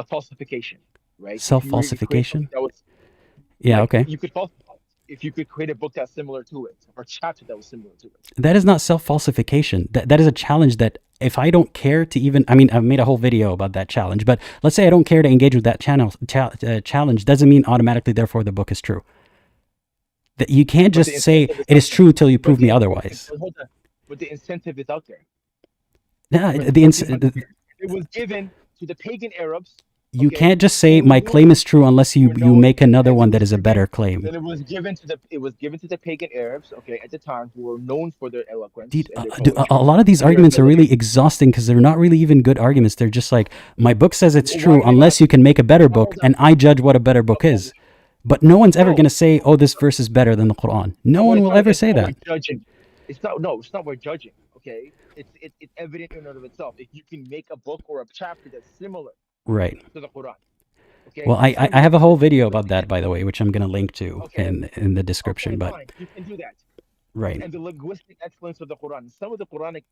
falsification, right? So if Self you were to create something falsification? that was Yeah, like okay. you could falsify it. If you could create a book that's similar to it, or a chapter that was similar to it. That is not self falsification. That is a challenge that if I don't care to even, I mean, I've made a whole video about that challenge, but let's say I don't care to engage with that challenge, doesn't mean automatically, therefore, the book is true. That you can't But the just say incentive is it out is there. true till you But prove the me incentive, otherwise. but hold on. But the incentive is out there. Yeah, Remember, let's understand. It was given to the pagan Arabs, you okay, can't just who say were my known claim is true unless who were you known make another and one that is a better claim. then it was given to the pagan Arabs, okay, at the time, who were known for their eloquence Dude, and their a poetry lot of these and their arguments are really ability. exhausting because they're not really even good arguments. They're just like, my book says it's Why true are they not? unless you can make a better book, Hold on. and I judge what a better book No, is. But no one's ever going no, to say, oh, this verse is better than the Quran. No well, one will ever it's say not that. worth judging. It's not, no, it's not worth judging, okay? It's evident in and of itself. If you can make a book or a chapter that's similar Right. to the Quran, okay? Well, I Some have a whole video about that, linguistic, by the way, which I'm going to link to okay, in the description. okay, But fine, you can do that. right. And the linguistic excellence of the Quran. Some of the Quranic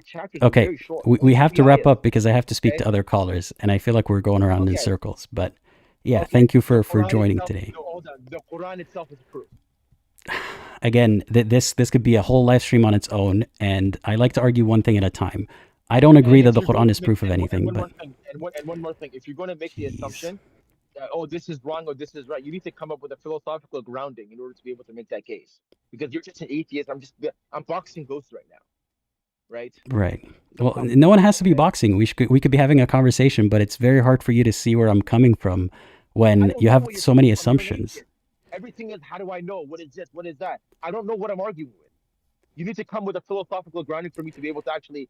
chapters are Okay. very short, We only have three to wrap ayahs, up because I have to speak okay? to other callers, and I feel like we're going around in Okay, circles. But yeah, okay. thank you The for Quran joining itself, today. no, hold on. The Quran itself is proof. Again, this could be a whole live stream on its own, and I like to argue one thing at a time. I don't agree And that if the you're going Quran to is make proof of anything, one but more thing, and one more thing, if you're going to make the jeez. assumption that, oh, this is wrong or this is right, you need to come up with a philosophical grounding in order to be able to make that case. Because you're just an atheist. I'm boxing ghosts right now, right? Right. That's Well, all. no one has to be Okay. boxing. We could be having a conversation, but it's very hard for you to see where I'm coming from I when don't you know have where you're so coming many from. You're an assumptions. atheist. Everything is, how do I know? What is this? What is that? I don't know what I'm arguing with. You need to come with a philosophical grounding for me to be able to actually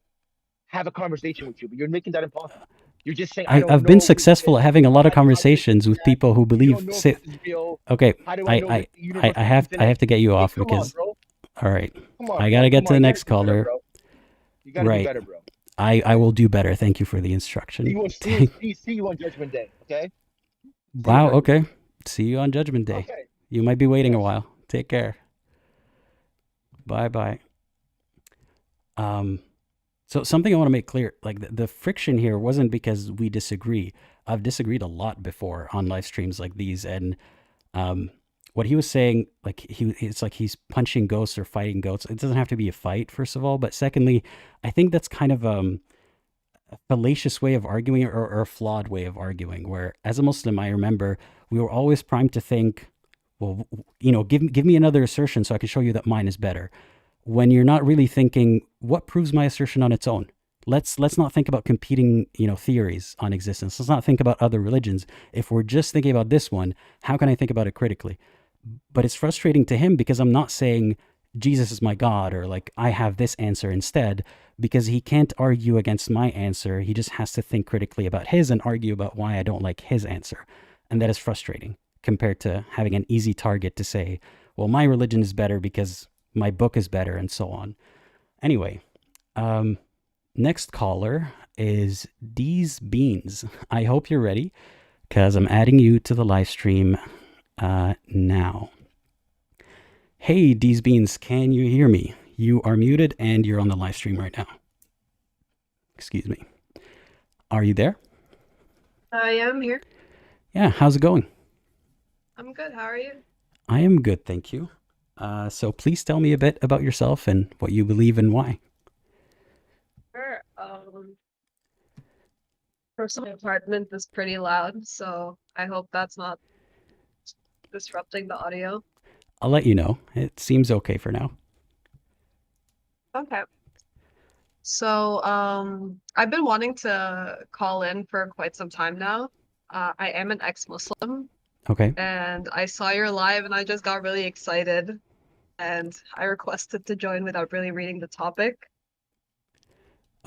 have a conversation with you, but you're making that impossible. You're just saying, I don't I've been know if successful this, at having a lot of how do I prove conversations with that? people who You believe. don't know if this is real. Okay, How do I know that the universe is I have infinite? to get you Hey, off come on, because bro. all right, Come on, I bro. gotta get Come to on. the You gotta next do better, caller. bro. You gotta do Right. better, bro. I Okay? will do better. Thank you for the instruction. See you on Judgment Day. Okay? See you on Wow. Judgment Okay. Day. See you on Judgment Day. Okay. You might be waiting a Yes. while. Take care. Bye bye. So something I want to make clear, like the friction here wasn't because we disagree. I've disagreed a lot before on live streams like these, and um, what he was saying, like it's like he's punching ghosts or fighting goats. It doesn't have to be a fight, first of all, but secondly, I think that's kind of a fallacious way of arguing or a flawed way of arguing. Where as a Muslim, I remember we were always primed to think, well, give me another assertion so I can show you that mine is better, when you're not really thinking what proves my assertion on its own. Let's not think about competing, theories on existence. Let's not think about other religions. If we're just thinking about this one, how can I think about it critically? But it's frustrating to him because I'm not saying Jesus is my God or like I have this answer instead, because he can't argue against my answer. He just has to think critically about his and argue about why I don't like his answer. And that is frustrating compared to having an easy target to say, well, my religion is better because my book is better and so on. Anyway, next caller is DeesBeens. I hope you're ready because I'm adding you to the live stream now. Hey, DeesBeens, can you hear me? You are muted and you're on the live stream right now. Excuse me. Are you there? I am here. Yeah, how's it going? I'm good. How are you? I am good, thank you. So please tell me a bit about yourself and what you believe and why. Sure. First, my apartment is pretty loud, so I hope that's not disrupting the audio. I'll let you know. It seems okay for now. Okay. So, I've been wanting to call in for quite some time now. I am an ex-Muslim, Okay. and I saw your live, and I just got really excited, and I requested to join without really reading the topic.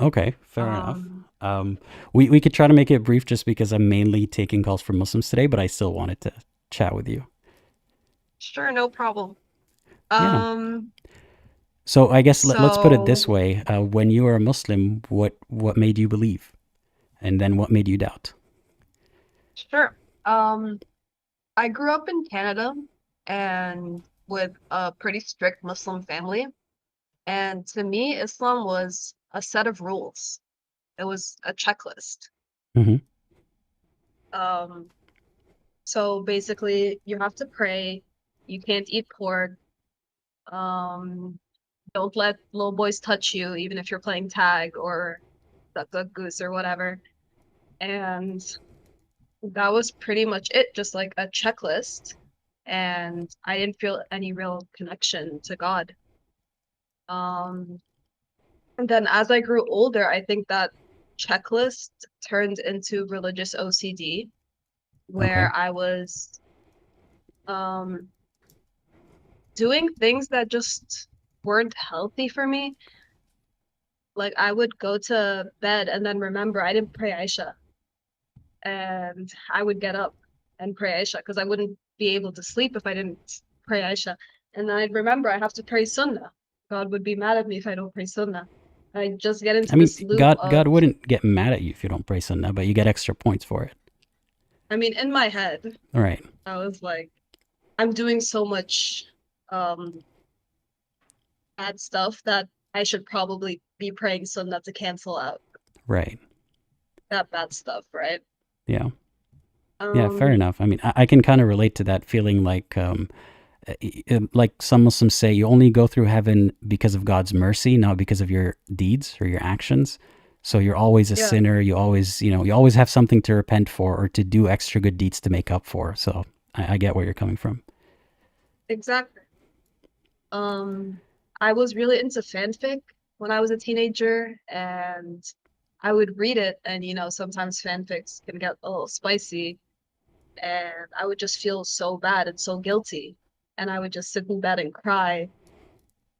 Okay, fair enough. We could try to make it brief just because I'm mainly taking calls from Muslims today, but I still wanted to chat with you. Sure, no problem. Yeah. So I guess let's put it this So way. When you were a Muslim, what made you believe? And then what made you doubt? sure. I grew up in Canada and with a pretty strict Muslim family. And to me, Islam was a set of rules. It was a checklist. Hmm. So basically, you have to pray. You can't eat pork. Um, don't let little boys touch you, even if you're playing tag or duck, duck, goose or whatever. And that was pretty much it, just like a checklist. And I didn't feel any real connection to God. Um, and then as I grew older, I think that checklist turned into religious OCD, Okay. where I was um, doing things that just weren't healthy for me. Like I would go to bed and then remember I didn't pray Aisha, and I would get up and pray Aisha because I wouldn't be able to sleep if I didn't pray Aisha. And then I'd remember I have to pray Sunnah. God would be mad at me if I don't pray Sunnah. I just get I into mean, this loop God of, wouldn't get mad at you if you don't pray Sunnah, but you get extra points for it. I mean, in my head, All right. I was like, I'm doing so much um bad stuff that I should probably be praying Sunnah to cancel out Right. that bad stuff, right? Yeah. Yeah. Fair Um, enough. I mean, I can kind of relate to that feeling like some Muslims say, you only go through heaven because of God's mercy, not because of your deeds or your actions. So you're always a yeah, sinner. You always, you always have something to repent for or to do extra good deeds to make up for. So I get where you're coming from. exactly. Um, I was really into fanfic when I was a teenager, and I would read it, and sometimes fanfics can get a little spicy, and I would just feel so bad and so guilty. And I would just sit in bed and cry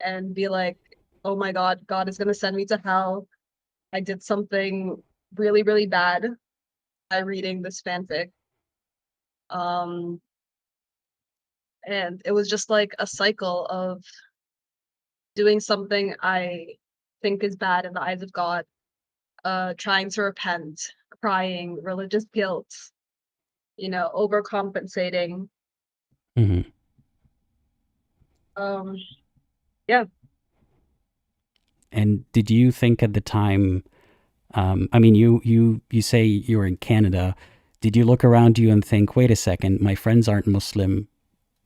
and be like, oh my God, God is gonna send me to hell. I did something really, really bad by reading this fanfic. Um, and it was just like a cycle of doing something I think is bad in the eyes of God, trying to repent, crying, religious guilt, overcompensating. Hmm. Um, yeah, And did you think at the time, I mean, you say you were in Canada. Did you look around you and think, wait a second, my friends aren't Muslim.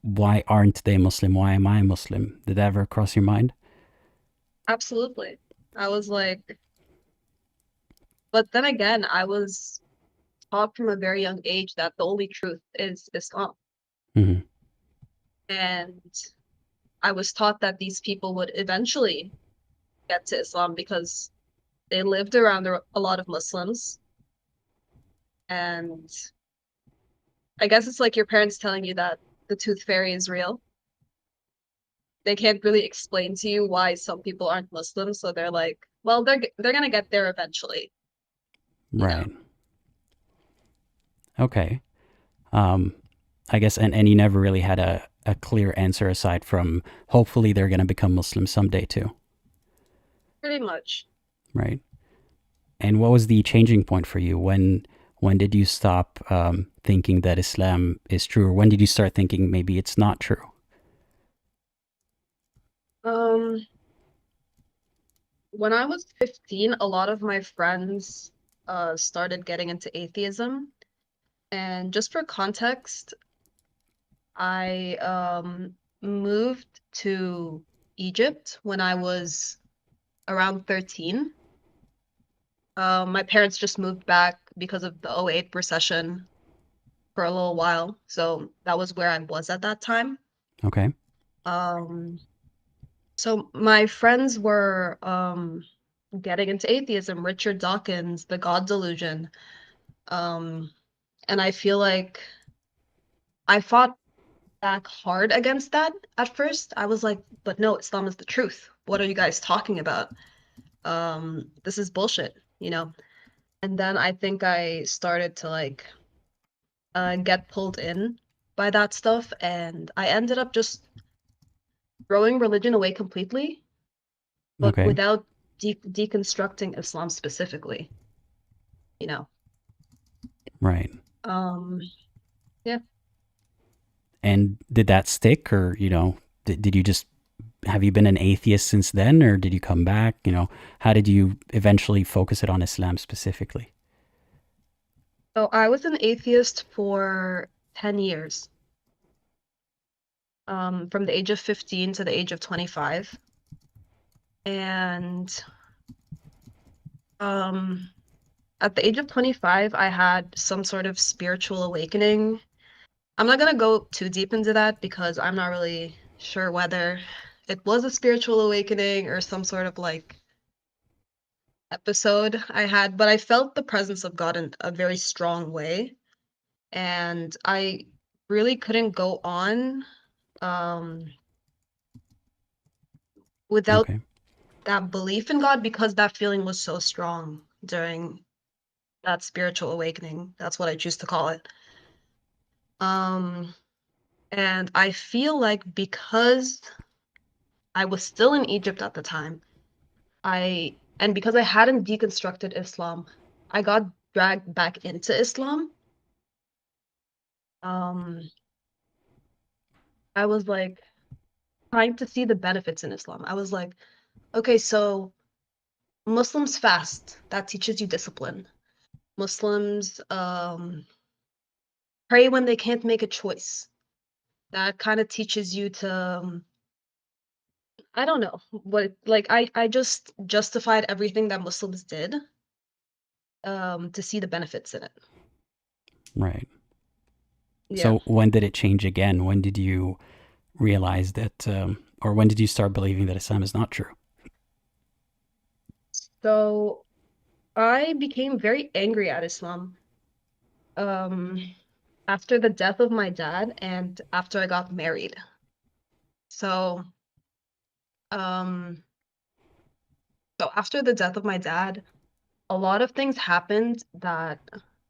Why aren't they Muslim? Why am I Muslim? Did that ever cross your mind? absolutely. I was like, but then again, I was taught from a very young age that the only truth is Islam. Hmm. And I was taught that these people would eventually get to Islam because they lived around a lot of Muslims. And I guess it's like your parents telling you that the tooth fairy is real. They can't really explain to you why some people aren't Muslims, so they're like, well, they're gonna get there eventually, you know. Right. Okay. Um, I guess, and you never really had a clear answer aside from hopefully they're going to become Muslim someday too, Pretty much. right? And what was the changing point for you? When did you stop thinking that Islam is true, or when did you start thinking maybe it's not true? Um, when I was 15, a lot of my friends started getting into atheism. And just for context, I moved to Egypt when I was around 13. My parents just moved back because of the '08 recession for a little while. So that was where I was at that time. Okay. Um, so my friends were getting into atheism, Richard Dawkins, the God delusion. Um, and I feel like I fought back hard against that at first. I was like, but no, Islam is the truth. What are you guys talking about? This is bullshit. And then I think I started to like get pulled in by that stuff, and I ended up just throwing religion away completely, but Okay. without deconstructing Islam specifically, you know. Right. Um, yeah. And did that stick, or did you just have you been an atheist since then, or did you come back? How did you eventually focus it on Islam specifically? So I was an atheist for 10 years, from the age of 15 to the age of 25. And at the age of 25, I had some sort of spiritual awakening. I'm not gonna go too deep into that because I'm not really sure whether it was a spiritual awakening or some sort of like episode I had, but I felt the presence of God in a very strong way. And I really couldn't go on without Okay. that belief in God because that feeling was so strong during that spiritual awakening. That's what I choose to call it. And I feel like because I was still in Egypt at the time, and because I hadn't deconstructed Islam, I got dragged back into Islam. I was like trying to see the benefits in Islam. I was like, okay, so Muslims fast. That teaches you discipline. Muslims pray when they can't make a choice. That kind of teaches you to I don't know what like I just justified everything that Muslims did to see the benefits in it. Right. Yeah. So when did it change again? When did you realize that, or when did you start believing that Islam is not true? So I became very angry at Islam after the death of my dad and after I got married. So um so after the death of my dad, a lot of things happened that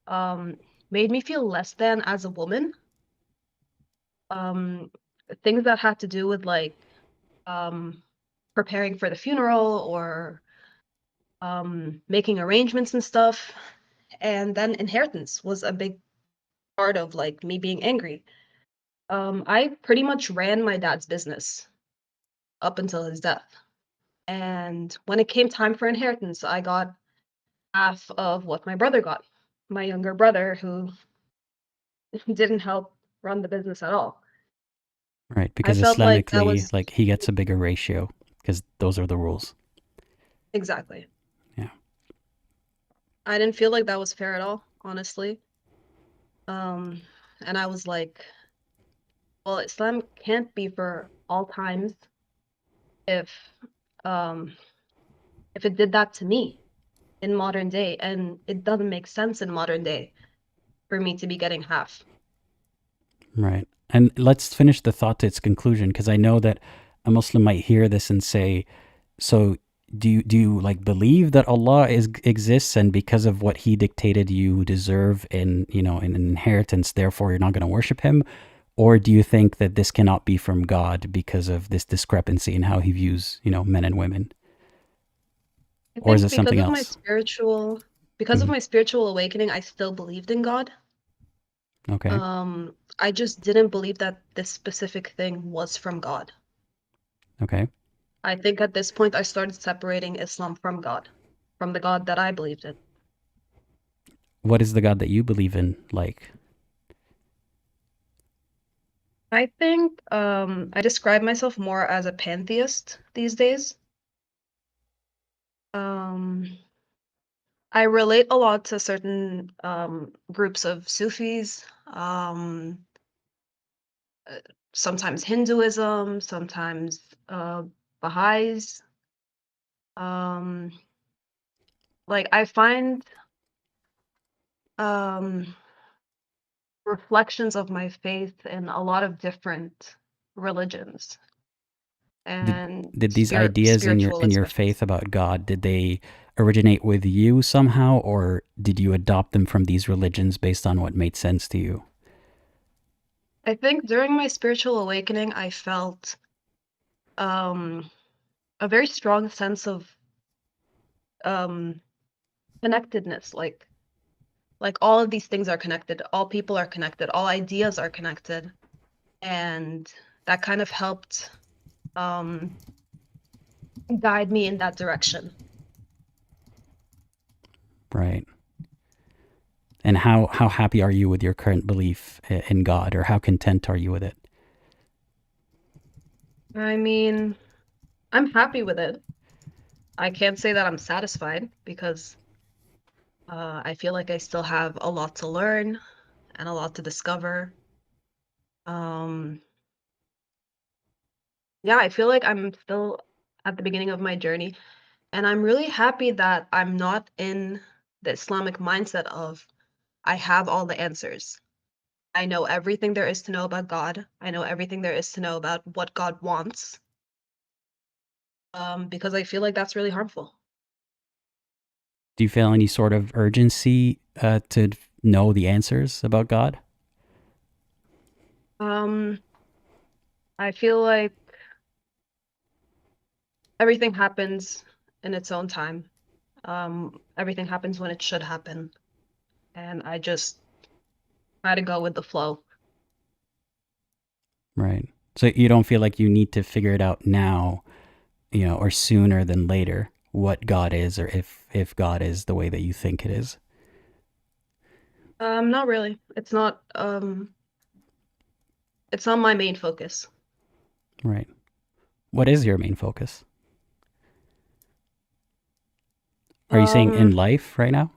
um made me feel less than as a woman. Um Things that had to do with like um preparing for the funeral or making arrangements and stuff. And then inheritance was a big part of like me being angry. I pretty much ran my dad's business up until his death. And when it came time for inheritance, I got half of what my brother got, my younger brother, who didn't help run the business at all. Right. I Because felt like that Islamically, was like he gets a bigger ratio because those are the rules. exactly. Yeah. I didn't feel like that was fair at all, honestly. Um, and I was like, well, Islam can't be for all times if um if it did that to me in modern day, and it doesn't make sense in modern day for me to be getting half. Right. And let's finish the thought to its conclusion, because I know that a Muslim might hear this and say, so do you like believe that Allah exists, and because of what he dictated you deserve in an inheritance, therefore you're not going to worship him? Or do you think that this cannot be from God because of this discrepancy in how he views, men and women? I Or is think it something else? because of Mhm. my spiritual awakening, I still believed in God. Okay. I just didn't believe that this specific thing was from God. Okay. I think at this point I started separating Islam from God, from the God that I believed in. What is the God that you believe in like? I think I describe myself more as a pantheist these days. Um, I relate a lot to certain groups of Sufis, uh, sometimes Hinduism, sometimes Baha'is. Um, like I find um, reflections of my faith in a lot of different religions Did and did these ideas in your spiritual in your expressions. faith about God, did they originate with you somehow, or did you adopt them from these religions based on what made sense to you? I think during my spiritual awakening, I felt um, a very strong sense of um, connectedness. Like all of these things are connected. All people are connected. All ideas are connected, and that kind of helped guide me in that direction. Right. And how happy are you with your current belief in God, or how content are you with it? I mean, I'm happy with it. I can't say that I'm satisfied because I feel like I still have a lot to learn and a lot to discover. Um, yeah, I feel like I'm still at the beginning of my journey, and I'm really happy that I'm not in the Islamic mindset of I have all the answers. I know everything there is to know about God. I know everything there is to know about what God wants. Because I feel like that's really harmful. Do you feel any sort of urgency to know the answers about God? Um, I feel like everything happens in its own time. Everything happens when it should happen, and I just try to go with the flow. Right. So you don't feel like you need to figure it out now, or sooner than later, what God is, or if God is the way that you think it is. Not really. It's not my main focus. Right. What is your main focus? Are you saying in Um, life right now?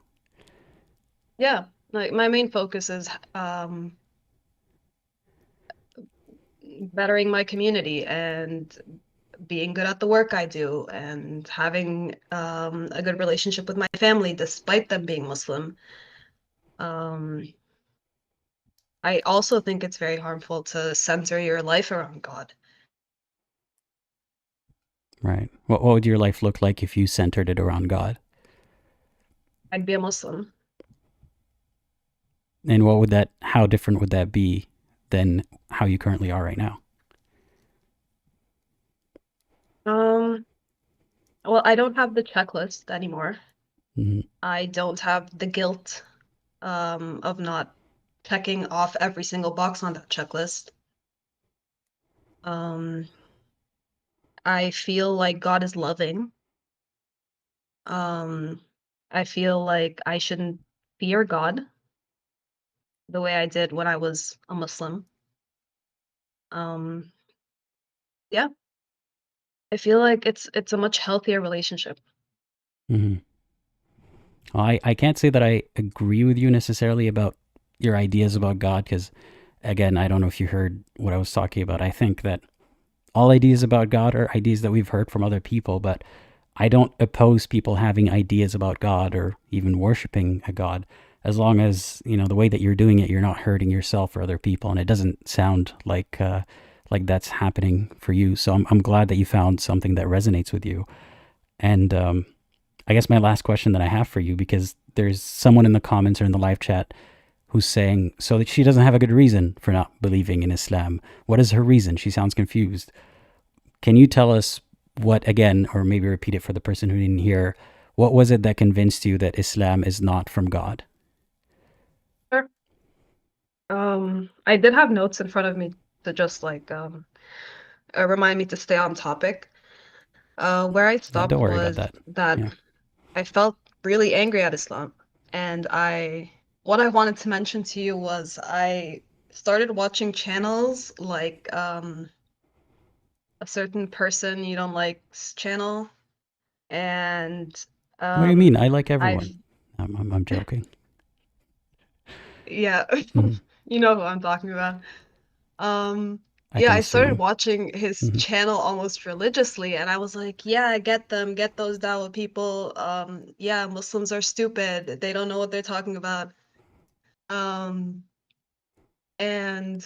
yeah, like my main focus is bettering my community and being good at the work I do and having a good relationship with my family despite them being Muslim. Um, I also think it's very harmful to center your life around God. Right. What would your life look like if you centered it around God? I'd be a Muslim. And how different would that be than how you currently are right now? Um, well, I don't have the checklist anymore. Mm-hmm. I don't have the guilt of not checking off every single box on that checklist. Um, I feel like God is loving. Um, I feel like I shouldn't fear God the way I did when I was a Muslim. Um, yeah, I feel like it's a much healthier relationship. Mm-hmm. Well, I can't say that I agree with you necessarily about your ideas about God, because, again, I don't know if you heard what I was talking about. I think that all ideas about God are ideas that we've heard from other people, but I don't oppose people having ideas about God or even worshiping a God, as long as, the way that you're doing it, you're not hurting yourself or other people. And it doesn't sound like that's happening for you. So I'm glad that you found something that resonates with you. And I guess my last question that I have for you, because there's someone in the comments or in the live chat who's saying, so that she doesn't have a good reason for not believing in Islam. What is her reason? She sounds confused. Can you tell us what, again, or maybe repeat it for the person who didn't hear, what was it that convinced you that Islam is not from God? Sure. I did have notes in front of me to just like remind me to stay on topic. Where I Don't stopped worry about was that. that Yeah. I felt really angry at Islam, and what I wanted to mention to you was I started watching channels like a certain person you don't like's channel, and What do you mean? um, I like I everyone. I'm joking. yeah, Mhm. you know who I'm talking about. Um, I yeah, can I started assume. watching his Mhm. channel almost religiously, and I was like, yeah, I get them, get those Dawa people. Yeah, Muslims are stupid. They don't know what they're talking about. Um, and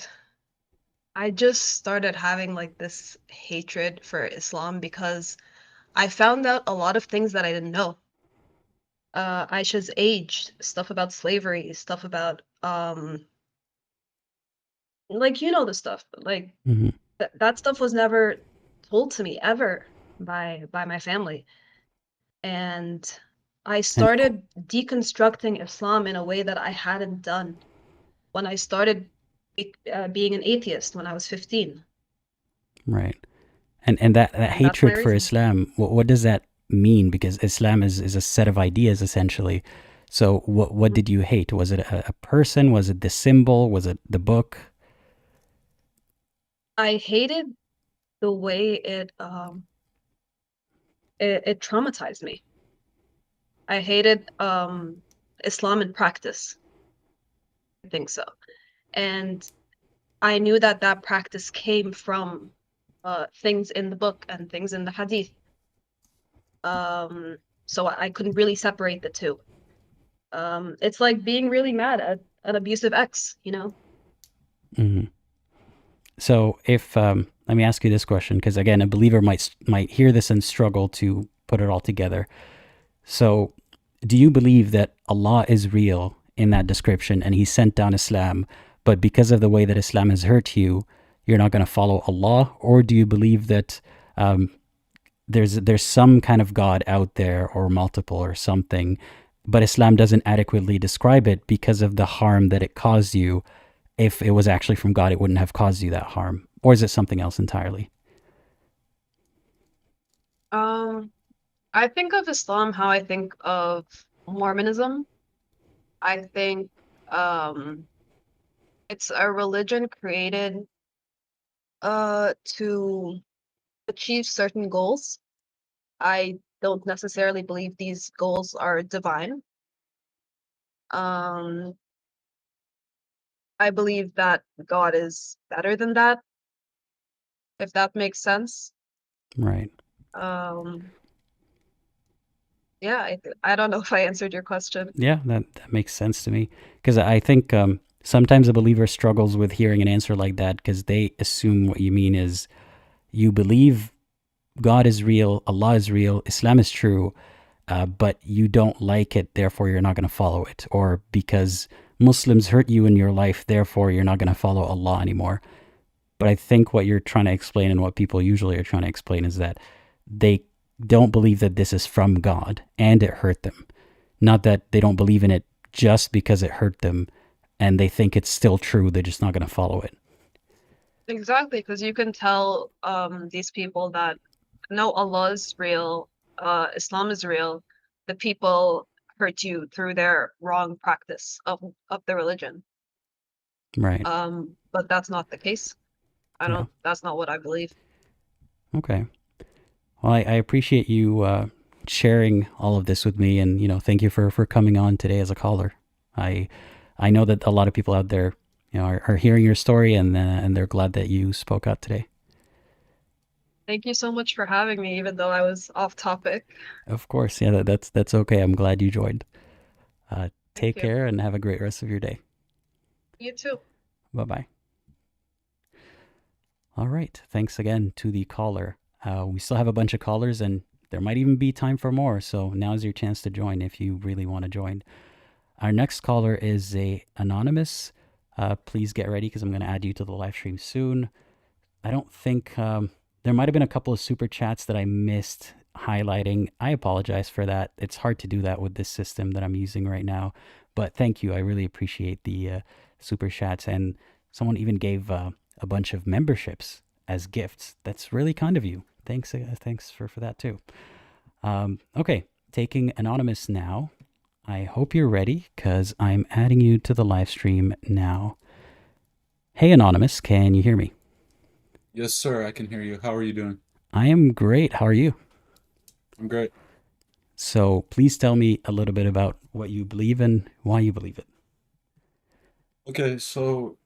I just started having like this hatred for Islam because I found out a lot of things that I didn't know. Aisha's age, stuff about slavery, stuff about like the stuff. Like Mhm. that stuff was never told to me ever by my family. And I And started deconstructing Islam in a way that I hadn't done when I started being an atheist when I was 15. right. And that That's my hatred for reason. Islam, what does that mean? Because Islam is a set of ideas essentially. So what did you hate? Was it a person? Was it the symbol? Was it the book? I hated the way it traumatized me. I hated Islam in practice. I think so. And I knew that that practice came from things in the book and things in the hadith. So I couldn't really separate the two. It's like being really mad at an abusive ex, you know? Hmm. So if let me ask you this question, because again, a believer might hear this and struggle to put it all together. So, do you believe that Allah is real in that description and He sent down Islam, but because of the way that Islam has hurt you, you're not going to follow Allah? Or do you believe that there's some kind of God out there or multiple or something, but Islam doesn't adequately describe it because of the harm that it caused you? If it was actually from God, it wouldn't have caused you that harm. Or is it something else entirely? I think of Islam how I think of Mormonism. I think it's a religion created to achieve certain goals. I don't necessarily believe these goals are divine. Um, I believe that God is better than that, if that makes sense. Right. Um, yeah, I don't know if I answered your question. Yeah, that makes sense to me. Because I think sometimes a believer struggles with hearing an answer like that because they assume what you mean is you believe God is real, Allah is real, Islam is true, but you don't like it, therefore you're not going to follow it. Or because Muslims hurt you in your life, therefore you're not going to follow Allah anymore. But I think what you're trying to explain and what people usually are trying to explain is that they don't believe that this is from God and it hurt them. Not that they don't believe in it just because it hurt them and they think it's still true, they're just not going to follow it. Exactly, because you can tell these people that no, Allah is real, Islam is real. The people hurt you through their wrong practice of the religion. Right. But that's not the case. Yeah. That's not what I believe. Okay. Well, I appreciate you sharing all of this with me, and thank you for coming on today as a caller. I know that a lot of people out there, are hearing your story, and they're glad that you spoke out today. Thank you so much for having me, even though I was off topic. Of course, yeah, that's okay. I'm glad you joined. Take you. care and have a great rest of your day. You too. Bye bye. All right. Thanks again to the caller. We still have a bunch of callers, and there might even be time for more. So now's your chance to join if you really want to join. Our next caller is a anonymous. Please get ready because I'm going to add you to the live stream soon. I don't think there might have been a couple of super chats that I missed highlighting. I apologize for that. It's hard to do that with this system that I'm using right now. But thank you. I really appreciate the super chats. And someone even gave a bunch of memberships as gifts. That's really kind of you. Thanks for that too. Okay, taking anonymous now. I hope you're ready because I'm adding you to the live stream now. Hey, anonymous, can you hear me? Yes, sir, I can hear you. How are you doing? I am great. How are you? I'm great. So please tell me a little bit about what you believe in, why you believe it. Okay, so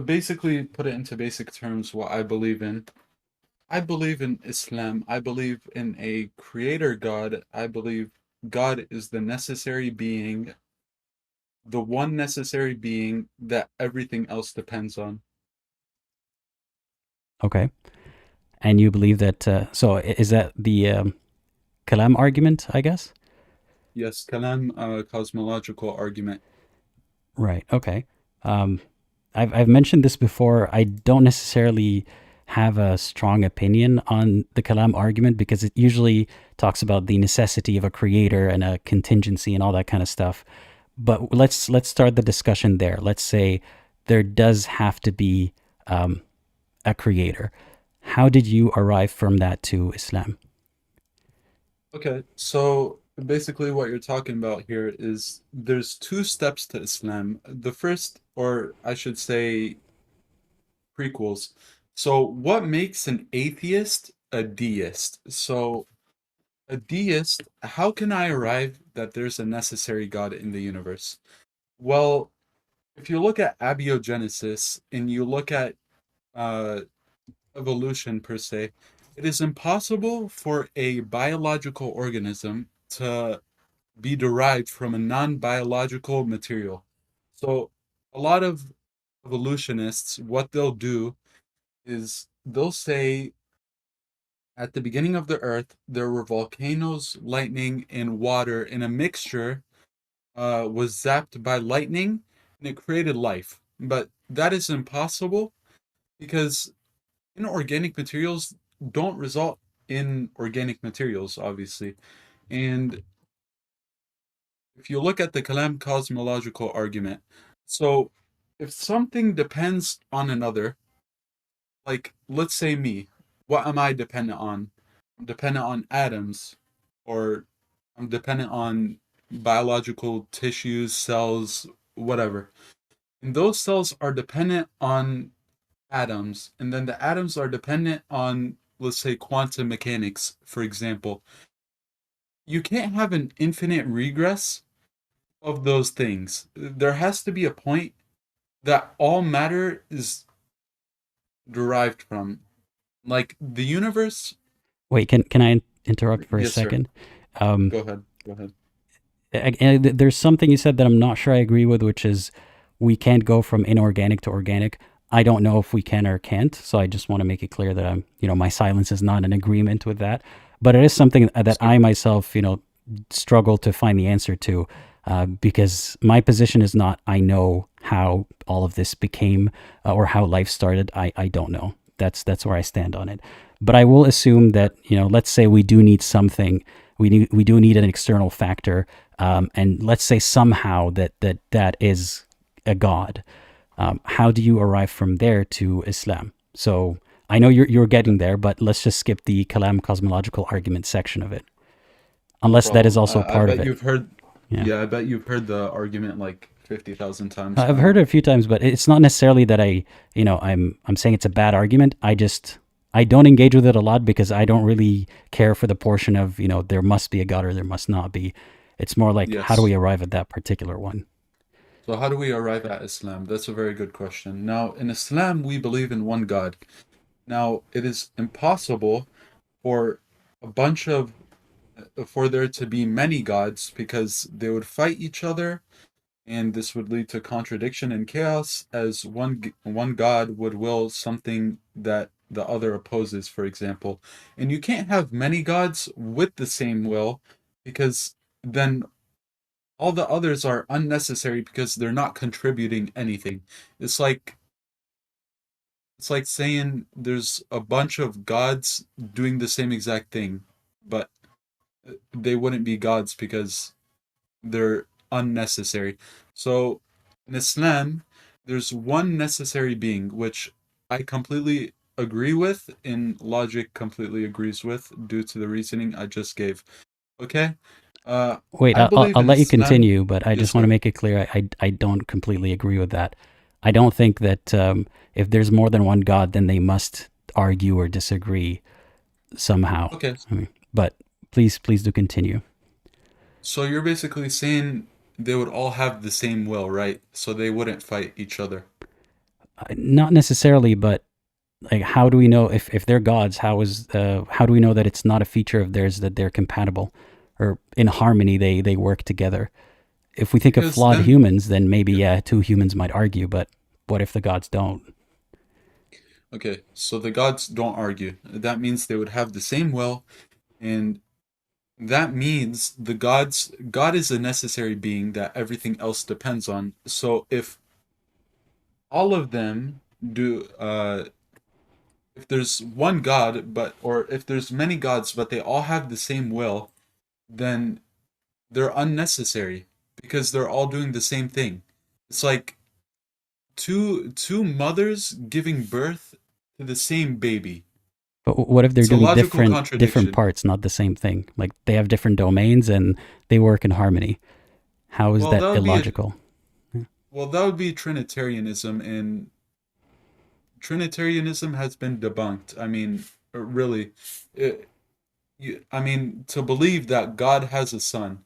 basically put it into basic terms what I believe in. I believe in Islam. I believe in a creator God. I believe God is the necessary being, the one necessary being that everything else depends on. Okay. And you believe that, so is that the Kalam argument, I guess? Yes, Kalam, cosmological argument. Right. Okay. I've mentioned this before. I don't necessarily have a strong opinion on the Kalam argument because it usually talks about the necessity of a creator and a contingency and all that kind of stuff. But let's start the discussion there. Let's say there does have to be a creator. How did you arrive from that to Islam? Okay, so basically what you're talking about here is there's two steps to Islam. The first, or I should say prequels. So what makes an atheist a deist? So a deist, how can I arrive that there's a necessary God in the universe? Well, if you look at abiogenesis and you look at uh, evolution per se, it is impossible for a biological organism to be derived from a non-biological material. So a lot of evolutionists, what they'll do is they'll say at the beginning of the earth, there were volcanoes, lightning, and water, and a mixture was zapped by lightning, and it created life. But that is impossible because inorganic materials don't result in organic materials, obviously. And if you look at the Kalam cosmological argument, so if something depends on another, like let's say me, what am I dependent on? I'm dependent on atoms, or I'm dependent on biological tissues, cells, whatever. And those cells are dependent on atoms, and then the atoms are dependent on, let's say, quantum mechanics, for example. You can't have an infinite regress of those things. There has to be a point that all matter is derived from. Like the universe. Wait, can I interrupt for a Yes, sir. second? Go ahead. Go ahead. There's something you said that I'm not sure I agree with, which is we can't go from inorganic to organic. I don't know if we can or can't, so I just want to make it clear that my silence is not an agreement with that. But it is something that I myself, struggle to find the answer to, because my position is not I know how all of this became or how life started. I don't know. That's where I stand on it. But I will assume that let's say we do need something. We do need an external factor, and let's say somehow that is a god. How do you arrive from there to Islam? So I know you're getting there, but let's just skip the Kalam cosmological argument section of it, unless that is also part of it. You've heard. Yeah. Yeah, I bet you've heard the argument like 50,000 times. I've heard it a few times, but it's not necessarily that I'm saying it's a bad argument. I don't engage with it a lot because I don't really care for the portion of, there must be a God or there must not be. It's more like, how do we arrive at that particular one? So how do we arrive at Islam? That's a very good question. Now, in Islam, we believe in one God. Now, it is impossible for for there to be many gods because they would fight each other, and this would lead to contradiction and chaos, as one god would will something that the other opposes, for example. And you can't have many gods with the same will, because then all the others are unnecessary because they're not contributing anything. It's like saying there's a bunch of gods doing the same exact thing, but they wouldn't be gods because they're unnecessary. So in Islam, there's one necessary being, which I completely agree with, and logic completely agrees with, due to the reasoning I just gave. Okay? Wait, I believe I'll in let you Islam. continue, but I Yes, just want to sir. make it clear I don't completely agree with that. I don't think that if there's more than one God, then they must argue or disagree somehow. Okay. But please do continue. So you're basically saying they would all have the same will, right? So they wouldn't fight each other. Not necessarily, but like, how do we know if they're gods? How do we know that it's not a feature of theirs that they're compatible or in harmony? They work together. If we think of Because flawed then- humans, then maybe two humans might argue. But what if the gods don't? Okay, so the gods don't argue. That means they would have the same will, and that means God is a necessary being that everything else depends on. So if all of them do, if there's one God, or if there's many gods, but they all have the same will, then they're unnecessary because they're all doing the same thing. It's like two mothers giving birth to the same baby. But what if they're It's a doing logical different contradiction. parts, not the same thing? Like they have different domains and they work in harmony. How is Well, that that would be illogical? Trinitarianism, and Trinitarianism has been debunked. I mean, really, it, I mean, to believe that God has a son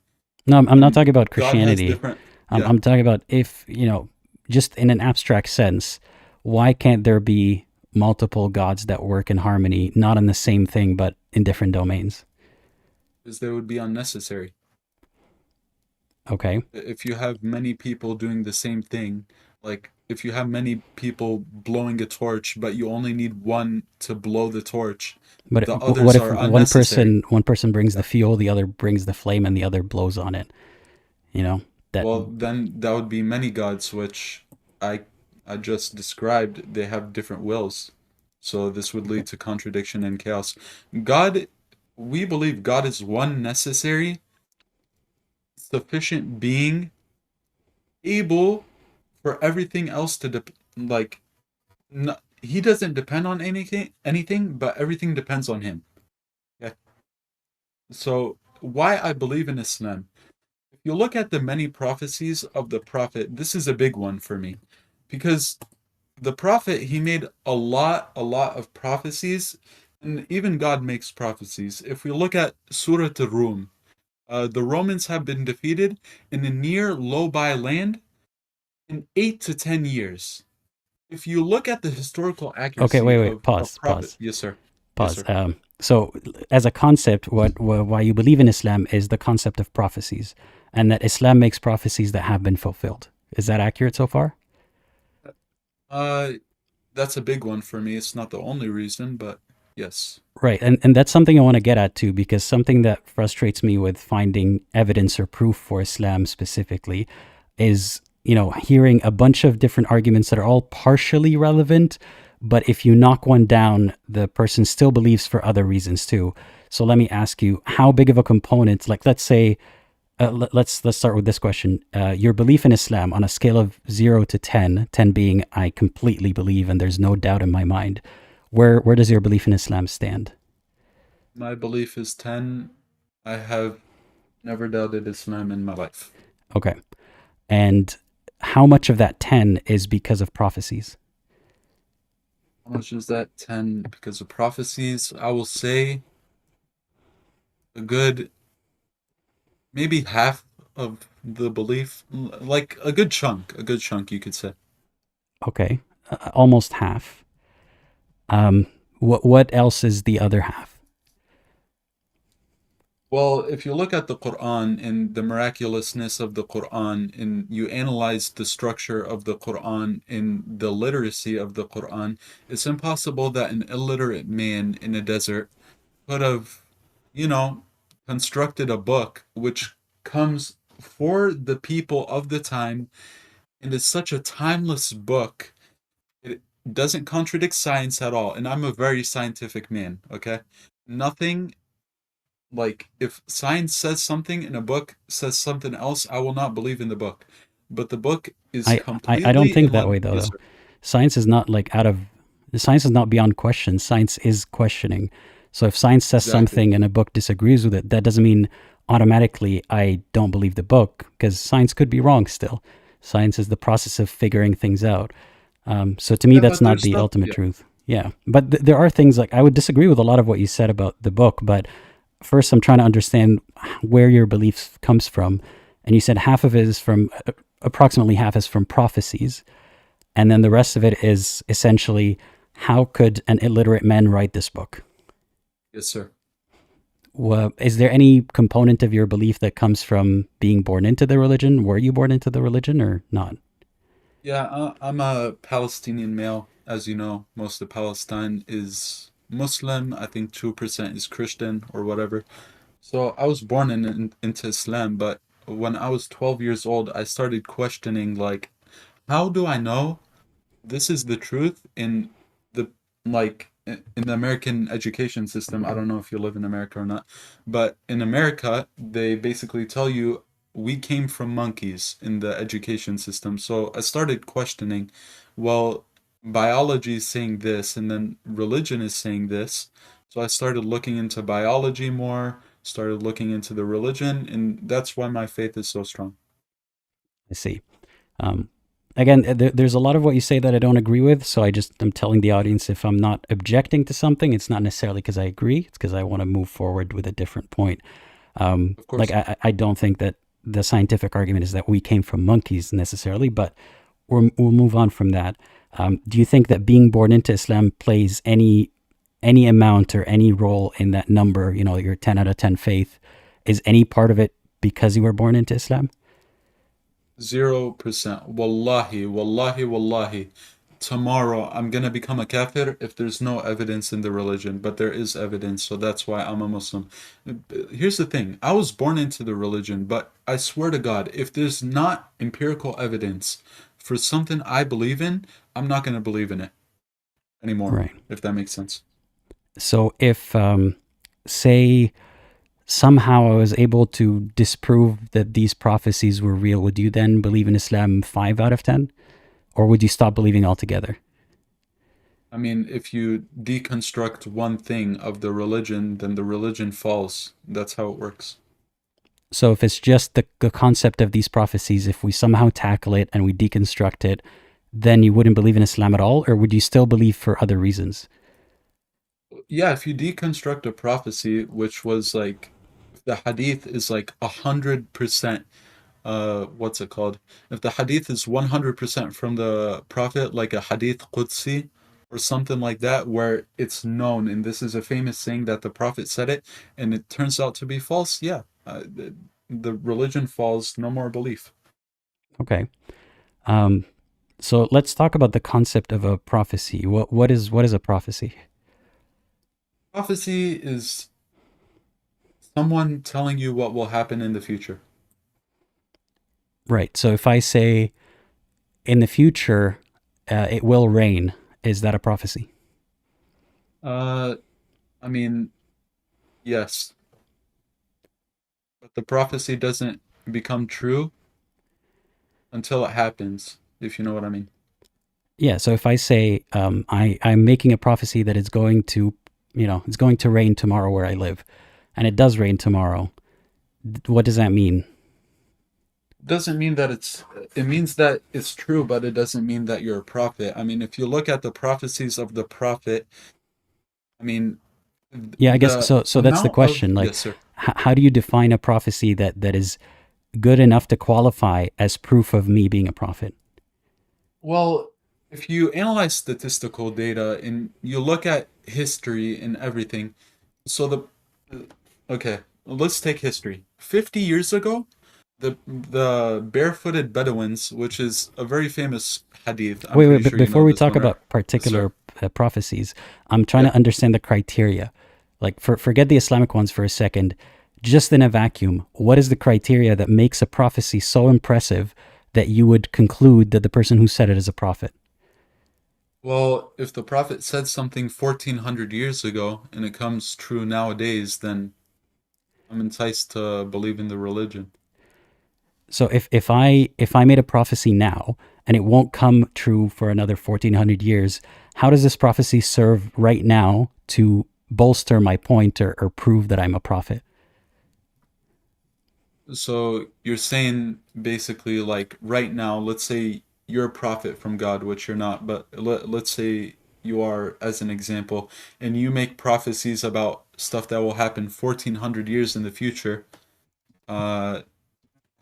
No, I'm not and talking about God has Christianity. different, I'm, yeah, I'm talking about if, just in an abstract sense, why can't there be multiple gods that work in harmony, not in the same thing, but in different domains? because they would be unnecessary. Okay. If you have many people doing the same thing, like if you have many people blowing a torch, but you only need one to blow the torch, But the what others if are unnecessary. one person brings Yeah. the fuel, the other brings the flame, and the other blows on it? You know that. Well, then that would be many gods, which I I just described. They have different wills, so this would lead to contradiction and chaos. God, we believe God is one necessary, sufficient being, able for everything else to like. No, he doesn't depend on anything, but everything depends on him. Okay. So why I believe in Islam. If you look at the many prophecies of the prophet, this is a big one for me. Because the prophet, he made a lot of prophecies, and even God makes prophecies. If we look at Surah Ar-Rum, the Romans have been defeated in a near low-by land in 8 to 10 years. If you look at the historical Okay, accuracy wait, of a pause, prophet, yes, sir, yes, pause. sir. So, as a concept, why you believe in Islam is the concept of prophecies, and that Islam makes prophecies that have been fulfilled. Is that accurate so far? Uh, that's a big one for me. It's not the only reason, but yes. Right, and that's something I want to get at too, because something that frustrates me with finding evidence or proof for Islam specifically is, hearing a bunch of different arguments that are all partially relevant, but if you knock one down, the person still believes for other reasons too. So let me ask you, how big of a component, like let's say, let's start with this question. Your belief in Islam on a scale of 0 to 10, 10 being I completely believe and there's no doubt in my mind. Where does your belief in Islam stand? My belief is 10. I have never doubted Islam in my life. Okay. And how much of that 10 is because of prophecies? How much is that? 10 because of prophecies? I will say a good, maybe half of the belief, like a good chunk, you could say. Okay. Almost half. What else is the other half? Well, if you look at the Quran and the miraculousness of the Quran, and you analyze the structure of the Quran and the literacy of the Quran, it's impossible that an illiterate man in a desert could have, you know, constructed a book which comes for the people of the time and is such a timeless book. It doesn't contradict science at all. And I'm a very scientific man, okay? Nothing, like if science says something and a book says something else, I will not believe in the book. But the book is I don't completely think in that line. way though. Yes, sir. Science is not like science is not beyond question. Science is questioning. So if science says Exactly. something and a book disagrees with it, that doesn't mean automatically I don't believe the book, because science could be wrong still. Science is the process of figuring things out. So to me, Yeah, that's but not there's the stuff. ultimate Yeah, truth. Yeah, but there are things like I would disagree with a lot of what you said about the book. But first, I'm trying to understand where your belief comes from. And you said half of it is from approximately half is from prophecies, and then the rest of it is essentially how could an illiterate man write this book? yes, sir. Is there any component of your belief that comes from being born into the religion? Were you born into the religion or not? Yeah, I'm a Palestinian male. As you know, most of Palestine is Muslim. I think 2% is Christian or whatever. So I was born into Islam, but when I was 12 years old, I started questioning, like, how do I know this is the truth in the, like, in the American education system? I don't know if you live in America or not, but in America, they basically tell you we came from monkeys in the education system. So I started questioning, well, biology is saying this, and then religion is saying this. So I started looking into biology more, started looking into the religion, and that's why my faith is so strong. I see. Um, Again, there's a lot of what you say that I don't agree with. So I'm telling the audience, if I'm not objecting to something, it's not necessarily because I agree. It's because I want to move forward with a different point. Of course. Like I don't think that the scientific argument is that we came from monkeys necessarily, but we'll move on from that. Do you think that being born into Islam plays any amount or any role in that number? You know, your 10 out of 10 faith, is any part of it because you were born into Islam? 0%. Wallahi, wallahi, wallahi. Tomorrow I'm gonna become a kafir if there's no evidence in the religion, but there is evidence, so that's why I'm a Muslim. Here's the thing, I was born into the religion, but I swear to God, if there's not empirical evidence for something I believe in, I'm not gonna believe in it anymore, Right. if that makes sense. So if, say, somehow I was able to disprove that these prophecies were real, would you then believe in Islam 5 out of 10? Or would you stop believing altogether? I mean, if you deconstruct one thing of the religion, then the religion falls. That's how it works. So if it's just the concept of these prophecies, if we somehow tackle it and we deconstruct it, then you wouldn't believe in Islam at all? Or would you still believe for other reasons? Yeah, if you deconstruct a prophecy, which was like, if the hadith is like 100%, what's it called? If the hadith is 100% from the Prophet, like a hadith Qudsi or something like that, where it's known, and this is a famous saying that the Prophet said it, and it turns out to be false, yeah, the religion falls, no more belief. Okay. So let's talk about the concept of a prophecy. What is a prophecy? Prophecy is someone telling you what will happen in the future. Right. So if I say in the future it will rain, is that a prophecy? I mean, yes, but the prophecy doesn't become true until it happens, if you know what I mean. Yeah. So if I say I'm making a prophecy that it's going to, it's going to rain tomorrow where I live, and it does rain tomorrow, what does that mean? Doesn't mean that it means that it's true, but it doesn't mean that you're a prophet. I mean, if you look at the prophecies of the prophet, I mean, Yeah, I guess so. So that's the amount of, question. Like, yes, sir. how do you define a prophecy that is good enough to qualify as proof of me being a prophet? Well, if you analyze statistical data and you look at history and everything, so okay, let's take history. 50 years ago, the barefooted Bedouins, which is a very famous hadith. I'm Wait, pretty but sure you before know we this talk one, right? about particular Yes, prophecies, I'm trying yeah. to understand the criteria. Like, forget the Islamic ones for a second. Just in a vacuum, what is the criteria that makes a prophecy so impressive that you would conclude that the person who said it is a prophet? Well, if the prophet said something 1400 years ago and it comes true nowadays, then I'm enticed to believe in the religion. So if I made a prophecy now and it won't come true for another 1400 years, how does this prophecy serve right now to bolster my point or prove that I'm a prophet? So you're saying basically like right now, let's say you're a prophet from God, which you're not, but let's say you are as an example, and you make prophecies about stuff that will happen 1400 years in the future. Uh,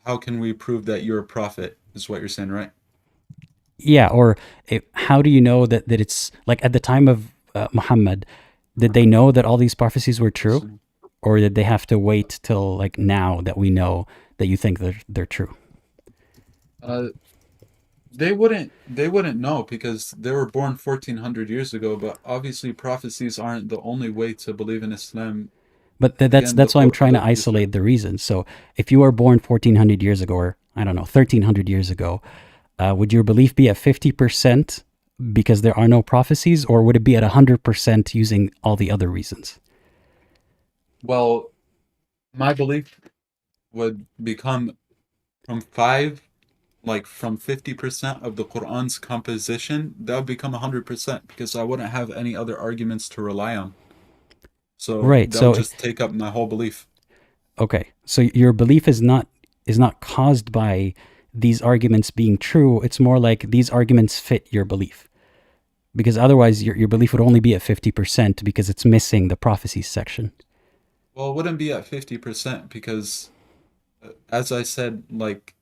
how can we prove that you're a prophet, is what you're saying, right? Yeah, or how do you know that it's like at the time of Muhammad, did they know that all these prophecies were true? So, Or did they have to wait till like now that we know that you think they're true? uh, they wouldn't know because they were born 1400 years ago, but obviously prophecies aren't the only way to believe in Islam. But Again, that's why I'm trying to yes, sir. isolate the reasons. So if you were born 1400 years ago, or I don't know, 1300 years ago, would your belief be at 50% because there are no prophecies, or would it be at 100% using all the other reasons? Well, my belief would become from 5, like from 50% of the Quran's composition, that would become 100% because I wouldn't have any other arguments to rely on. So Right. that would So just take up my whole belief. okay. So your belief is not caused by these arguments being true. It's more like these arguments fit your belief. Because otherwise your belief would only be at 50% because it's missing the prophecies section. Well, it wouldn't be at 50% because, as I said, like,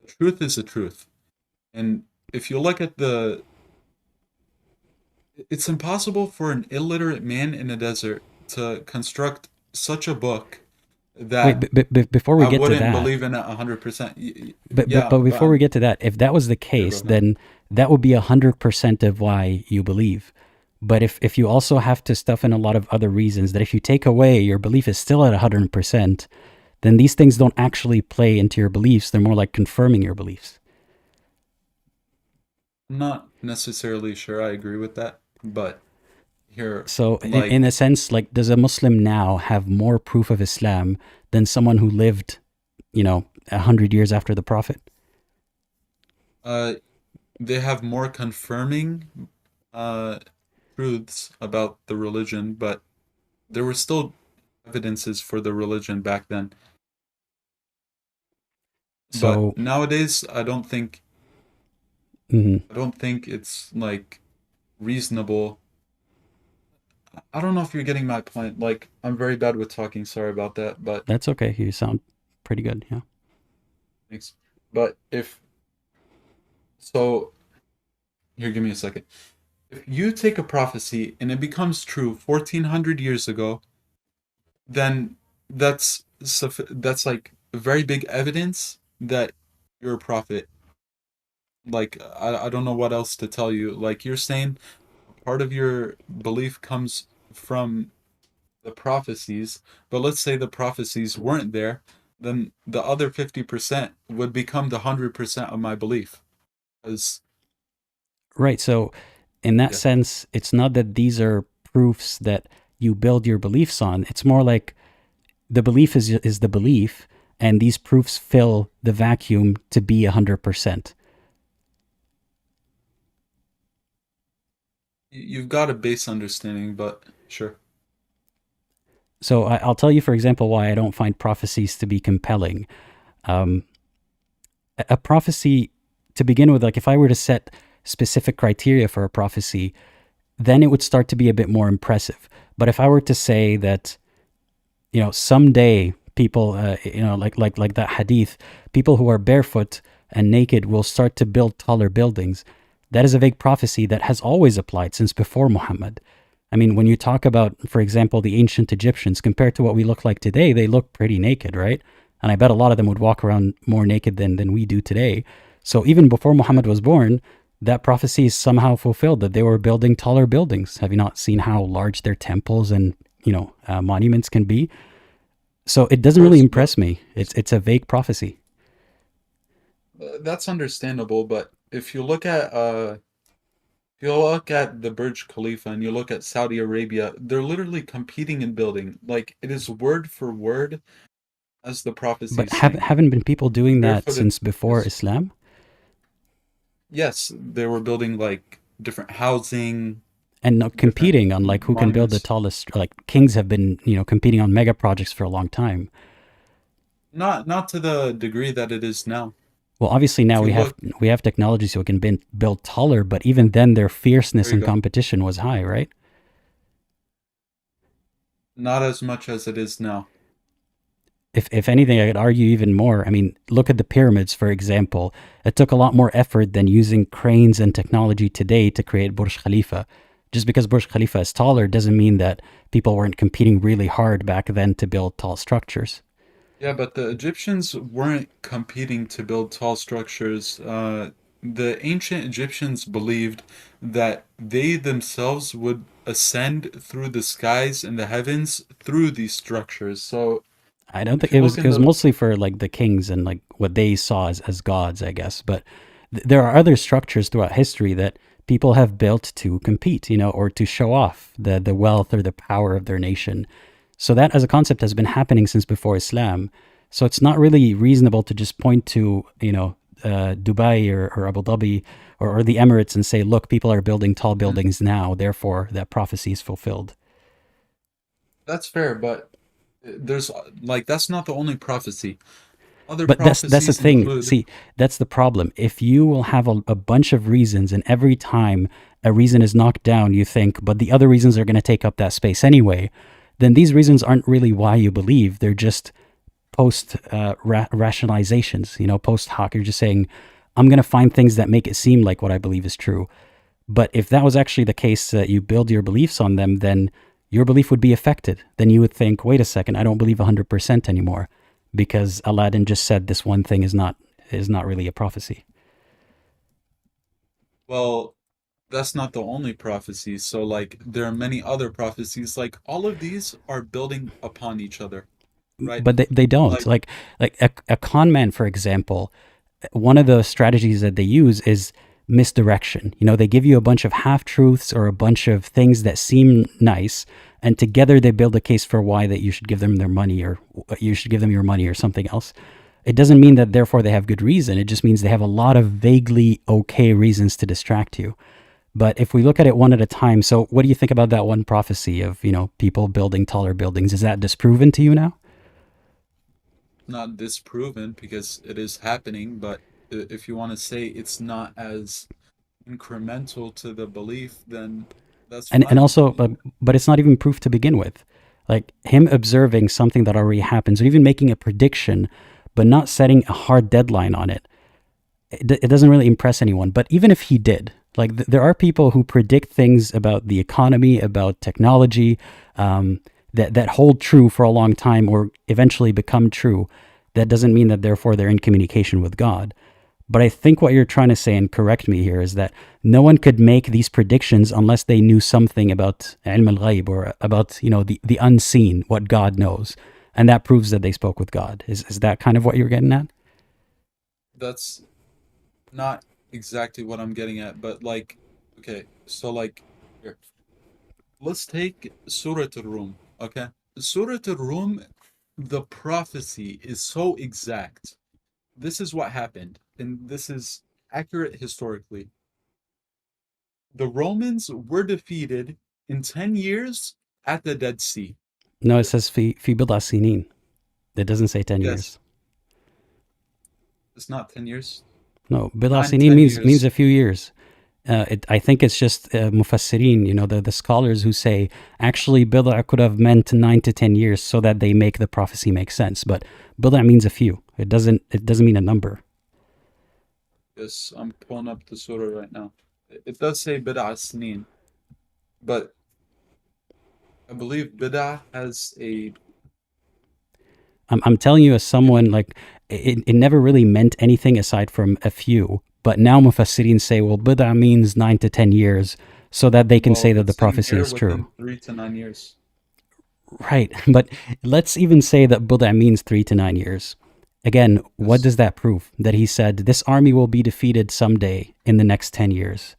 truth is the truth. And if you look at it's impossible for an illiterate man in a desert to construct such a book Wait, that before we I get to wouldn't that, believe in it 100%. but But before we get to that, if that was the yeah, case, go ahead. then that would be 100% of why you believe. But if you also have to stuff in a lot of other reasons, that if you take away, your belief is still at 100%, then these things don't actually play into your beliefs. They're more like confirming your beliefs. I'm not necessarily sure I agree with that, but here, So in like, a sense, like, does a Muslim now have more proof of Islam than someone who lived, 100 years after the Prophet? they have more confirming truths about the religion, but there were still evidences for the religion back then. So, But nowadays, mhm. I don't think it's like reasonable. I don't know if you're getting my point. Like, I'm very bad with talking. Sorry about that. But That's okay. You sound pretty good. Yeah. thanks. But so, here, give me a second. If you take a prophecy and it becomes true 1400 years ago, then that's like very big evidence that you're a prophet. Like, I don't know what else to tell you. Like, you're saying part of your belief comes from the prophecies, but let's say the prophecies weren't there, then the other 50% would become the 100% of my belief. As Right. So, in that yeah, sense, it's not that these are proofs that you build your beliefs on. It's more like the belief is the belief, and these proofs fill the vacuum to be 100%. you've got a base understanding, but sure. So I'll tell you, for example, why I don't find prophecies to be compelling. Um, a prophecy, to begin with, like if I were to set specific criteria for a prophecy, then it would start to be a bit more impressive. But if I were to say that, someday people, like that hadith, people who are barefoot and naked will start to build taller buildings, that is a vague prophecy that has always applied since before Muhammad. I mean, when you talk about, for example, the ancient Egyptians, compared to what we look like today, they look pretty naked, right? And I bet a lot of them would walk around more naked than we do today. So even before Muhammad was born, that prophecy is somehow fulfilled, that they were building taller buildings. Have you not seen how large their temples and, monuments can be? So it doesn't really impress me. It's a vague prophecy. That's understandable, but if you look at the Burj Khalifa and you look at Saudi Arabia, they're literally competing in building. Like, it is word for word as the prophecy But is saying. haven't been people doing that Barefooted since before is Islam? yes, they were building like different housing, And different competing on like who can build the monuments. tallest, like kings have been, competing on mega projects for a long time. Not to the degree that it is now. Well, obviously If now you we have look, technology so it can build taller, but even then their there fierceness you and go. competition was high, right? Not as much as it is now. If anything, I could argue even more. I mean, look at the pyramids, for example. It took a lot more effort than using cranes and technology today to create Burj Khalifa. Just because Burj Khalifa is taller doesn't mean that people weren't competing really hard back then to build tall structures. Yeah, but the Egyptians weren't competing to build tall structures. The ancient Egyptians believed that they themselves would ascend through the skies and the heavens through these structures. So I don't think if you it look was in it was the mostly for like the kings and like what they saw as gods, I guess. But there are other structures throughout history that people have built to compete, or to show off the wealth or the power of their nation. So that as a concept has been happening since before Islam. So it's not really reasonable to just point to, Dubai or Abu Dhabi or the Emirates and say, look, people are building tall buildings now, therefore that prophecy is fulfilled. That's fair, but there's like that's not the only prophecy. Other But that's the prophecies thing. include, See, that's the problem. If you will have a bunch of reasons, and every time a reason is knocked down, you think, but the other reasons are going to take up that space anyway, then these reasons aren't really why you believe. They're just post rationalizations, post hoc. You're just saying, I'm going to find things that make it seem like what I believe is true. But if that was actually the case, that you build your beliefs on them, then your belief would be affected. Then you would think, wait a second, I don't believe 100% anymore because Aladdin just said this one thing is not really a prophecy. well, that's not the only prophecy. So like there are many other prophecies. Like all of these are building upon each other, right? But they don't. Like Like a con man, for example, one of the strategies that they use is misdirection. They give you a bunch of half truths or a bunch of things that seem nice, and together they build a case for why that you should give them their money, or you should give them your money or something else. It doesn't mean that therefore they have good reason. It just means they have a lot of vaguely okay reasons to distract you. But if we look at it one at a time, so what do you think about that one prophecy of, people building taller buildings? Is that disproven to you now? not disproven because it is happening, but if you want to say it's not as incremental to the belief, then that's And fine. also, but it's not even proof to begin with. Like him observing something that already happens, or even making a prediction, but not setting a hard deadline on it. It doesn't really impress anyone. But even if he did, like there are people who predict things about the economy, about technology, that hold true for a long time or eventually become true. That doesn't mean that therefore they're in communication with God. But I think what you're trying to say, and correct me here, is that no one could make these predictions unless they knew something about ilm al-ghayb, or about, the unseen, what God knows. And that proves that they spoke with God. Is that kind of what you're getting at? That's not exactly what I'm getting at, but like, okay, so like, here, let's take Surah Al-Rum, okay? Surah Al-Rum, the prophecy is so exact. This is what happened, and this is accurate historically. The Romans were defeated in 10 years at the Dead Sea. No, it says fi bid'a sinin. It doesn't say 10 Yes, years. it's not 10 years. No, bid'a Nine, sinin 10 means years. a few years. I think it's just mufassirin, the scholars who say actually bid'a could have meant 9 to 10 years so that they make the prophecy make sense. But bid'a means a few. It doesn't mean a number. Yes, I'm pulling up the surah right now. It does say bid'ah snin, but I believe bid'ah has a, I'm telling you, as someone, like, it never really meant anything aside from a few. But now mufassirin say, well, bid'a means 9 to 10 years so that they can well, say that the it's saying prophecy here is true. within 3 to 9 years. Right. But let's even say that bid'a means 3 to 9 years. Again, what Yes. does that prove? That he said this army will be defeated someday in the next 10 years.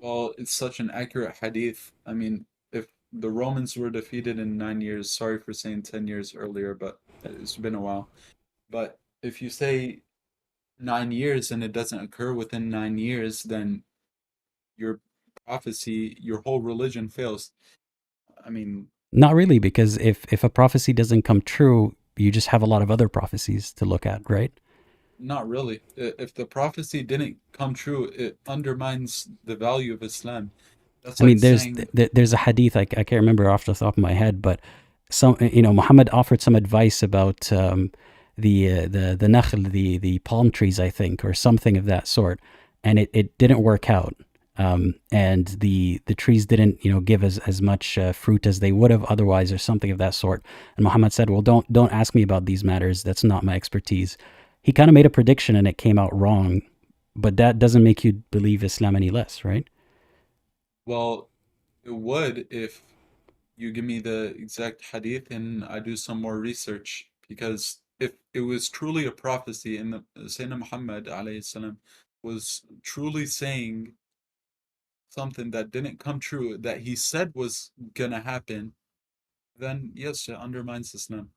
Well, it's such an accurate hadith. I mean, if the Romans were defeated in 9 years, sorry for saying 10 years earlier, but it's been a while. But if you say 9 years and it doesn't occur within 9 years, then your prophecy, your whole religion fails. I mean, Not really, because if a prophecy doesn't come true, you just have a lot of other prophecies to look at, right? not really. If the prophecy didn't come true, it undermines the value of Islam. That's I like mean, there's saying, there's a hadith, I can't remember off the top of my head, but some, Muhammad offered some advice about the nakhl, the palm trees, I think, or something of that sort, and it didn't work out. And the trees didn't, give as much fruit as they would have otherwise, or something of that sort. And Muhammad said, well, don't ask me about these matters. That's not my expertise. He kind of made a prediction and it came out wrong, but that doesn't make you believe Islam any less, right? well, it would if you give me the exact hadith and I do some more research. Because if it was truly a prophecy and the Sayyidina Muhammad alayhi salam was truly saying something that didn't come true, that he said was gonna happen, then yes, it undermines Islam.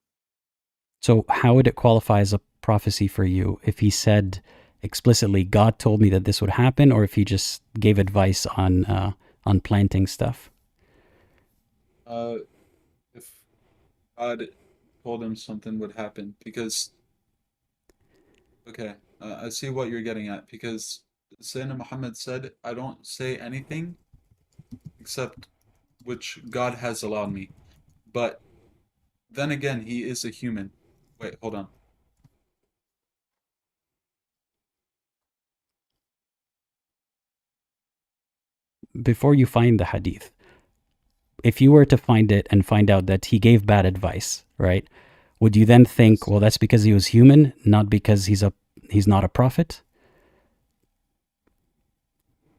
So how would it qualify as a prophecy for you if he said explicitly, God told me that this would happen, or if he just gave advice on planting stuff? If God told him something would happen, because okay, I see what you're getting at, because Sayyidina Muhammad said, I don't say anything except which God has allowed me. But then again, he is a human. Wait, hold on. Before you find the hadith, if you were to find it and find out that he gave bad advice, right? Would you then think, well, that's because he was human, not because he's not a prophet?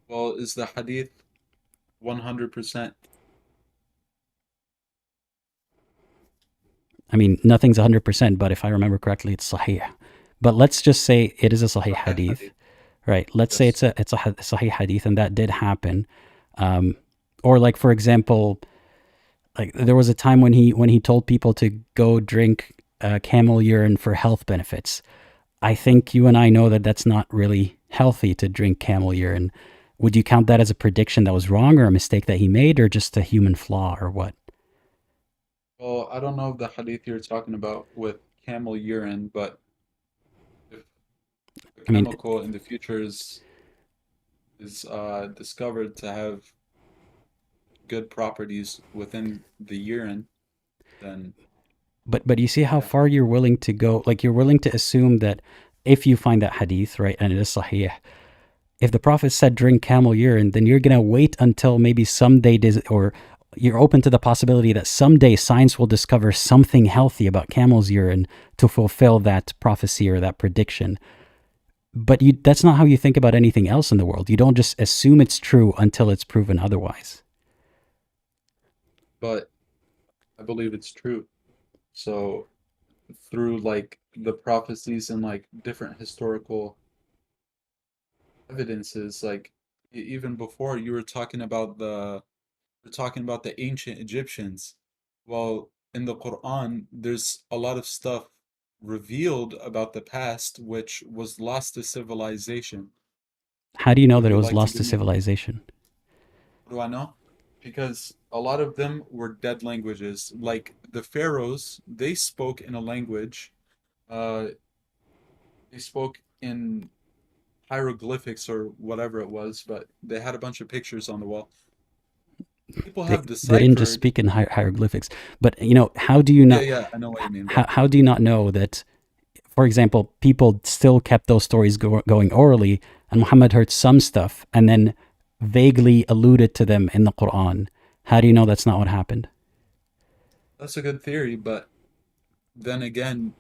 Well, is the hadith 100%? I mean, nothing's 100%, but if I remember correctly, it's sahih. But let's just say it is a sahih hadith, right? Let's say Yes. it's a sahih hadith, and that did happen. Or like, for example, like there was a time when he told people to go drink camel urine for health benefits. I think you and I know that that's not really healthy to drink camel urine. Would you count that as a prediction that was wrong, or a mistake that he made, or just a human flaw, or what? Well, I don't know the hadith you're talking about with camel urine, but if a I mean, chemical in the future is discovered to have good properties within the urine, then but you see how yeah. far you're willing to go. Like, you're willing to assume that if you find that hadith, right, and it is sahih, if the prophet said drink camel urine, then you're gonna wait until maybe someday, or you're open to the possibility that someday science will discover something healthy about camel's urine to fulfill that prophecy or that prediction. But that's not how you think about anything else in the world. You don't just assume it's true until it's proven otherwise. But I believe it's true. So through like the prophecies and like different historical evidences, like even before you were talking about the ancient Egyptians. Well, in the Quran, there's a lot of stuff revealed about the past which was lost to civilization. How do you know Would that it you was like to lost give to me, civilization? what do I know? Because a lot of them were dead languages. Like the pharaohs, they spoke in a language, uh, they spoke in hieroglyphics or whatever it was, but they had a bunch of pictures on the wall. People have They didn't just deciphered. speak in hieroglyphics. But how do you Yeah, not? yeah, I know what you mean, but How do you not know that? For example, people still kept those stories going orally, and Muhammad heard some stuff and then vaguely alluded to them in the Quran. How do you know that's not what happened? that's a good theory. But then again,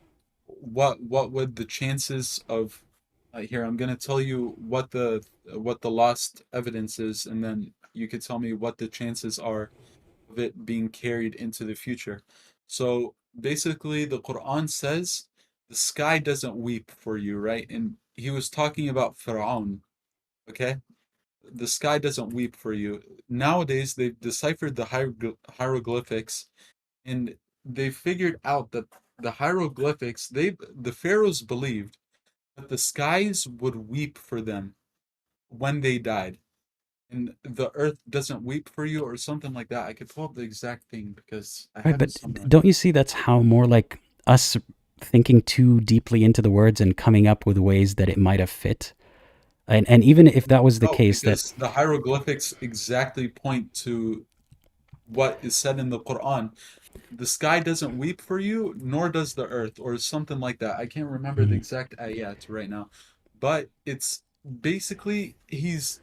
what would the chances of here, I'm gonna tell you what the lost evidence is, and then you could tell me what the chances are of it being carried into the future. So basically, the Quran says the sky doesn't weep for you, right? And he was talking about Pharaoh, okay? The sky doesn't weep for you. Nowadays, they've deciphered the hieroglyphics, and they figured out that the hieroglyphics, the pharaohs believed that the skies would weep for them when they died, and the earth doesn't weep for you or something like that. I could pull up the exact thing because I Right, have it but somewhere. don't you see that's how more like us thinking too deeply into the words and coming up with ways that it might have fit? And even if that was the No, case, that because the hieroglyphics exactly point to what is said in the Quran. The sky doesn't weep for you, nor does the earth, or something like that. I can't remember the Mhm. exact ayat right now, but it's basically he's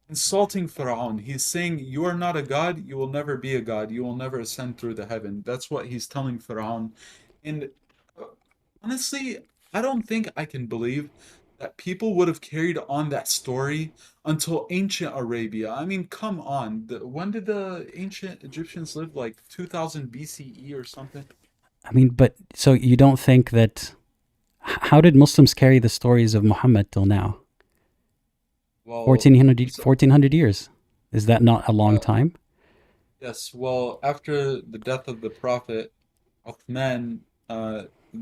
insulting Pharaoh. He's saying, "You are not a god. You will never be a god. You will never ascend through the heaven." That's what he's telling Pharaoh. And uh, honestly, I don't think I can believe that people would have carried on that story until ancient Arabia. I mean, come on. When did the ancient Egyptians live? Like 2000 BCE or something? I mean, but so you don't think that? How did Muslims carry the stories of Muhammad till now? Well, 1400, so, 1400 years. Is that not a long uh, time? yes. Well, after the death of the Prophet, Uthman,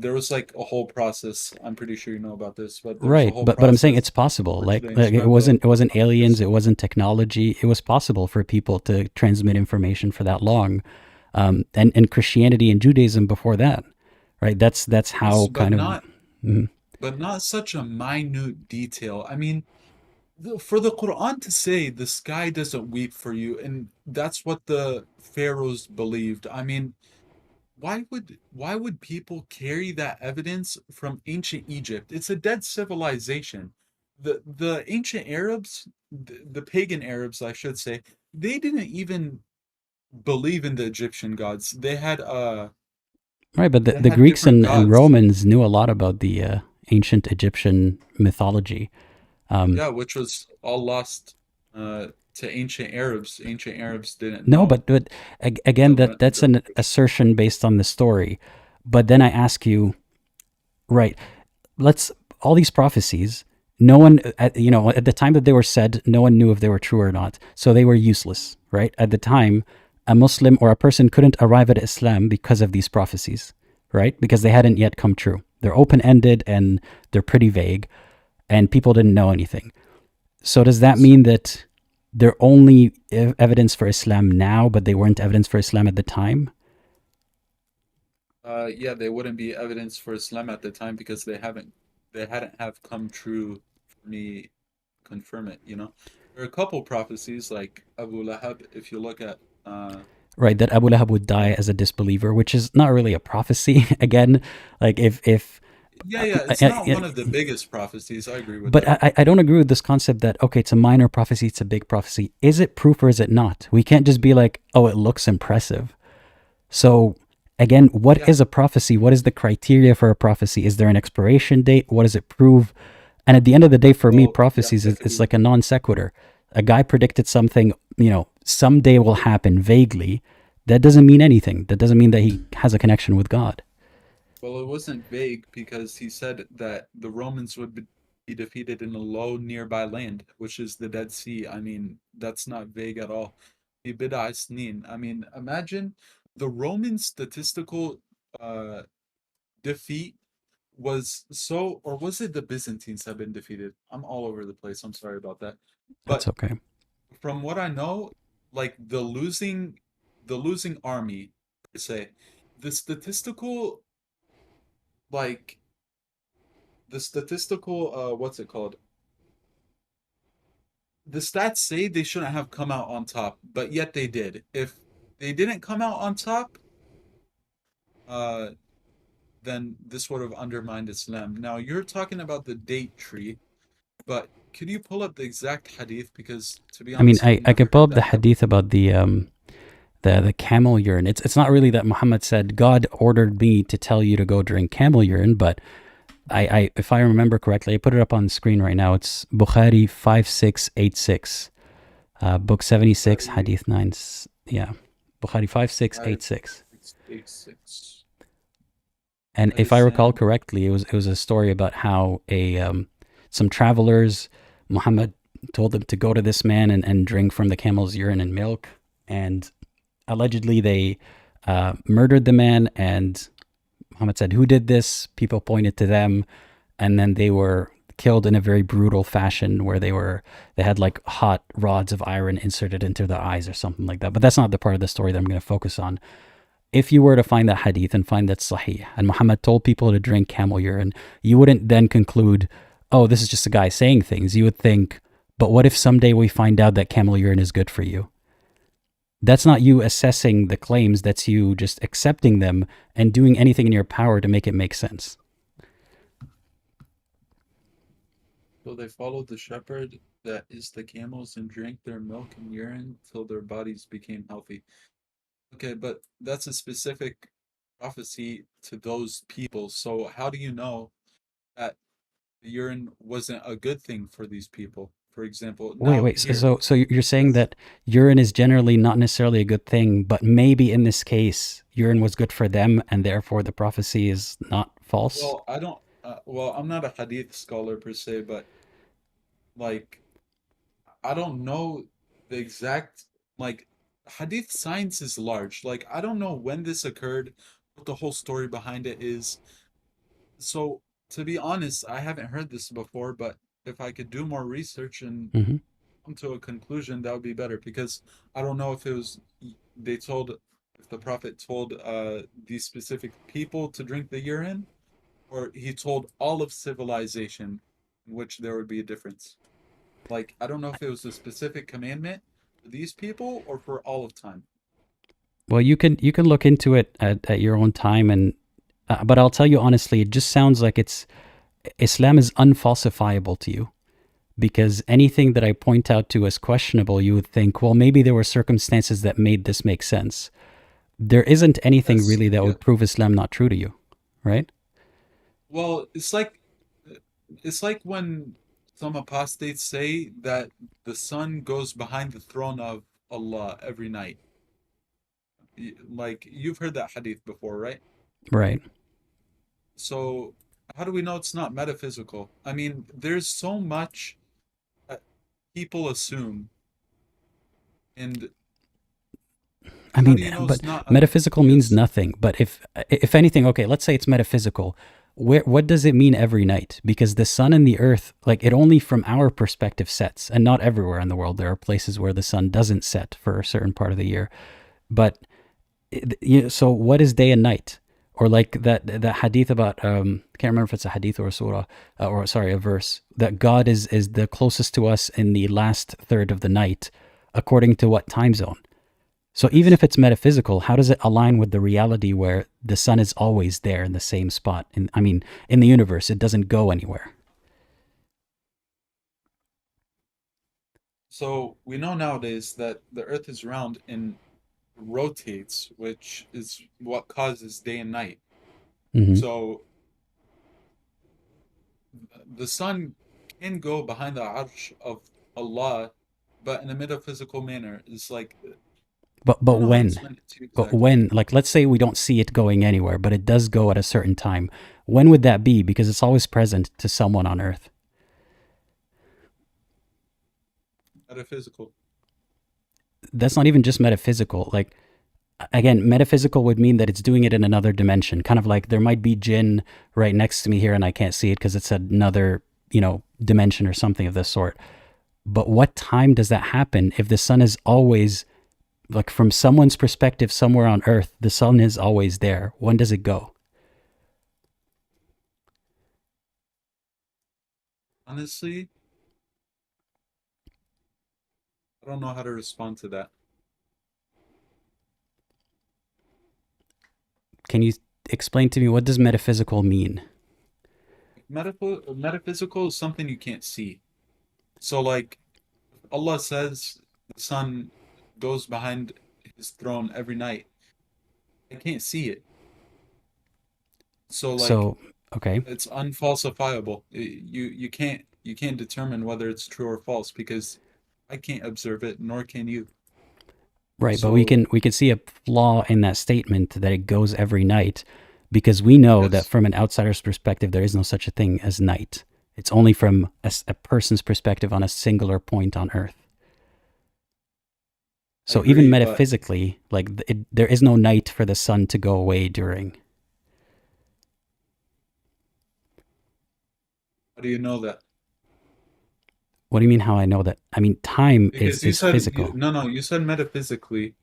there was like a whole process. I'm pretty sure you know about this, but there was a Right, whole but I'm saying process it's possible. which Like, they like inscribed the it wasn't aliens, numbers. it wasn't technology. It was possible for people to transmit information for that long, and Christianity and Judaism before that, right? That's Yes, how kind of. Mhm. but not such a minute detail. I mean, for the Quran to say the sky doesn't weep for you, and that's what the pharaohs believed. I mean, why would people carry that evidence from ancient Egypt? It's a dead civilization. The ancient Arabs, the pagan Arabs, I should say, they didn't even believe in the Egyptian gods. Right, but the, They the had Greeks different and gods. Romans knew a lot about the ancient Egyptian mythology. Um, Yeah, which was all lost to ancient Arabs. Ancient Arabs didn't no, know but again, that went that's under an Egyptian. assertion based on the story. But then I ask you, right? Let's all these prophecies. No one, at the time that they were said, no one knew if they were true or not. So they were useless, right? At the time, a Muslim or a person couldn't arrive at Islam because of these prophecies, right? Because they hadn't yet come true. They're open ended and they're pretty vague, and people didn't know anything. So does that Yes. mean that they're only evidence for Islam now, but they weren't evidence for Islam at the time? Yeah, they wouldn't be evidence for Islam at the time because they hadn't have come true for me confirm it, you know. There are a couple prophecies like Abu Lahab, if you look at Right, that Abu Lahab would die as a disbeliever, which is not really a prophecy. Again, like if yeah, yeah, it's not I, one of the biggest prophecies. I agree with but that. I don't agree with this concept that, okay, it's a minor prophecy, it's a big prophecy. Is it proof or is it not? We can't just be like, oh, it looks impressive. So again, what Yeah, is a prophecy? What is the criteria for a prophecy? Is there an expiration date? What does it prove? And at the end of the day, for me, well, yeah, prophecies that is could it's be. like a non sequitur. A guy predicted something, someday will happen vaguely. That doesn't mean anything. That doesn't mean that he has a connection with God. Well, it wasn't vague because he said that the Romans would be defeated in a low nearby land, which is the Dead Sea. I mean, that's not vague at all. The bid'ah snin. I mean, imagine the Roman statistical uh defeat was so, or was it the Byzantines have been defeated? I'm all over the place. I'm sorry about that. That's But okay. from what I know, like the losing army per se, the statistical like the statistical what's it called? The stats say they shouldn't have come out on top, but yet they did. If they didn't come out on top, uh then this would have undermined Islam. Now you're talking about the date tree, but could you pull up the exact hadith? Because to be I mean, honest, I've I never could pull heard up the that ever. hadith about the camel urine. It's not really that Muhammad said God ordered me to tell you to go drink camel urine, but I if I remember correctly, I put it up on the screen right now. It's Bukhari 5686, book 76, Bukhari hadith 9. Yeah, Bukhari 5686. 5686. And That if is I recall saying, correctly, it was a story about how some travelers, Muhammad told them to go to this man and drink from the camel's urine and milk, and allegedly they murdered the man. And Muhammad said, "Who did this?" People pointed to them, and then they were killed in a very brutal fashion, where they had like hot rods of iron inserted into their eyes or something like that. But that's not the part of the story that I'm going to focus on. If you were to find that hadith and find that sahih, and Muhammad told people to drink camel urine, you wouldn't then conclude, oh, this is just a guy saying things. You would think, but what if someday we find out that camel urine is good for you? That's not you assessing the claims, that's you just accepting them and doing anything in your power to make it make sense. so they followed the shepherd that is the camels and drank their milk and urine till their bodies became healthy. Okay, but that's a specific prophecy to those people. So how do you know that the urine wasn't a good thing for these people? For example, Wait, now wait. So, here, so you're saying yes. that urine is generally not necessarily a good thing, but maybe in this case, urine was good for them, and therefore the prophecy is not false? Well, I don't. Well, I'm not a hadith scholar per se, but like I don't know the exact like hadith science is large. Like I don't know when this occurred, what the whole story behind it is. So to be honest, I haven't heard this before, but if I could do more research and Hmm. come to a conclusion, that would be better because I don't know if it was they told if the prophet told these specific people to drink the urine or he told all of civilization in which there would be a difference. Like I don't know if it was a specific commandment for these people or for all of time. Well, you can look into it at your own time, and but I'll tell you honestly, it just sounds like Islam is unfalsifiable to you. Because anything that I point out to as questionable, you would think, well, maybe there were circumstances that made this make sense. There isn't anything Yes, really that yeah. would prove Islam not true to you, right? Well, it's like when some apostates say that the sun goes behind the throne of Allah every night. Like you've heard that hadith before, right? Right. So how do we know it's not metaphysical? I mean, there's so much that people assume, and I how mean, do you know but it's not? metaphysical means Yes. nothing. But if anything, okay, let's say it's metaphysical. What does it mean every night? Because the sun and the earth, like it only from our perspective sets, and not everywhere in the world. There are places where the sun doesn't set for a certain part of the year. But so what is day and night? Or like that hadith about I can't remember if it's a hadith or a surah or sorry a verse that God is the closest to us in the last third of the night, according to what time zone? So even Yes. if it's metaphysical, how does it align with the reality where the sun is always there in the same spot? And I mean, in the universe, it doesn't go anywhere. So we know nowadays that the Earth is round and rotates, which is what causes day and night. Hmm. So the sun can go behind the arsh of Allah, but in a metaphysical manner. It's like But I don't know how to when? explain it to you But exactly. when? Like, let's say we don't see it going anywhere, but it does go at a certain time. When would that be? Because it's always present to someone on Earth. Metaphysical. That's not even just metaphysical. Like, again, metaphysical would mean that it's doing it in another dimension. Kind of like there might be jinn right next to me here and I can't see it because it's another, dimension or something of this sort. But what time does that happen if the sun is always, like, from someone's perspective somewhere on Earth, the sun is always there? When does it go? Honestly, I don't know how to respond to that. Can you explain to me what does metaphysical mean? Metaphysical is something you can't see. So, like, Allah says the sun goes behind his throne every night. I can't see it. So, like, So, okay. it's unfalsifiable. You can't determine whether it's true or false because I can't observe it, nor can you. Right, but we So, can we can see a flaw in that statement that it goes every night because we know that yes, from an outsider's perspective there is no such a thing as night. It's only from a person's perspective on a singular point on Earth. I So even agree, but metaphysically, like there is no night for the sun to go away during. how do you know that? What do you mean how I know that? I mean time is Because you is said physical. no, no, you said metaphysically.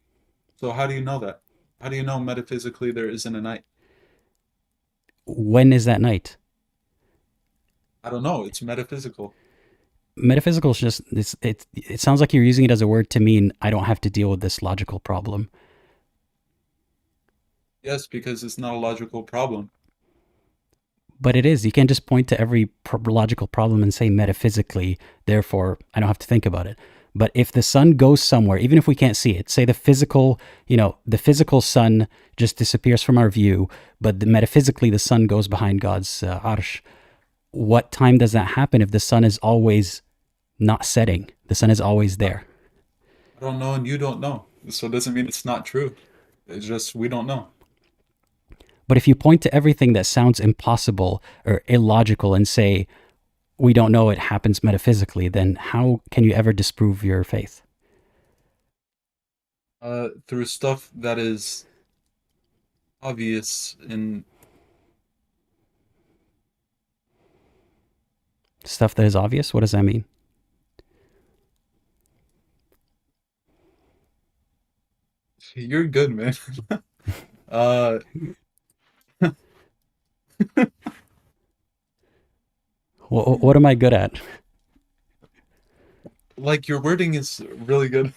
So how do you know that? How do you know metaphysically there isn't a night? When is that night? I don't know. It's metaphysical. Metaphysical is just it sounds like you're using it as a word to mean I don't have to deal with this logical problem. Yes, because it's not a logical problem. But it is. You can't just point to every logical problem and say metaphysically, therefore, I don't have to think about it. But if the sun goes somewhere, even if we can't see it, say the physical sun just disappears from our view, but metaphysically the sun goes behind God's arsh, what time does that happen if the sun is always not setting? The sun is always I, there. I don't know, and you don't know. So it doesn't mean it's not true. It's just we don't know. But if you point to everything that sounds impossible or illogical and say, we don't know it happens metaphysically, then how can you ever disprove your faith? Through stuff that is obvious and Stuff that is obvious? What does that mean? You're good, man. uh, What am I good at? like your wording is really good.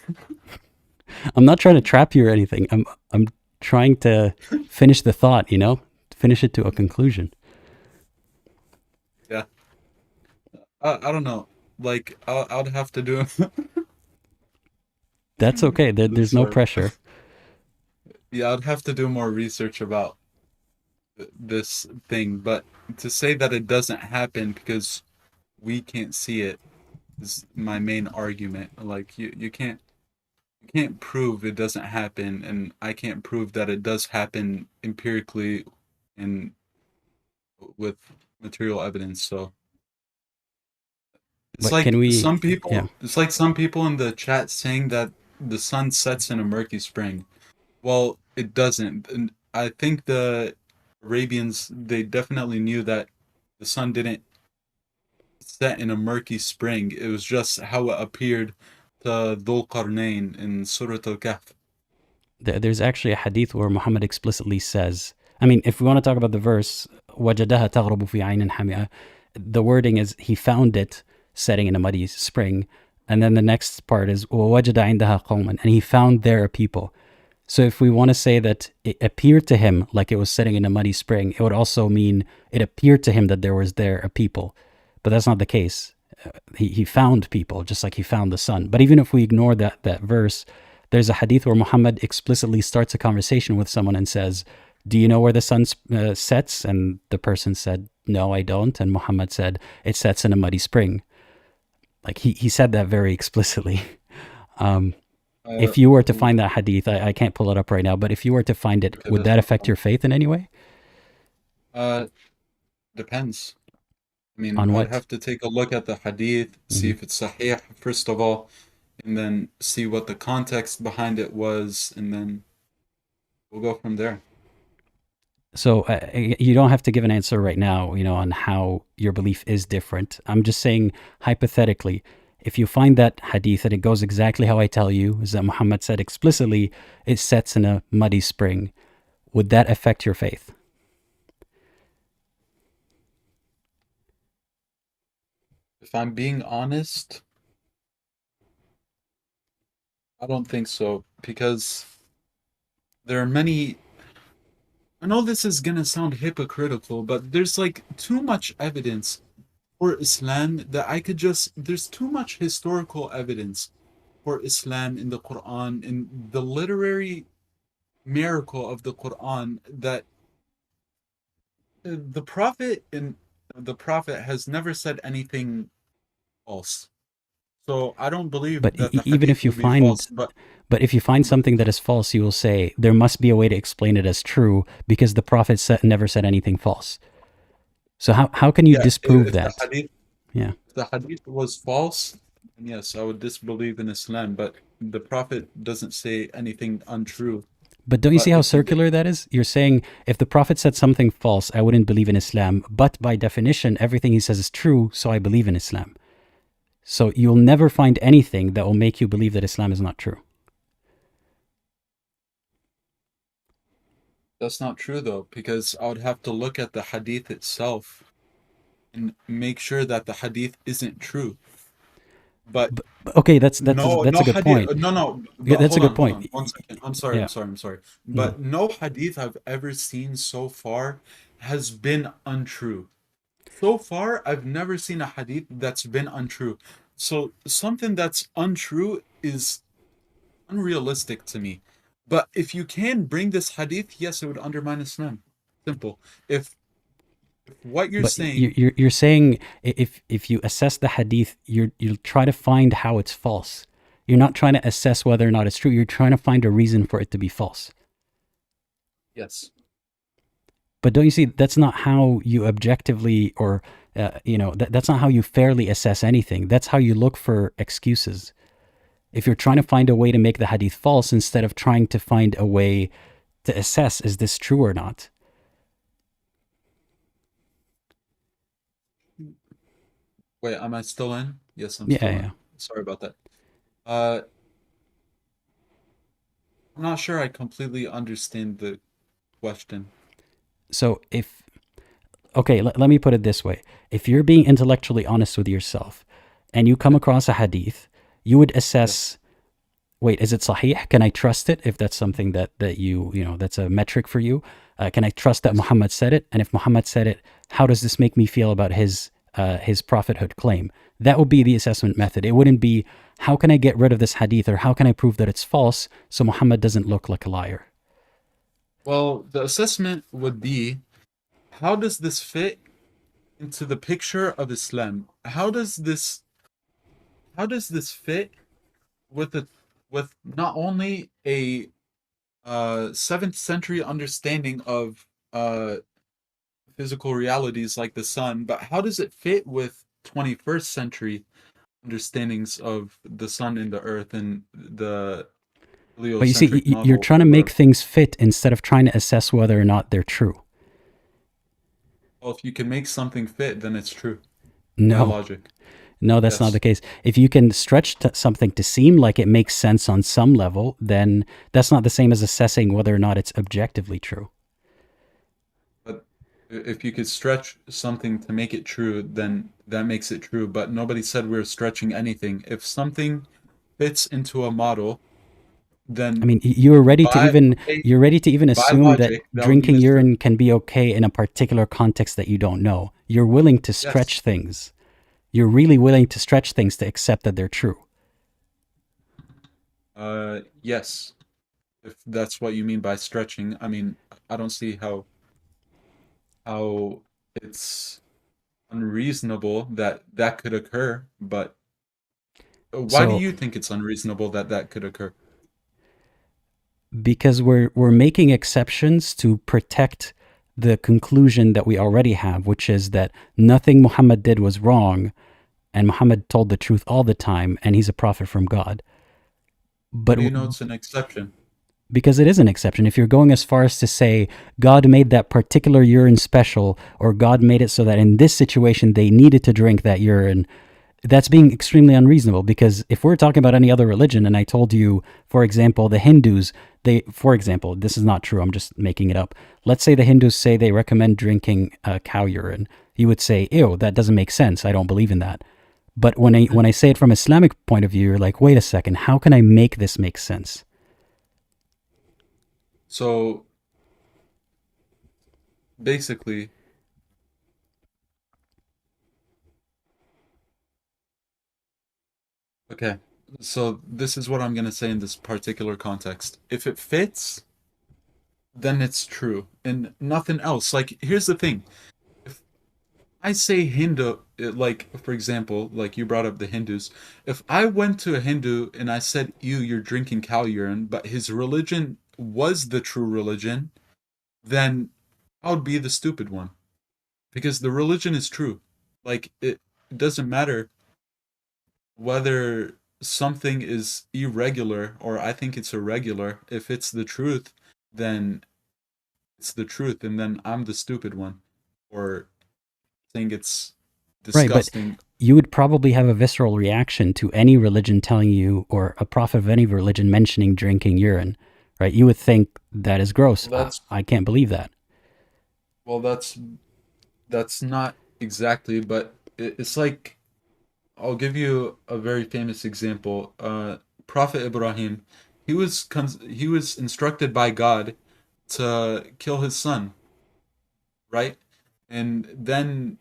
I'm not trying to trap you or anything. I'm trying to finish the thought, finish it to a conclusion. Yeah. I don't know. Like I'd have to do. That's okay. There's no Sorry. pressure. Yeah, I'd have to do more research about this thing, but to say that it doesn't happen because we can't see it is my main argument. Like you can't prove it doesn't happen, and I can't prove that it does happen empirically and with material evidence. So it's But like can we? some people Yeah. it's like some people in the chat saying that the sun sets in a murky spring. Well, it doesn't. And I think the Arabians, they definitely knew that the sun didn't set in a murky spring. It was just how it appeared to Dhul Qarnayn in Surah Al-Kahf. There's actually a hadith where Muhammad explicitly says, I mean, if we want to talk about the verse, وَجَدَهَا تَغْرُبُ فِي عَيْنٍ حَمِئَةٍ, the wording is he found it setting in a muddy spring. And then the next part is وَوَجَدَ عِنْدَهَا قَوْمًا, and he found there a people. So if we want to say that it appeared to him like it was setting in a muddy spring, it would also mean it appeared to him that there was there a people. But that's not the case. He found people, just like he found the sun. But even if we ignore that verse, there's a hadith where Muhammad explicitly starts a conversation with someone and says, do you know where the sun sets? And the person said, no, I don't. And Muhammad said, it sets in a muddy spring. Like he said that very explicitly. If you were to find that hadith, I can't pull it up right now, but if you were to find it, Okay, would that's that no affect your faith in any way? Depends. I mean, On I'd what? have to take a look at the hadith, see if it's sahih, first of all, and then see what the context behind it was, and then we'll go from there. So you don't have to give an answer right now, on how your belief is different. I'm just saying, hypothetically, if you find that hadith and it goes exactly how I tell you, is that Muhammad said explicitly, it sets in a muddy spring, would that affect your faith? If I'm being honest, I don't think so, because there are many. I know this is gonna sound hypocritical, but there's like too much evidence for Islam that I could just. There's too much historical evidence for Islam in the Quran, in the literary miracle of the Quran, that the Prophet has never said anything false. So I don't believe But that the even hadith if you would be false, but if you find something that is false, you will say there must be a way to explain it as true because the Prophet never said anything false. So how can you yeah, disprove if that? if the hadith was false, then yes, I would disbelieve in Islam, but the Prophet doesn't say anything untrue. But don't you see But how if he did, circular that is? You're saying if the Prophet said something false, I wouldn't believe in Islam. But by definition, everything he says is true, so I believe in Islam. So you'll never find anything that will make you believe that Islam is not true. that's not true though, because I would have to look at the hadith itself and make sure that the hadith isn't true. But Okay, that's a no good hadith. point. No. Yeah, But that's a hold good on, point. 1 second. I'm sorry. Yeah. I'm sorry. But no hadith I've ever seen so far has been untrue. So far, I've never seen a hadith that's been untrue. So something that's untrue is unrealistic to me. But if you can bring this hadith, yes, it would undermine Islam. Simple. If what you're But saying, you're saying if you assess the hadith, you'll try to find how it's false. You're not trying to assess whether or not it's true. You're trying to find a reason for it to be false. yes, But don't you see, that's not how you objectively or, that's not how you fairly assess anything. That's how you look for excuses. If you're trying to find a way to make the hadith false instead of trying to find a way to assess, is this true or not? Wait, am I still in? Yes, I'm Yeah, still yeah. in. Sorry about that. Uh, I'm not sure I completely understand the question. So if okay, let me put it this way. If you're being intellectually honest with yourself and you come Yeah, across a hadith, you would yeah. assess, wait, is it sahih? Can I trust it? If that's something that you know, that's a metric for you. Can I trust that Yes. Muhammad said it? And if Muhammad said it, how does this make me feel about his prophethood claim? That would be the assessment method. It wouldn't be, how can I get rid of this hadith, or how can I prove that it's false so Muhammad doesn't look like a liar? Well, the assessment would be, how does this fit into the picture of Islam? How does this fit with the with not only a 7th century understanding of physical realities like the sun, but how does it fit with 21st century understandings of the sun and the earth and the But you see, heliocentric you're model trying to make for, things fit instead of trying to assess whether or not they're true. well, if you can make something fit, then it's true by No, logic. no, that's not the Yes. case. If you can stretch something to seem like it makes sense on some level, then that's not the same as assessing whether or not it's objectively true. But if you could stretch something to make it true, then that makes it true. But nobody said we are stretching anything. If something fits into a model, I then mean, you're ready to by even by, you're ready to even by assume that logic, that would mean drinking it's true. urine can be okay in a particular context that you don't know. You're willing to Yes. stretch things. You're really willing to stretch things to accept that they're true. Yes. If that's what you mean by stretching, I mean, I don't see how it's unreasonable that that could occur, but why do So you think it's unreasonable that that could occur? because we're making exceptions to protect the conclusion that we already have, which is that nothing Muhammad did was wrong, and Muhammad told the truth all the time, and he's a prophet from God. How But do you know it's an exception? because it is an exception, if you're going as far as to say God made that particular urine special, or God made it so that in this situation they needed to drink that urine, that's being extremely unreasonable. Because if we're talking about any other religion, and I told you, for example, the Hindus, for example, this is not true, I'm just making it up. Let's say the Hindus say they recommend drinking cow urine. You would say, ew, that doesn't make sense. I don't believe in that. But when I say it from Islamic point of view, you're like, wait a second, how can I make this make sense? So basically, okay, so this is what I'm gonna say in this particular context. If it fits, then it's true, and nothing else. Like, here's the thing. If I say Hindu, like, for example, like you brought up the Hindus. If I went to a Hindu and I said, you're drinking cow urine, but his religion was the true religion, then I would be the stupid one. Because the religion is true. Like, it doesn't matter whether something is irregular or I think it's irregular. If it's the truth, then it's the truth, and then I'm the stupid one, or think it's Right, but disgusting. you would probably have a visceral reaction to any religion telling you, or a prophet of any religion mentioning drinking urine, right? You would think that is gross. Well, that's I can't believe that. well, that's not exactly, but it's like, I'll give you a very famous example. Prophet Ibrahim, he was instructed by God to kill his son, right? And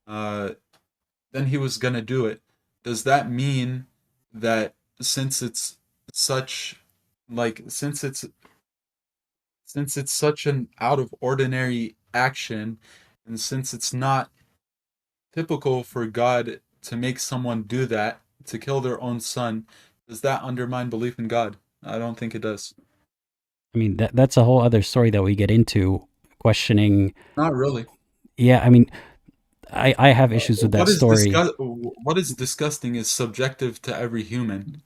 uh, then he was gonna do it. Does that mean that since it's such like since it's such an out of ordinary action, and since it's not typical for God to make someone do that, to kill their own son, does that undermine belief in God? I don't think it does. I mean, that's a whole other story that we get into, questioning. Not really. Yeah, I mean, I have issues with that story. What is disgusting is subjective to every human.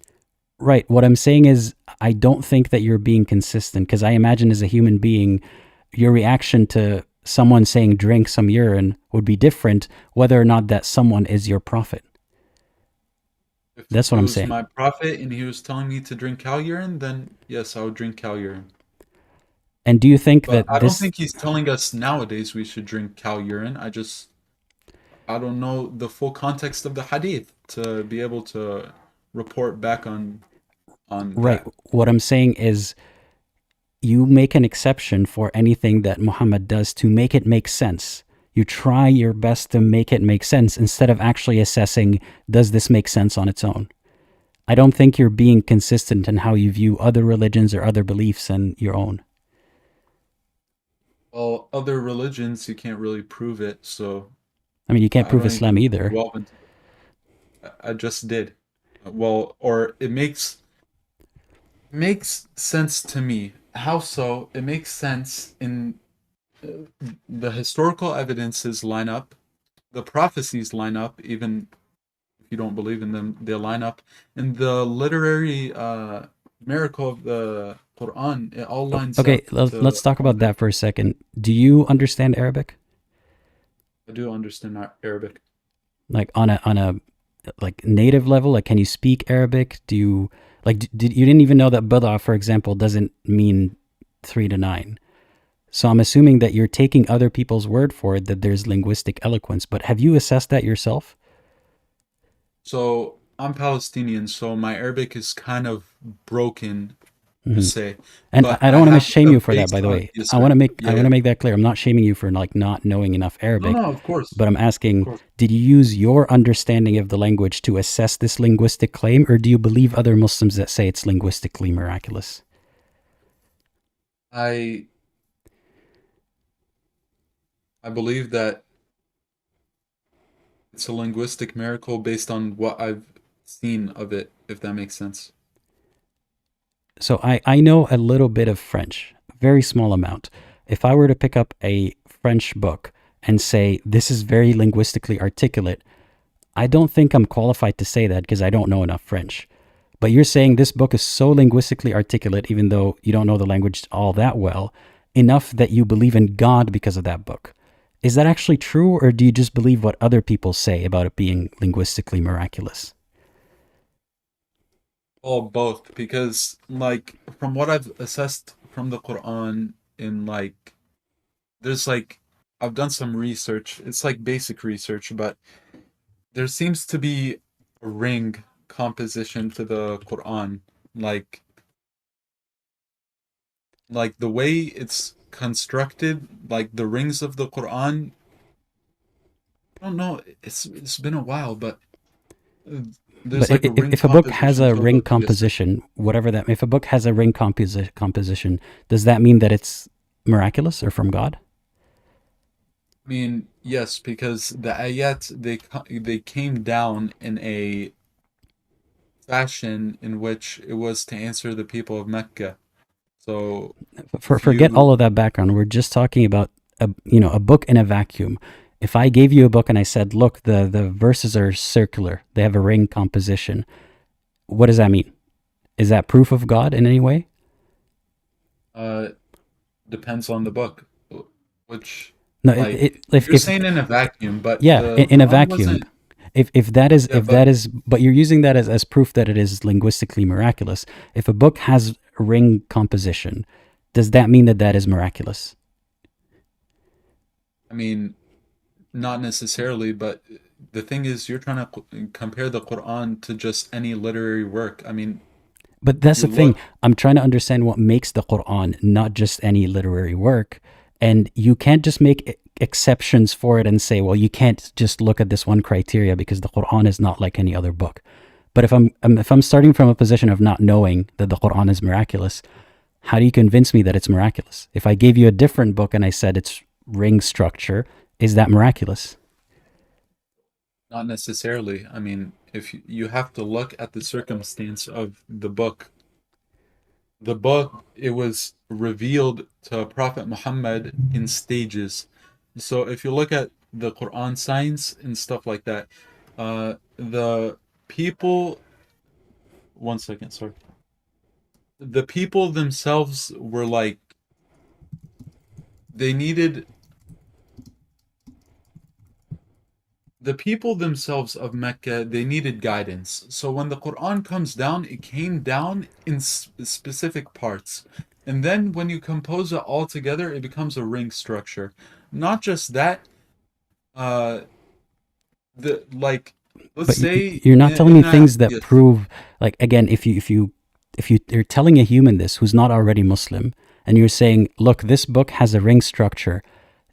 Right. What I'm saying is, I don't think that you're being consistent, because I imagine as a human being, your reaction to someone saying drink some urine would be different whether or not that someone is your prophet. If That's what it I'm was saying. my prophet and he was telling me to drink cow urine, then yes, I would drink cow urine. And do you think But that I don't this, think he's telling us nowadays we should drink cow urine. I don't know the full context of the hadith to be able to report back on right, that. what I'm saying is you make an exception for anything that Muhammad does to make it make sense. You try your best to make it make sense instead of actually assessing, does this make sense on its own? I don't think you're being consistent in how you view other religions or other beliefs and your own. Well, other religions you can't really prove it, so I mean, you can't I prove don't Islam even either. delve into it. I just did. Well, or it makes sense to me. How so? It makes sense in the historical evidences line up, the prophecies line up, even if you don't believe in them, they line up, and the literary miracle of the Quran, it all lines Okay, up to let's talk about that for a second. Do you understand Arabic? I do understand Arabic. Like on a like native level? Like, can you speak Arabic? Do you like you didn't even know that bid'ah, for example, doesn't mean 3 to 9? So I'm assuming that you're taking other people's word for it, that there's linguistic eloquence. But have you assessed that yourself? So I'm Palestinian, so my Arabic is kind of broken to Mhm. say, And but I I don't want to have shame a you for that, base by the on way. yes, I sir. want to make Yeah, I want yeah. to make that clear. I'm not shaming you for like not knowing enough No, Arabic, no, of course, but I'm of asking, course. did you use your understanding of the language to assess this linguistic claim, or do you believe other Muslims that say it's linguistically miraculous? I I believe that it's a linguistic miracle based on what I've seen of it, if that makes sense. So I know a little bit of French, a very small amount. If I were to pick up a French book and say, this is very linguistically articulate, I don't think I'm qualified to say that because I don't know enough French. But you're saying this book is so linguistically articulate, even though you don't know the language all that well, enough that you believe in God because of that book. Is that actually true, or do you just believe what other people say about it being linguistically miraculous? Well, both, because like from what I've assessed from the Quran in like there's like I've done some research. It's like basic research, but there seems to be a ring composition to the Quran. Like like the way it's constructed, like the rings of the Quran. I don't know. It's been a while, but uh, there's But like a ring if a book has composition a to ring the yes, sir. composition, whatever that, if a book has a ring composition, does that mean that it's miraculous or from God? I mean, yes, because the ayat they came down in a fashion in which it was to answer the people of Mecca. So if Forget all you, of that background. We're just talking about a book in a vacuum. If I gave you a book and I said, look, the verses are circular, they have a ring composition, what does that mean? Is that proof of God in any way? uh, depends on the book, which No, like you're if saying in a vacuum, but yeah, the in a Quran vacuum. wasn't. Yeah, If but that is, but you're using that as proof that it is linguistically miraculous. If a book has a ring composition, does that mean that that is miraculous? I mean, not necessarily. But the thing is, you're trying to compare the Quran to just any literary work. I mean, But if that's you the thing. look, I'm trying to understand what makes the Quran, not just any literary work. And you can't just make exceptions for it and say, well, you can't just look at this one criteria because the Quran is not like any other book. But if I'm starting from a position of not knowing that the Quran is miraculous, how do you convince me that it's miraculous? If I gave you a different book and I said it's ring structure, is that miraculous? not necessarily. I mean, if you have to look at the circumstance of the book, it was revealed to Prophet Muhammad in stages. So if you look at the Quran signs and stuff like that, the people, one second, sorry. The people themselves were like, they needed the people themselves of Mecca, they needed guidance. So when the Quran comes down, it came down in specific parts. And then when you compose it all together, it becomes a ring structure. Not just that, uh, the like, let's But say you're not telling me in a things that yes, prove, like, again, you're telling a human this who's not already Muslim, and you're saying, look, this book has a ring structure.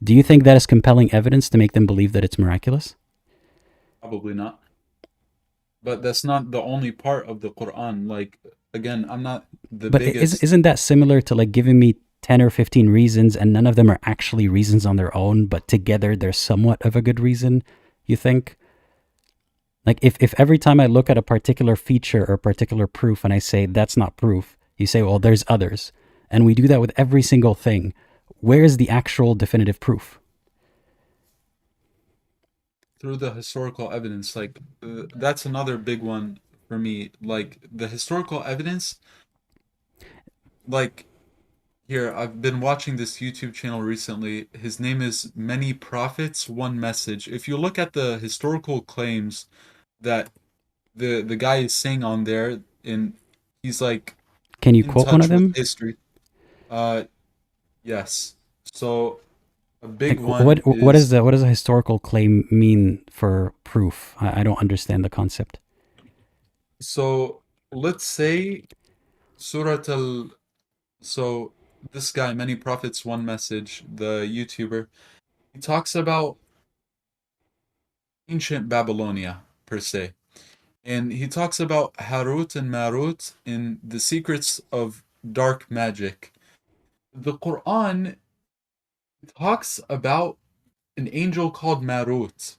Do you think that is compelling evidence to make them believe that it's miraculous? probably not. But that's not the only part of the Quran. Like, again, I'm not the But biggest. isn't that similar to like giving me 10 or 15 reasons and none of them are actually reasons on their own, but together they're somewhat of a good reason, you think? Like if every time I look at a particular feature or a particular proof and I say that's not proof, you say, well, there's others. And we do that with every single thing. Where is the actual definitive proof? Through the historical evidence. Like, that's another big one for me. Like, the historical evidence, like, here, I've been watching this YouTube channel recently. His name is Many Prophets, One Message. If you look at the historical claims that the guy is saying on there, and he's like Can you in quote one of touch with them? history. Uh, yes. So a Like big one what is, does a historical claim mean for proof? I don't understand the concept. so let's say Surat al so this guy, Many Prophets, One Message, the YouTuber, he talks about ancient Babylonia per se. And he talks about Harut and Marut in the secrets of dark magic. The Quran talks about an angel called Marut.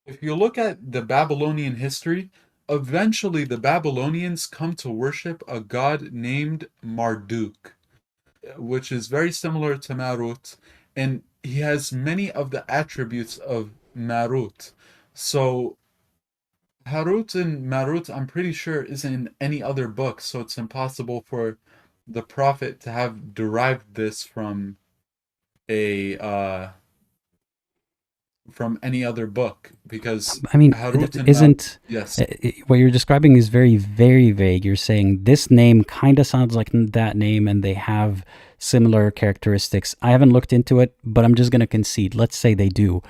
If you look at the Babylonian history, eventually the Babylonians come to worship a god named Marduk, which is very similar to Marut, and he has many of the attributes of Marut. So Harut and Marut, I'm pretty sure, isn't in any other book, so it's impossible for the prophet to have derived this a from any other book, because I mean, Harut and Marut, isn't yes, what you're describing is very, very vague. You're saying this name kind of sounds like that name and they have similar characteristics. I haven't looked into it, but I'm just going to concede. Let's say they do.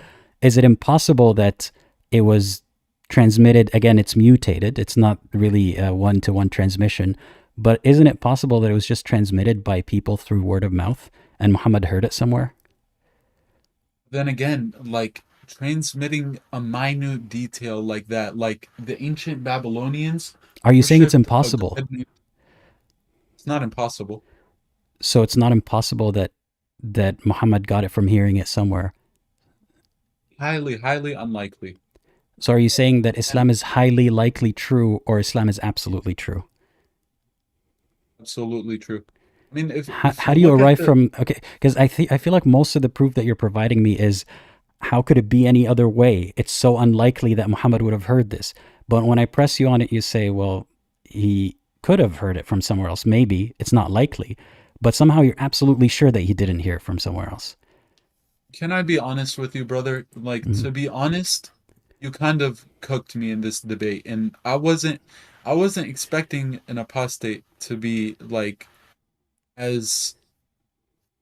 Is it impossible that it was transmitted? Again, it's mutated. It's not really a one-to-one transmission, but isn't it possible that it was just transmitted by people through word of mouth and Muhammad heard it somewhere? then again, like transmitting a minute detail like that, like the ancient Babylonians Are you saying it's worshipped a impossible? god named, it's not impossible. So it's not impossible that Muhammad got it from hearing it somewhere. Highly, highly unlikely. So are you saying that And Islam is highly likely true or Islam is absolutely true? absolutely true. I mean, if How you do you look at arrive the from, okay, because I feel like most of the proof that you're providing me is how could it be any other way? It's so unlikely that Muhammad would have heard this. But when I press you on it, you say, well, he could have heard it from somewhere else. Maybe it's not likely, but somehow you're absolutely sure that he didn't hear it from somewhere else. Can I be honest with you, brother? Like, Mhm. to be honest, you kind of cooked me in this debate, and I wasn't expecting an apostate to be like as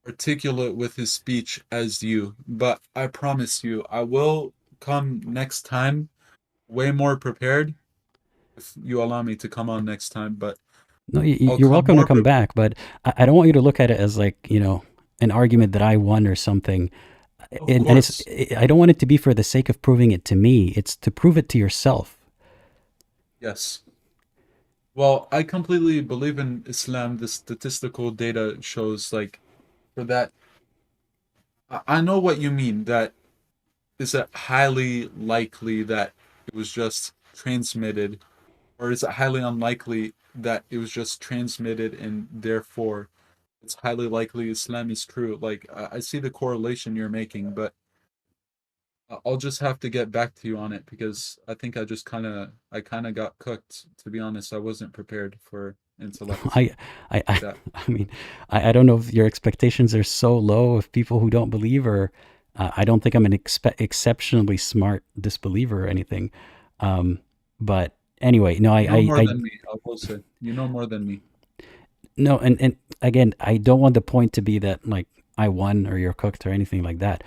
articulate with his speech as you, but I promise you, I will come next time way more prepared if you allow me to come on next time, but No, I'll you're come welcome to more come prepared. back, but I don't want you to look at it as like, an argument that I won or something. Of And course. I don't want it to be for the sake of proving it to me. It's to prove it to yourself. Yes. Well, I completely believe in Islam. The statistical data shows like for that. I know what you mean. That is it highly likely that it was just transmitted, or is it highly unlikely that it was just transmitted and therefore it's highly likely Islam is true? Like I see the correlation you're making, but I'll just have to get back to you on it because I think I kind of got cooked. To be honest, I wasn't prepared for intellect I, like I, that. I mean, I don't know if your expectations are so low of people who don't believe, or I don't think I'm an exceptionally smart disbeliever or anything. But anyway, no, You know more than me, I will say. You know more than me. no, and again, I don't want the point to be that like I won or you're cooked or anything like that.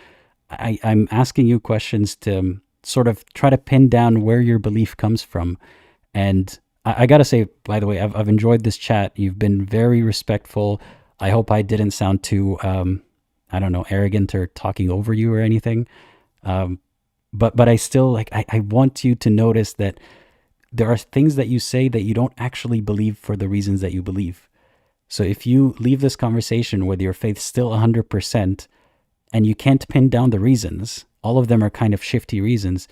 I'm asking you questions to sort of try to pin down where your belief comes from. And I gotta say, by the way, I've enjoyed this chat. You've been very respectful. I hope I didn't sound too, I don't know, arrogant or talking over you or anything. But I still like, I want you to notice that there are things that you say that you don't actually believe for the reasons that you believe. So if you leave this conversation with your faith still 100% and you can't pin down the reasons, all of them are kind of shifty reasons.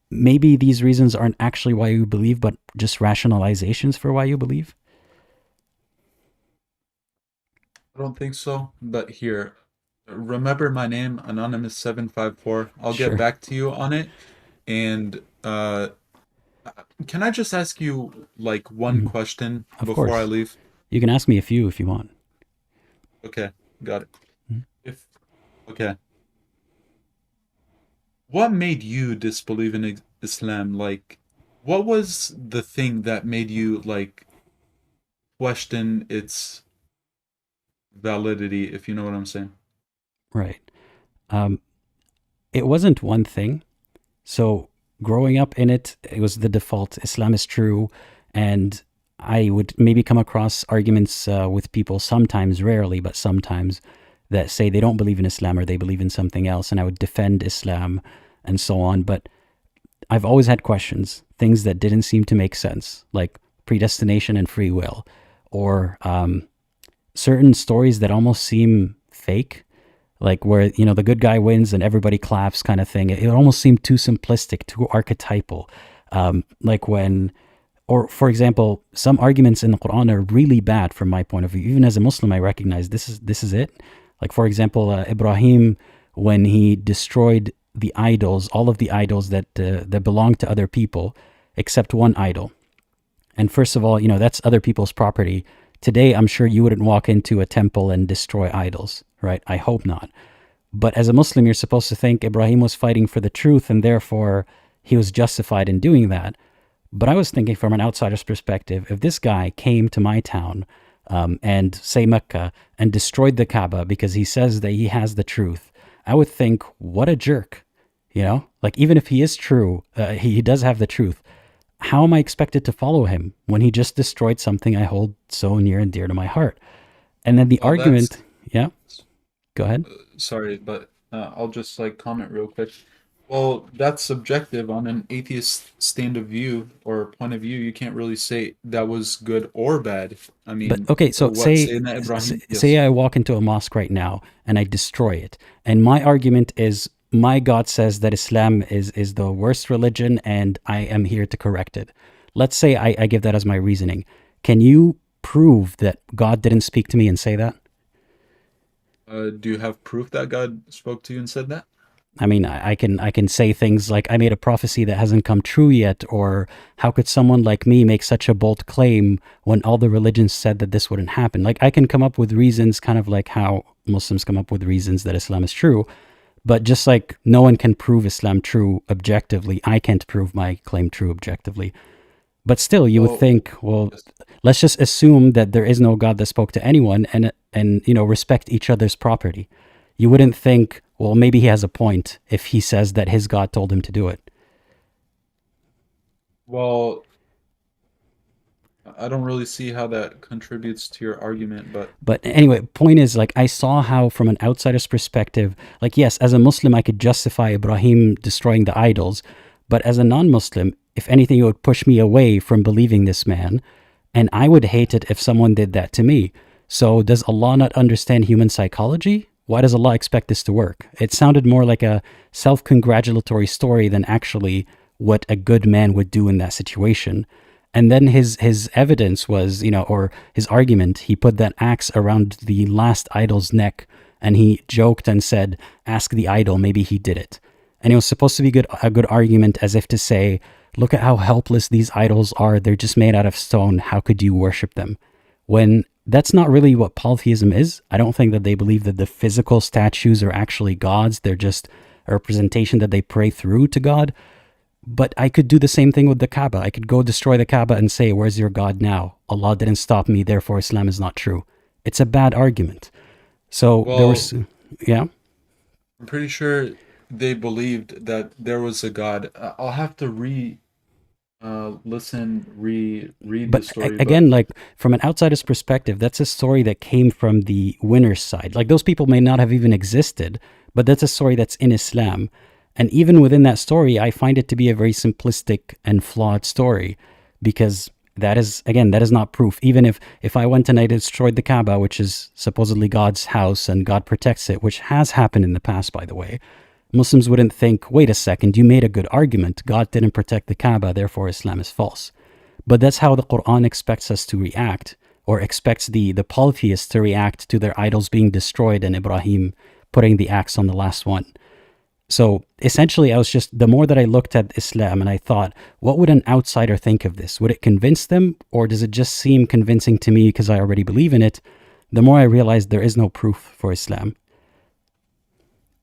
Maybe these reasons aren't actually why you believe, but just rationalizations for why you believe. I don't think so, but here, remember my name, Anonymous754. I'll get Sure. back to you on it. And can I just ask you like one question Of before I course. leave? You can ask me a few if you want. Okay, got it. Mhm. Okay. What made you disbelieve in Islam? Like, what was the thing that made you like question its validity, if you know what I'm saying? Right. It wasn't one thing. So growing up in it, it was the default. Islam is true. And I would maybe come across arguments with people sometimes, rarely, but sometimes, that say they don't believe in Islam or they believe in something else. And I would defend Islam and so on. But I've always had questions, things that didn't seem to make sense, like predestination and free will, or certain stories that almost seem fake, like where, the good guy wins and everybody claps kind of thing. It almost seemed too simplistic, too archetypal. Like when, or for example, some arguments in the Quran are really bad from my point of view. Even as a Muslim, I recognize this is it. Like for example, Ibrahim, when he destroyed the idols, all of the idols that belonged to other people, except one idol. And first of all, that's other people's property. Today, I'm sure you wouldn't walk into a temple and destroy idols, right? I hope not. But as a Muslim, you're supposed to think Ibrahim was fighting for the truth and therefore he was justified in doing that. But I was thinking from an outsider's perspective, if this guy came to my town and say Mecca and destroyed the Kaaba because he says that he has the truth, I would think, what a jerk, Like even if he is true, he does have the truth. How am I expected to follow him when he just destroyed something I hold so near and dear to my heart? And then the Well, argument, yeah, go ahead. sorry, but I'll just like comment real quick. Well, that's subjective on an atheist stand of view or point of view. You can't really say that was good or bad. I But mean, okay, so what say saying that Ibrahim? say Yes. I walk into a mosque right now and I destroy it, and my argument is my God says that Islam is the worst religion, and I am here to correct it. Let's say I give that as my reasoning. Can you prove that God didn't speak to me and say that? Do you have proof that God spoke to you and said that? I mean, I can say things like I made a prophecy that hasn't come true yet, or how could someone like me make such a bold claim when all the religions said that this wouldn't happen? Like I can come up with reasons, kind of like how Muslims come up with reasons that Islam is true, but just like no one can prove Islam true objectively, I can't prove my claim true objectively. But still, you would Well, think, well, yes. let's just assume that there is no God that spoke to anyone, and respect each other's property. You wouldn't think, well, maybe he has a point if he says that his God told him to do it. Well, I don't really see how that contributes to your argument, but But anyway, point is, like, I saw how from an outsider's perspective, like, yes, as a Muslim, I could justify Ibrahim destroying the idols, but as a non-Muslim, if anything, it would push me away from believing this man, and I would hate it if someone did that to me. So does Allah not understand human psychology? Why does Allah expect this to work? It sounded more like a self-congratulatory story than actually what a good man would do in that situation. And then his evidence was, or his argument, he put that axe around the last idol's neck, and he joked and said, ask the idol, maybe he did it. And it was supposed to be a good argument, as if to say, look at how helpless these idols are. They're just made out of stone. How could you worship them? When that's not really what polytheism is. I don't think that they believe that the physical statues are actually gods. They're just a representation that they pray through to God. But I could do the same thing with the Kaaba. I could go destroy the Kaaba and say, where's your God now? Allah didn't stop me, therefore Islam is not true. It's a bad argument. So there Well, was, yeah. I'm pretty sure they believed that there was a God. I'll have to read the But story, but again, like from an outsider's perspective, that's a story that came from the winner's side. Like those people may not have even existed, but that's a story that's in Islam. And even within that story, I find it to be a very simplistic and flawed story, because that is, again, that is not proof. Even if I went and I destroyed the Kaaba, which is supposedly God's house and God protects it, which has happened in the past, by the way, Muslims wouldn't think, wait a second, you made a good argument. God didn't protect the Kaaba, therefore Islam is false. But that's how the Quran expects us to react, or expects the polytheists to react to their idols being destroyed and Ibrahim putting the axe on the last one. So essentially, the more that I looked at Islam and I thought, what would an outsider think of this? Would it convince them, or does it just seem convincing to me because I already believe in it? The more I realized there is no proof for Islam.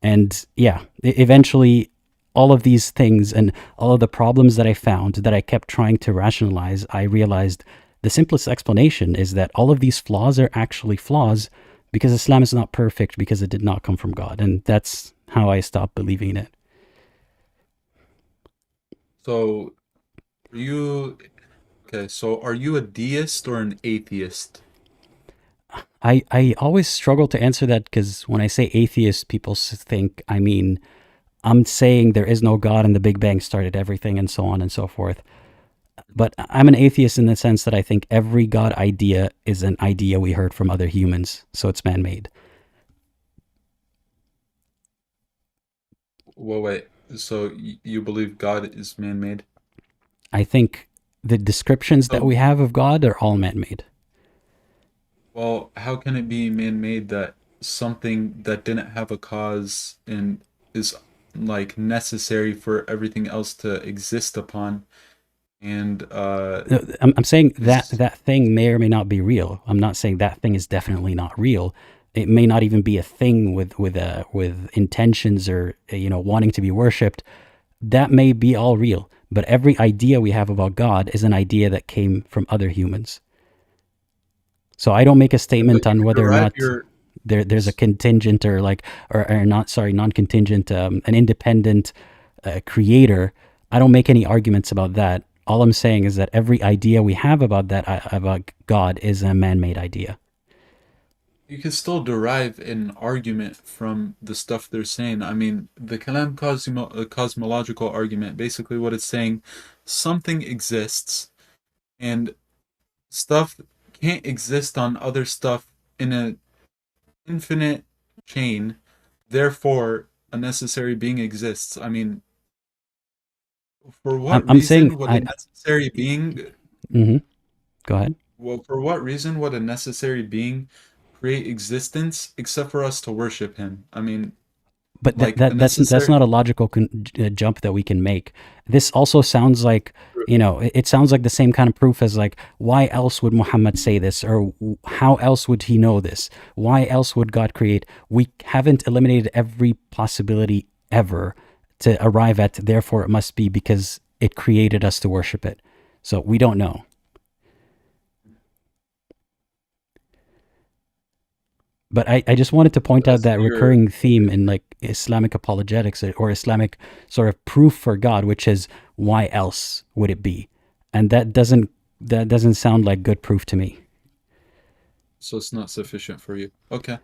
And yeah, eventually all of these things and all of the problems that I found that I kept trying to rationalize, I realized the simplest explanation is that all of these flaws are actually flaws because Islam is not perfect, because it did not come from God. And that's how I stopped believing in it. so are you a deist or an atheist? I always struggle to answer that, because when I say atheist, people think I mean I'm saying there is no God and the Big Bang started everything and so on and so forth. But I'm an atheist in the sense that I think every God idea is an idea we heard from other humans, so it's man-made. Well, wait. So you believe God is man-made? I think the descriptions that So, we have of God are all man-made. well, how can it be man-made that something that didn't have a cause and is like necessary for everything else to exist upon, and No, I'm saying that is that thing may or may not be real. I'm not saying that thing is definitely not real. It may not even be a thing with intentions or wanting to be worshipped. That may be all real, but every idea we have about God is an idea that came from other humans. So I don't make a but statement you on can whether or derive not your there's a contingent or not, sorry, non-contingent, an independent creator. I don't make any arguments about that. All I'm saying is that every idea we have about about God is a man-made idea. you can still derive an argument from the stuff they're saying. I mean, the cosmological argument, basically what it's saying, something exists and stuff can't exist on other stuff in an infinite chain, therefore a necessary being exists. I mean, for what I'm saying reason would a necessary being mhm. Go ahead. for what reason would a necessary being create existence except for us to worship him? I mean, But like a that's necessary. not a logical jump that we can make. This also sounds like, it sounds like the same kind of proof as like, why else would Muhammad say this, or how else would he know this? Why else would God create? We haven't eliminated every possibility ever to arrive at, therefore it must be because it created us to worship it. So we don't know. But I just wanted to point out That's that your recurring theme in like Islamic apologetics or Islamic sort of proof for God, which is why else would it be? And that doesn't sound like good proof to me. so it's not sufficient for you. Okay,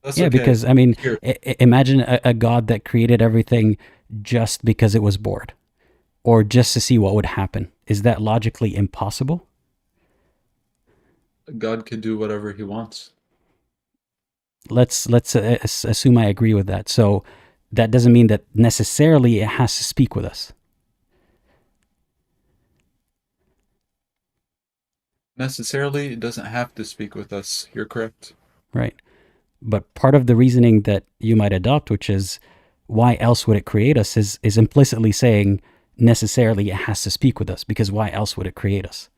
that's Yeah, okay. because I mean, Here, imagine a God that created everything just because it was bored, or just to see what would happen. Is that logically impossible? God could do whatever he wants. Let's assume I agree with that. So that doesn't mean that necessarily it has to speak with us. Necessarily, it doesn't have to speak with us. You're correct. Right. But part of the reasoning that you might adopt, which is why else would it create us, is implicitly saying necessarily it has to speak with us, because why else would it create us?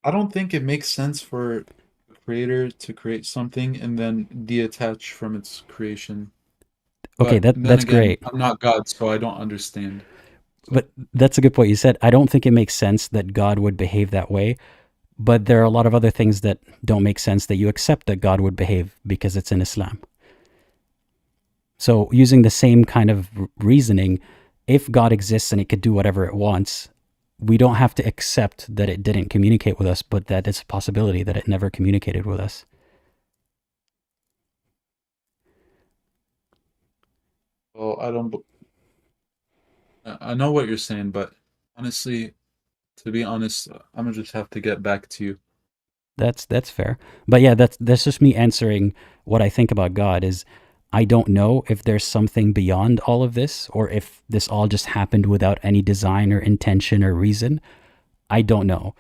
I don't think it makes sense for a creator to create something and then detach from its creation. Okay, But then that's again, great. I'm not God, so I don't understand. So, But that's a good point. You said, I don't think it makes sense that God would behave that way. But there are a lot of other things that don't make sense that you accept that God would behave because it's in Islam. So using the same kind of reasoning, if God exists and it could do whatever it wants, we don't have to accept that it didn't communicate with us, but that it's a possibility that it never communicated with us. so I don't. I know what you're saying, but honestly, to be honest, I'm gonna just have to get back to you. That's fair. But yeah, that's just me answering what I think about God is I don't know if there's something beyond all of this or if this all just happened without any design or intention or reason. I don't know.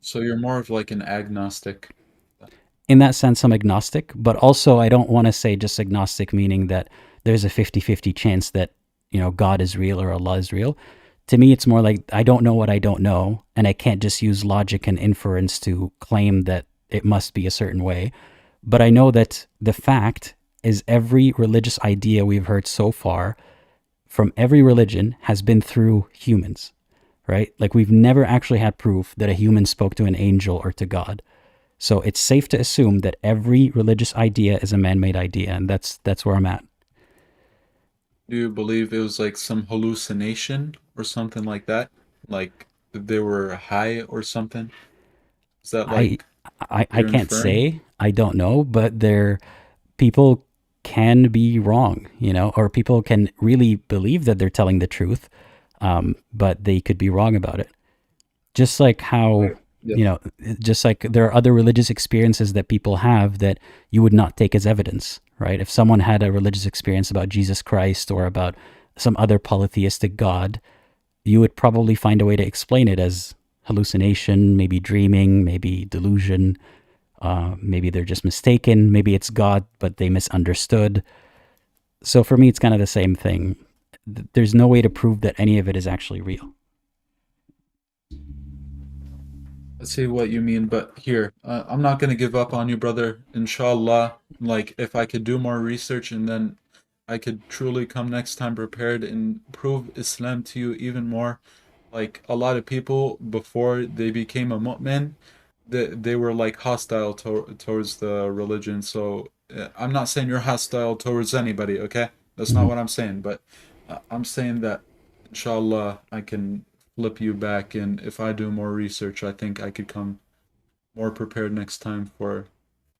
So you're more of like an agnostic. In that sense, I'm agnostic, but also I don't want to say just agnostic, meaning that there's a 50-50 chance that, God is real or Allah is real. To me, it's more like I don't know what I don't know, and I can't just use logic and inference to claim that it must be a certain way. But I know that the fact is every religious idea we've heard so far from every religion has been through humans, right? Like we've never actually had proof that a human spoke to an angel or to God. So it's safe to assume that every religious idea is a man-made idea, and that's where I'm at. Do you believe it was like some hallucination or something like that? Like they were high or something? Is that I like I you're can't inferring? say, I don't know, but people can be wrong, or people can really believe that they're telling the truth, but they could be wrong about it. Just like how, Right. Yes. you know, just like there are other religious experiences that people have that you would not take as evidence, right? If someone had a religious experience about Jesus Christ or about some other polytheistic god, you would probably find a way to explain it as hallucination, maybe dreaming, maybe delusion, maybe they're just mistaken, maybe it's God, but they misunderstood. So for me, it's kind of the same thing. There's no way to prove that any of it is actually real. I see what you mean, but here, I'm not gonna give up on you, brother. Inshallah, like if I could do more research and then I could truly come next time prepared and prove Islam to you even more. Like a lot of people before they became a mu'min, they were like hostile towards the religion. So I'm not saying you're hostile towards anybody, okay? That's not Mhm. what I'm saying, but I'm saying that inshallah I can flip you back, and if I do more research, I think I could come more prepared next time for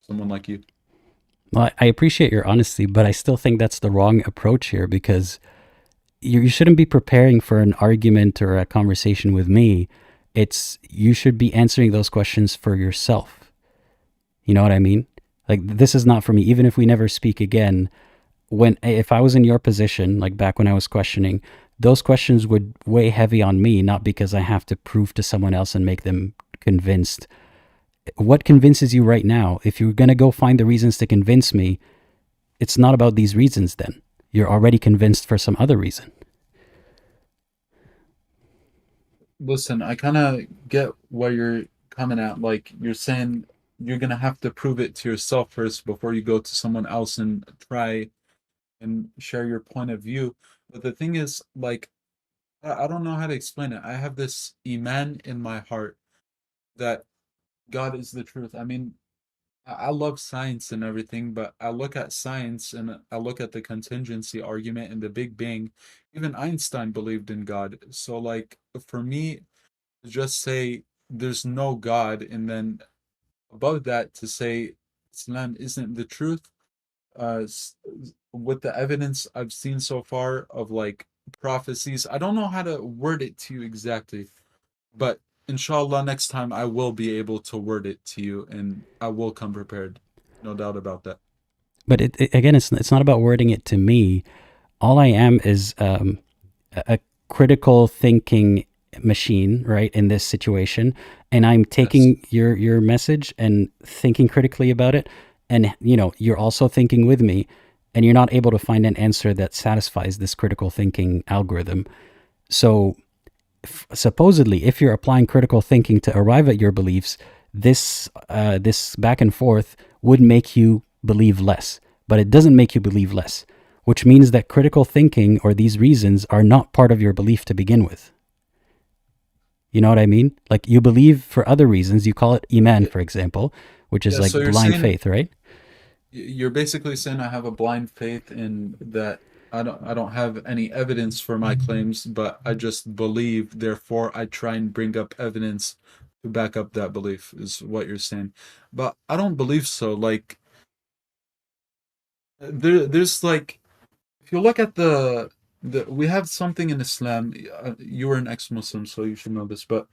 someone like you. Well, I appreciate your honesty, but I still think that's the wrong approach here because you shouldn't be preparing for an argument or a conversation with me. You should be answering those questions for yourself. You know what I mean? Like this is not for me. Even if we never speak again, if I was in your position, like back when I was questioning, those questions would weigh heavy on me, not because I have to prove to someone else and make them convinced. What convinces you right now? If you're going to go find the reasons to convince me, it's not about these reasons then. You're already convinced for some other reason. Listen, I kind of get where you're coming at. Like you're saying you're gonna have to prove it to yourself first before you go to someone else and try and share your point of view. But the thing is, like, I don't know how to explain it. I have this iman in my heart that God is the truth. I mean, I love science and everything, but I look at science and I look at the contingency argument and the Big Bang. Even Einstein believed in God. So, like, for me, to just say there's no God and then above that to say Islam isn't the truth, with the evidence I've seen so far of like prophecies, I don't know how to word it to you exactly, but inshallah, next time I will be able to word it to you and I will come prepared. No doubt about that. But again, it's not about wording it to me. All I am is a critical thinking machine, right, in this situation, and I'm Yes. taking your message and thinking critically about it, and you're also thinking with me, and you're not able to find an answer that satisfies this critical thinking algorithm. So supposedly, if you're applying critical thinking to arrive at your beliefs, this this back and forth would make you believe less, but it doesn't make you believe less, which means that critical thinking or these reasons are not part of your belief to begin with. You know what I mean? Like, you believe for other reasons. You call it iman, Yeah, for example, which is yeah. like So you're blind saying faith, right? you're basically saying I have a blind faith in that I don't have any evidence for my claims, but I just believe, therefore I try and bring up evidence to back up that belief, is what you're saying. But I don't believe so. Like there's like, if you look at the we have something in Islam. You were an ex-Muslim, so you should know this, but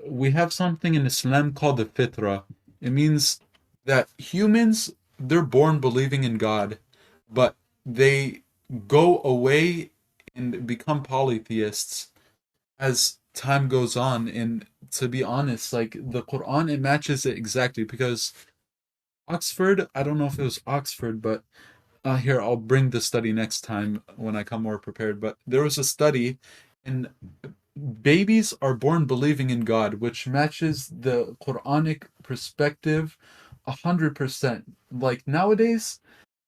we have something in Islam called the fitra. It means that humans, they're born believing in God, but they go away and become polytheists as time goes on. And to be honest, like the Quran, it matches it exactly, because Oxford, I don't know if it was Oxford, but here, I'll bring the study next time when I come more prepared. But there was a study, and babies are born believing in God, which matches the Quranic perspective 100%. Like nowadays,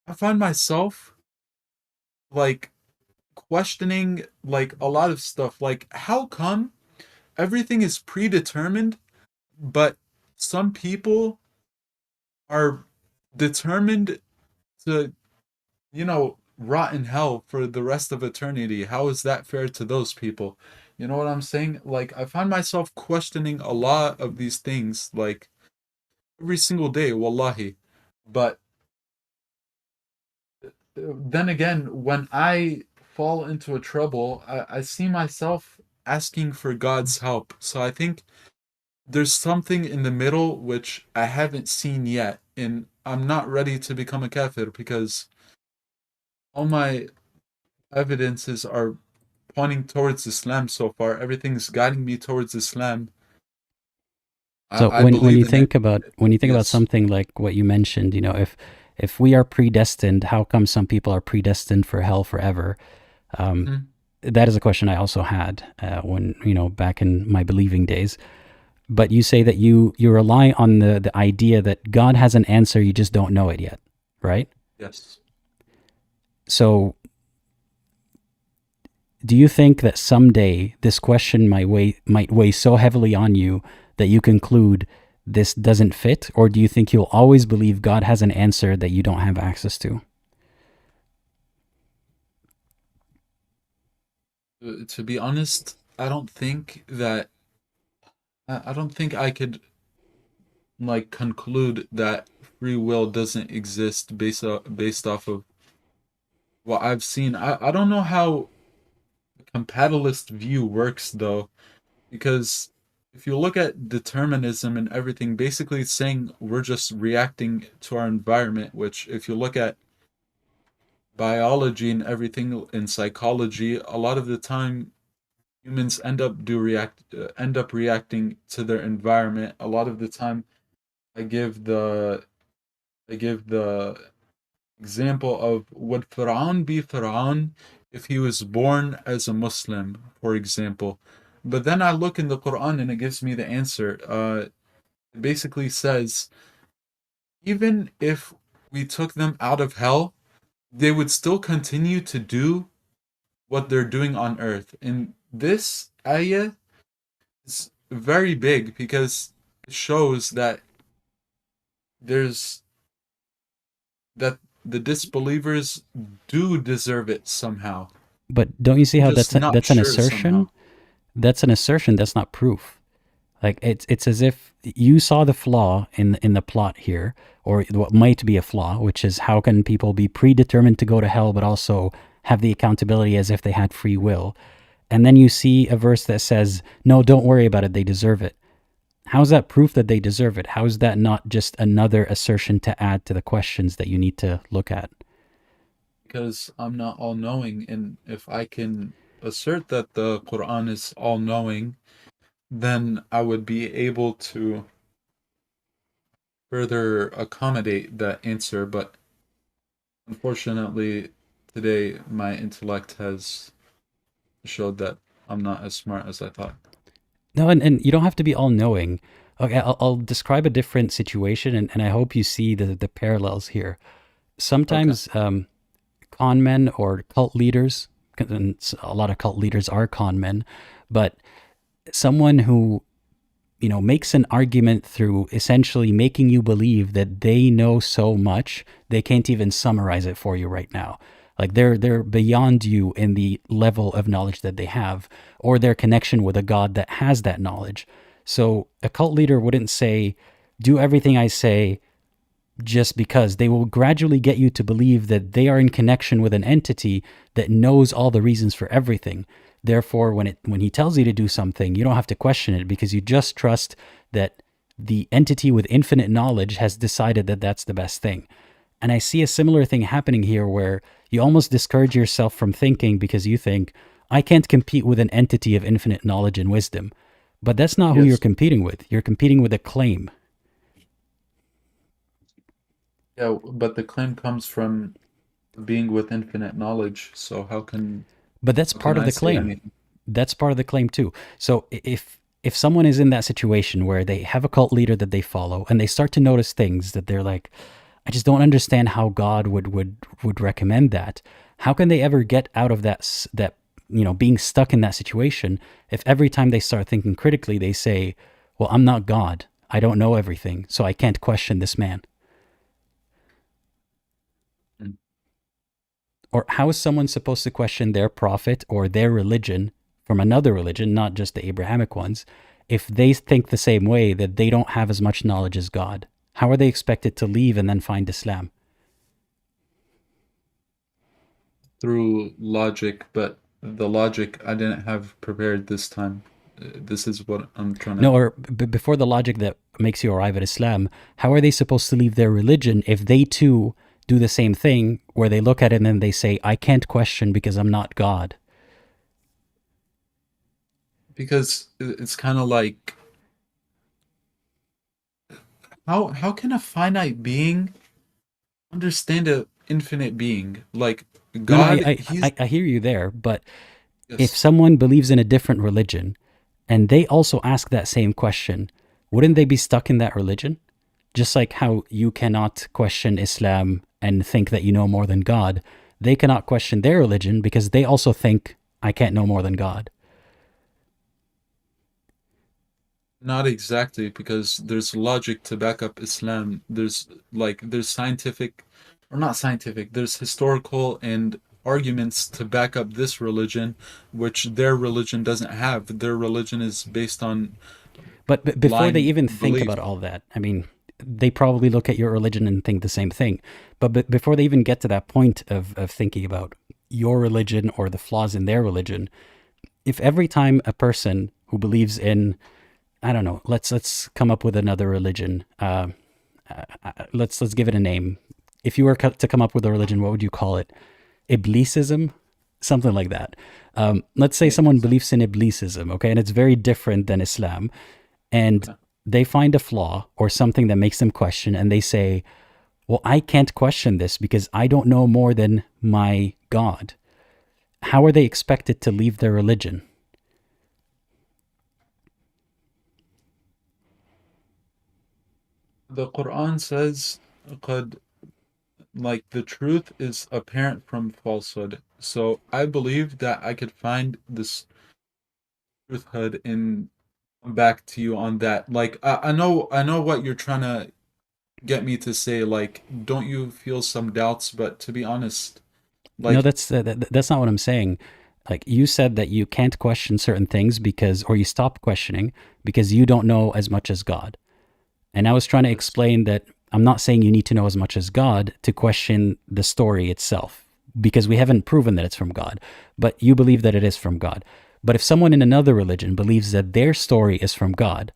I find myself like questioning like a lot of stuff. Like, how come everything is predetermined, but some people are determined to, rot in hell for the rest of eternity? How is that fair to those people? You know what I'm saying? Like, I find myself questioning a lot of these things, like, every single day, wallahi. But then again, when I fall into a trouble, I see myself asking for God's help. So I think there's something in the middle which I haven't seen yet. And I'm not ready to become a kafir, because all my evidences are pointing towards Islam so far. Everything's guiding me towards Islam. So I when you believe in it. think about Yes. something like what you mentioned, if we are predestined, how come some people are predestined for hell forever? Um, Mhm. that is a question I also had when back in my believing days. But you say that you rely on the idea that God has an answer, you just don't know it yet, right? Yes. So do you think that someday this question might weigh so heavily on you that you conclude this doesn't fit, or do you think you'll always believe God has an answer that you don't have access to? To be honest, I don't think I could like conclude that free will doesn't exist based off of what I've seen. I don't know how the compatibilist view works though, because if you look at determinism and everything, basically it's saying we're just reacting to our environment, which if you look at biology and everything in psychology, a lot of the time humans end up reacting to their environment. A lot of the time, I give the I give the example of, would Pharaoh be Pharaoh if he was born as a Muslim, for example. But then I look in the Quran and it gives me the answer. It basically says, even if we took them out of hell, they would still continue to do what they're doing on earth. And this ayah is very big, because it shows that there's that the disbelievers do deserve it somehow. But don't you see I'm how just not that's an sure somehow. assertion? That's an assertion. That's not proof. Like, it's as if you saw the flaw in the plot here, or what might be a flaw, which is how can people be predetermined to go to hell but also have the accountability as if they had free will? And then you see a verse that says, "No, don't worry about it. They deserve it." How's that proof that they deserve it? How is that not just another assertion to add to the questions that you need to look at? Because I'm not all knowing, and if I can assert that the Quran is all knowing, then I would be able to further accommodate that answer. But unfortunately, today my intellect has showed that I'm not as smart as I thought. No, and you don't have to be all knowing. Okay, I'll describe a different situation, and I hope you see the parallels here. Okay. Sometimes con men or cult leaders, and a lot of cult leaders are con men, but someone who makes an argument through essentially making you believe that they know so much they can't even summarize it for you right now. Like they're beyond you in the level of knowledge that they have, or their connection with a God that has that knowledge. So a cult leader wouldn't say, "Do everything I say," just because. They will gradually get you to believe that they are in connection with an entity that knows all the reasons for everything. Therefore, when he tells you to do something, you don't have to question it because you just trust that the entity with infinite knowledge has decided that that's the best thing. And I see a similar thing happening here where you almost discourage yourself from thinking because you think, I can't compete with an entity of infinite knowledge and wisdom. But that's not who you're Yes. competing with. You're competing with a claim. Yeah, but the claim comes from being with infinite knowledge. So But that's how can part of I the say claim. anything? That's part of the claim too. So if someone is in that situation where they have a cult leader that they follow and they start to notice things that they're like, I just don't understand how God would recommend that. How can they ever get out of that being stuck in that situation if every time they start thinking critically they say, well, I'm not God. I don't know everything, so I can't question this man. Mm. Or how is someone supposed to question their prophet or their religion from another religion, not just the Abrahamic ones, if they think the same way that they don't have as much knowledge as God? How are they expected to leave and then find Islam? Through logic, but the logic I didn't have prepared this time. This is what I'm trying No, to. or before the logic that makes you arrive at Islam, how are they supposed to leave their religion if they too do the same thing where they look at it and then they say, I can't question because I'm not God? Because it's kind of like how can a finite being understand a infinite being? Like No, no, God, he's I hear you there, but if yes. someone believes in a different religion and they also ask that same question, wouldn't they be stuck in that religion? Just like how you cannot question Islam and think that you know more than God, they cannot question their religion because they also think, I can't know more than God. Not exactly, because there's logic to back up Islam. There's scientific, or not scientific, there's historical and arguments to back up this religion, which their religion doesn't have. Their religion is based on But before they blind even think belief. about all that, I mean, they probably look at your religion and think the same thing. But before they even get to that point of thinking about your religion or the flaws in their religion, if every time a person who believes in, I don't know, let's come up with another religion. Let's give it a name. If you were to come up with a religion, what would you call it? Iblisism, something like that. Let's say someone Yes. believes in Iblisism, okay, and it's very different than Islam, and Okay. they find a flaw or something that makes them question, and they say, "Well, I can't question this because I don't know more than my God." How are they expected to leave their religion? The Quran says, "قد," like the truth is apparent from falsehood. So I believe that I could find this truthhood and come back to you on that. Like I know what you're trying to get me to say. Like, don't you feel some doubts? But to be honest, No, like that's not what I'm saying. Like you said that you can't question certain things because, or you stop questioning because you don't know as much as God. And I was trying to yes, explain that I'm not saying you need to know as much as God to question the story itself, because we haven't proven that it's from God, but you believe that it is from God. But if someone in another religion believes that their story is from God,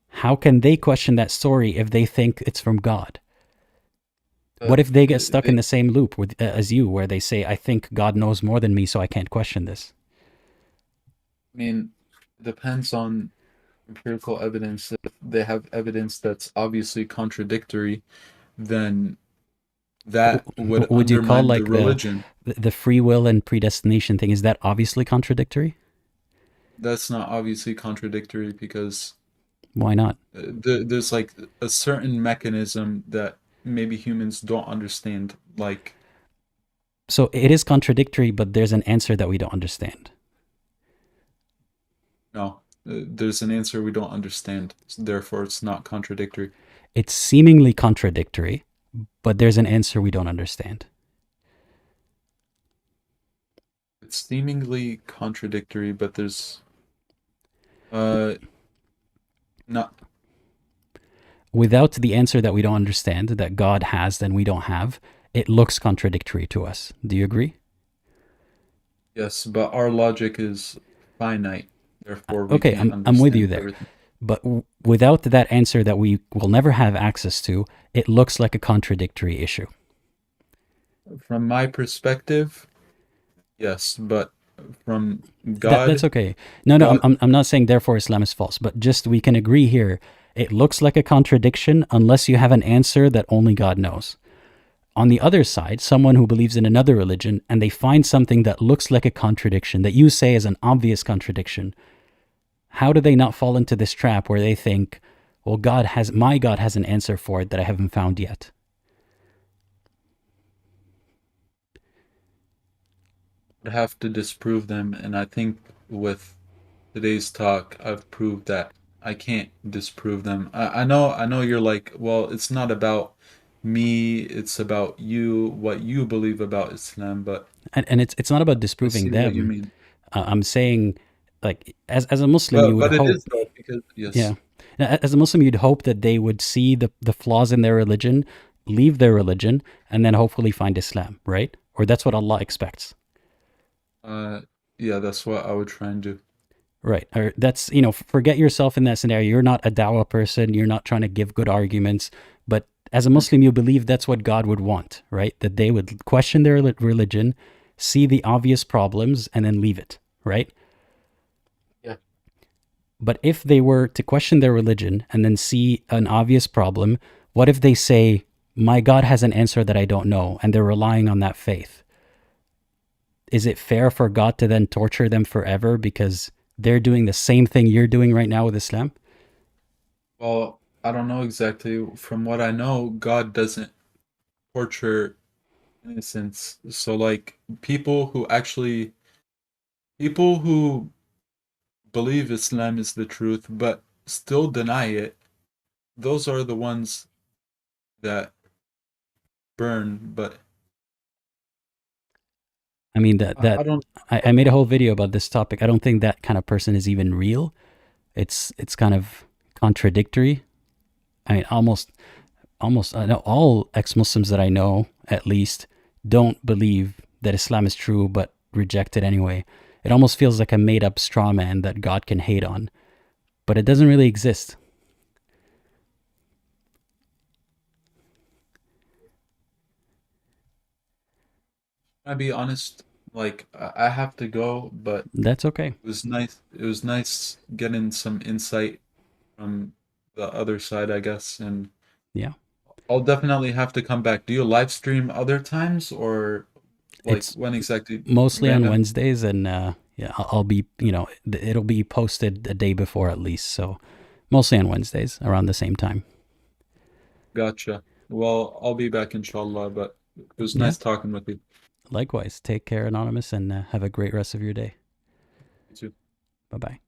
how can they question that story if they think it's from God? What if they get stuck in they, the same loop with, as you, where they say, I think God knows more than me, so I can't question this? I mean, it depends on empirical evidence. If they have evidence that's obviously contradictory, then that would Would you call undermine the like religion. the free will and predestination thing, is that obviously contradictory? That's not obviously contradictory because Why not? there's like a certain mechanism that maybe humans don't understand. Like, So it is contradictory, but there's an answer that we don't understand. no, there's an answer we don't understand. Therefore, it's not contradictory. It's seemingly contradictory, but there's an answer we don't understand. It's seemingly contradictory, but there's not. Without the answer that we don't understand, that God has, then we don't have, it looks contradictory to us. Do you agree? Yes, but our logic is finite. Therefore, we Okay, can't I'm with you understand there. everything. But without that answer that we will never have access to, it looks like a contradictory issue. From my perspective, yes, but from That's God, okay. No, God, I'm not saying therefore Islam is false, but just we can agree here. It looks like a contradiction unless you have an answer that only God knows. On the other side, someone who believes in another religion and they find something that looks like a contradiction that you say is an obvious contradiction, how do they not fall into this trap where they think, well, my God has an answer for it that I haven't found yet? would have to disprove them, and I think with today's talk, I've proved that I can't disprove them. I know you're like, well, it's not about me, it's about you, what you believe about Islam, but And it's not about I disproving see what you them. mean. I'm saying, like, as a Muslim, you would But it hope, is though, because yes, yeah, as a Muslim, you'd hope that they would see the flaws in their religion, leave their religion, and then hopefully find Islam, right? Or that's what Allah expects. uh, yeah, that's what I would try and do. Right. Or that's, forget yourself in that scenario. You're not a dawah person. You're not trying to give good arguments. But as a Muslim, you believe that's what God would want, right? That they would question their religion, see the obvious problems, and then leave it, right? Yeah. But if they were to question their religion and then see an obvious problem, what if they say, my God has an answer that I don't know, and they're relying on that faith? Is it fair for God to then torture them forever because they're doing the same thing you're doing right now with Islam? Well, I don't know exactly. From what I know, God doesn't torture innocents. So like people who believe Islam is the truth but still deny it, those are the ones that burn. But I mean, that I don't. I made a whole video about this topic. I don't think that kind of person is even real. It's kind of contradictory. I mean, almost I know all ex-Muslims that I know, at least, don't believe that Islam is true, but reject it anyway. It almost feels like a made-up straw man that God can hate on, but it doesn't really exist. I'll be honest. Like I have to go, but That's okay. it was nice. It was nice getting some insight from the other side, I guess. And Yeah. I'll definitely have to come back. Do you live stream other times or like It's when exactly? mostly on Random? Wednesdays, and yeah, I'll be, it'll be posted a day before at least, so mostly on Wednesdays around the same time. Gotcha. Well, I'll be back inshallah, but it was Yeah. nice talking with you. Likewise, take care, Anonymous, and have a great rest of your day. You too. Bye-bye.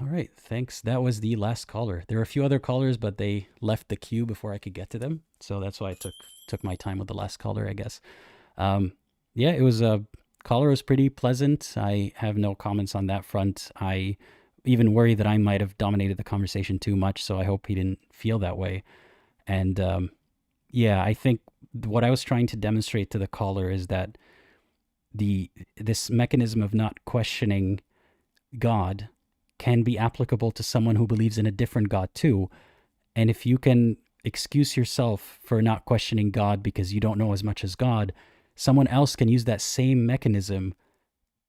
All right, thanks. That was the last caller. There were a few other callers, but they left the queue before I could get to them, so that's why I took my time with the last caller, I guess. Yeah, it was caller was pretty pleasant. I have no comments on that front. I even worry that I might have dominated the conversation too much, so I hope he didn't feel that way. And yeah, I think what I was trying to demonstrate to the caller is that this mechanism of not questioning God can be applicable to someone who believes in a different God too. And if you can excuse yourself for not questioning God because you don't know as much as God, someone else can use that same mechanism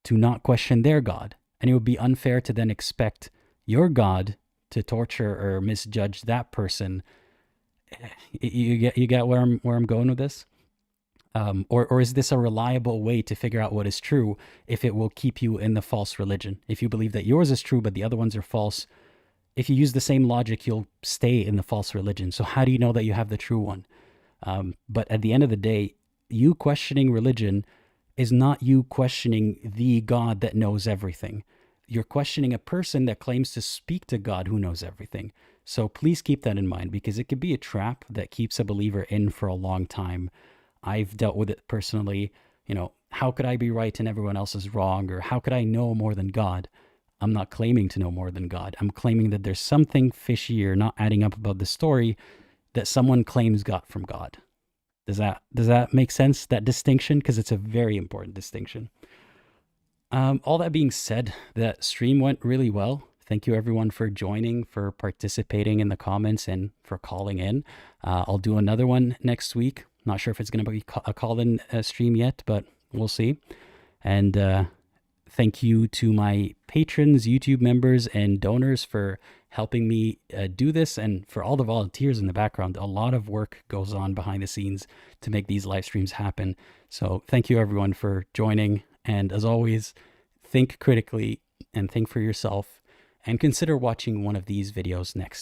to not question their God. And it would be unfair to then expect your God to torture or misjudge that person. You get where I'm going with this? Or is this a reliable way to figure out what is true if it will keep you in the false religion? If you believe that yours is true, but the other ones are false, if you use the same logic, you'll stay in the false religion. So how do you know that you have the true one? But at the end of the day, you questioning religion is not you questioning the God that knows everything. You're questioning a person that claims to speak to God who knows everything. So please keep that in mind, because it could be a trap that keeps a believer in for a long time. I've dealt with it personally. You know, how could I be right and everyone else is wrong? Or how could I know more than God? I'm not claiming to know more than God. I'm claiming that there's something fishy or not adding up about the story that someone claims got from God. Does that make sense, that distinction? Because it's a very important distinction. All that being said, that stream went really well. Thank you everyone for joining, for participating in the comments, and for calling in. I'll do another one next week. Not sure if it's going to be a call-in stream yet, but we'll see. And thank you to my patrons, YouTube members, and donors for helping me do this, and for all the volunteers in the background. A lot of work goes on behind the scenes to make these live streams happen. So thank you everyone for joining. And as always, think critically and think for yourself, and consider watching one of these videos next.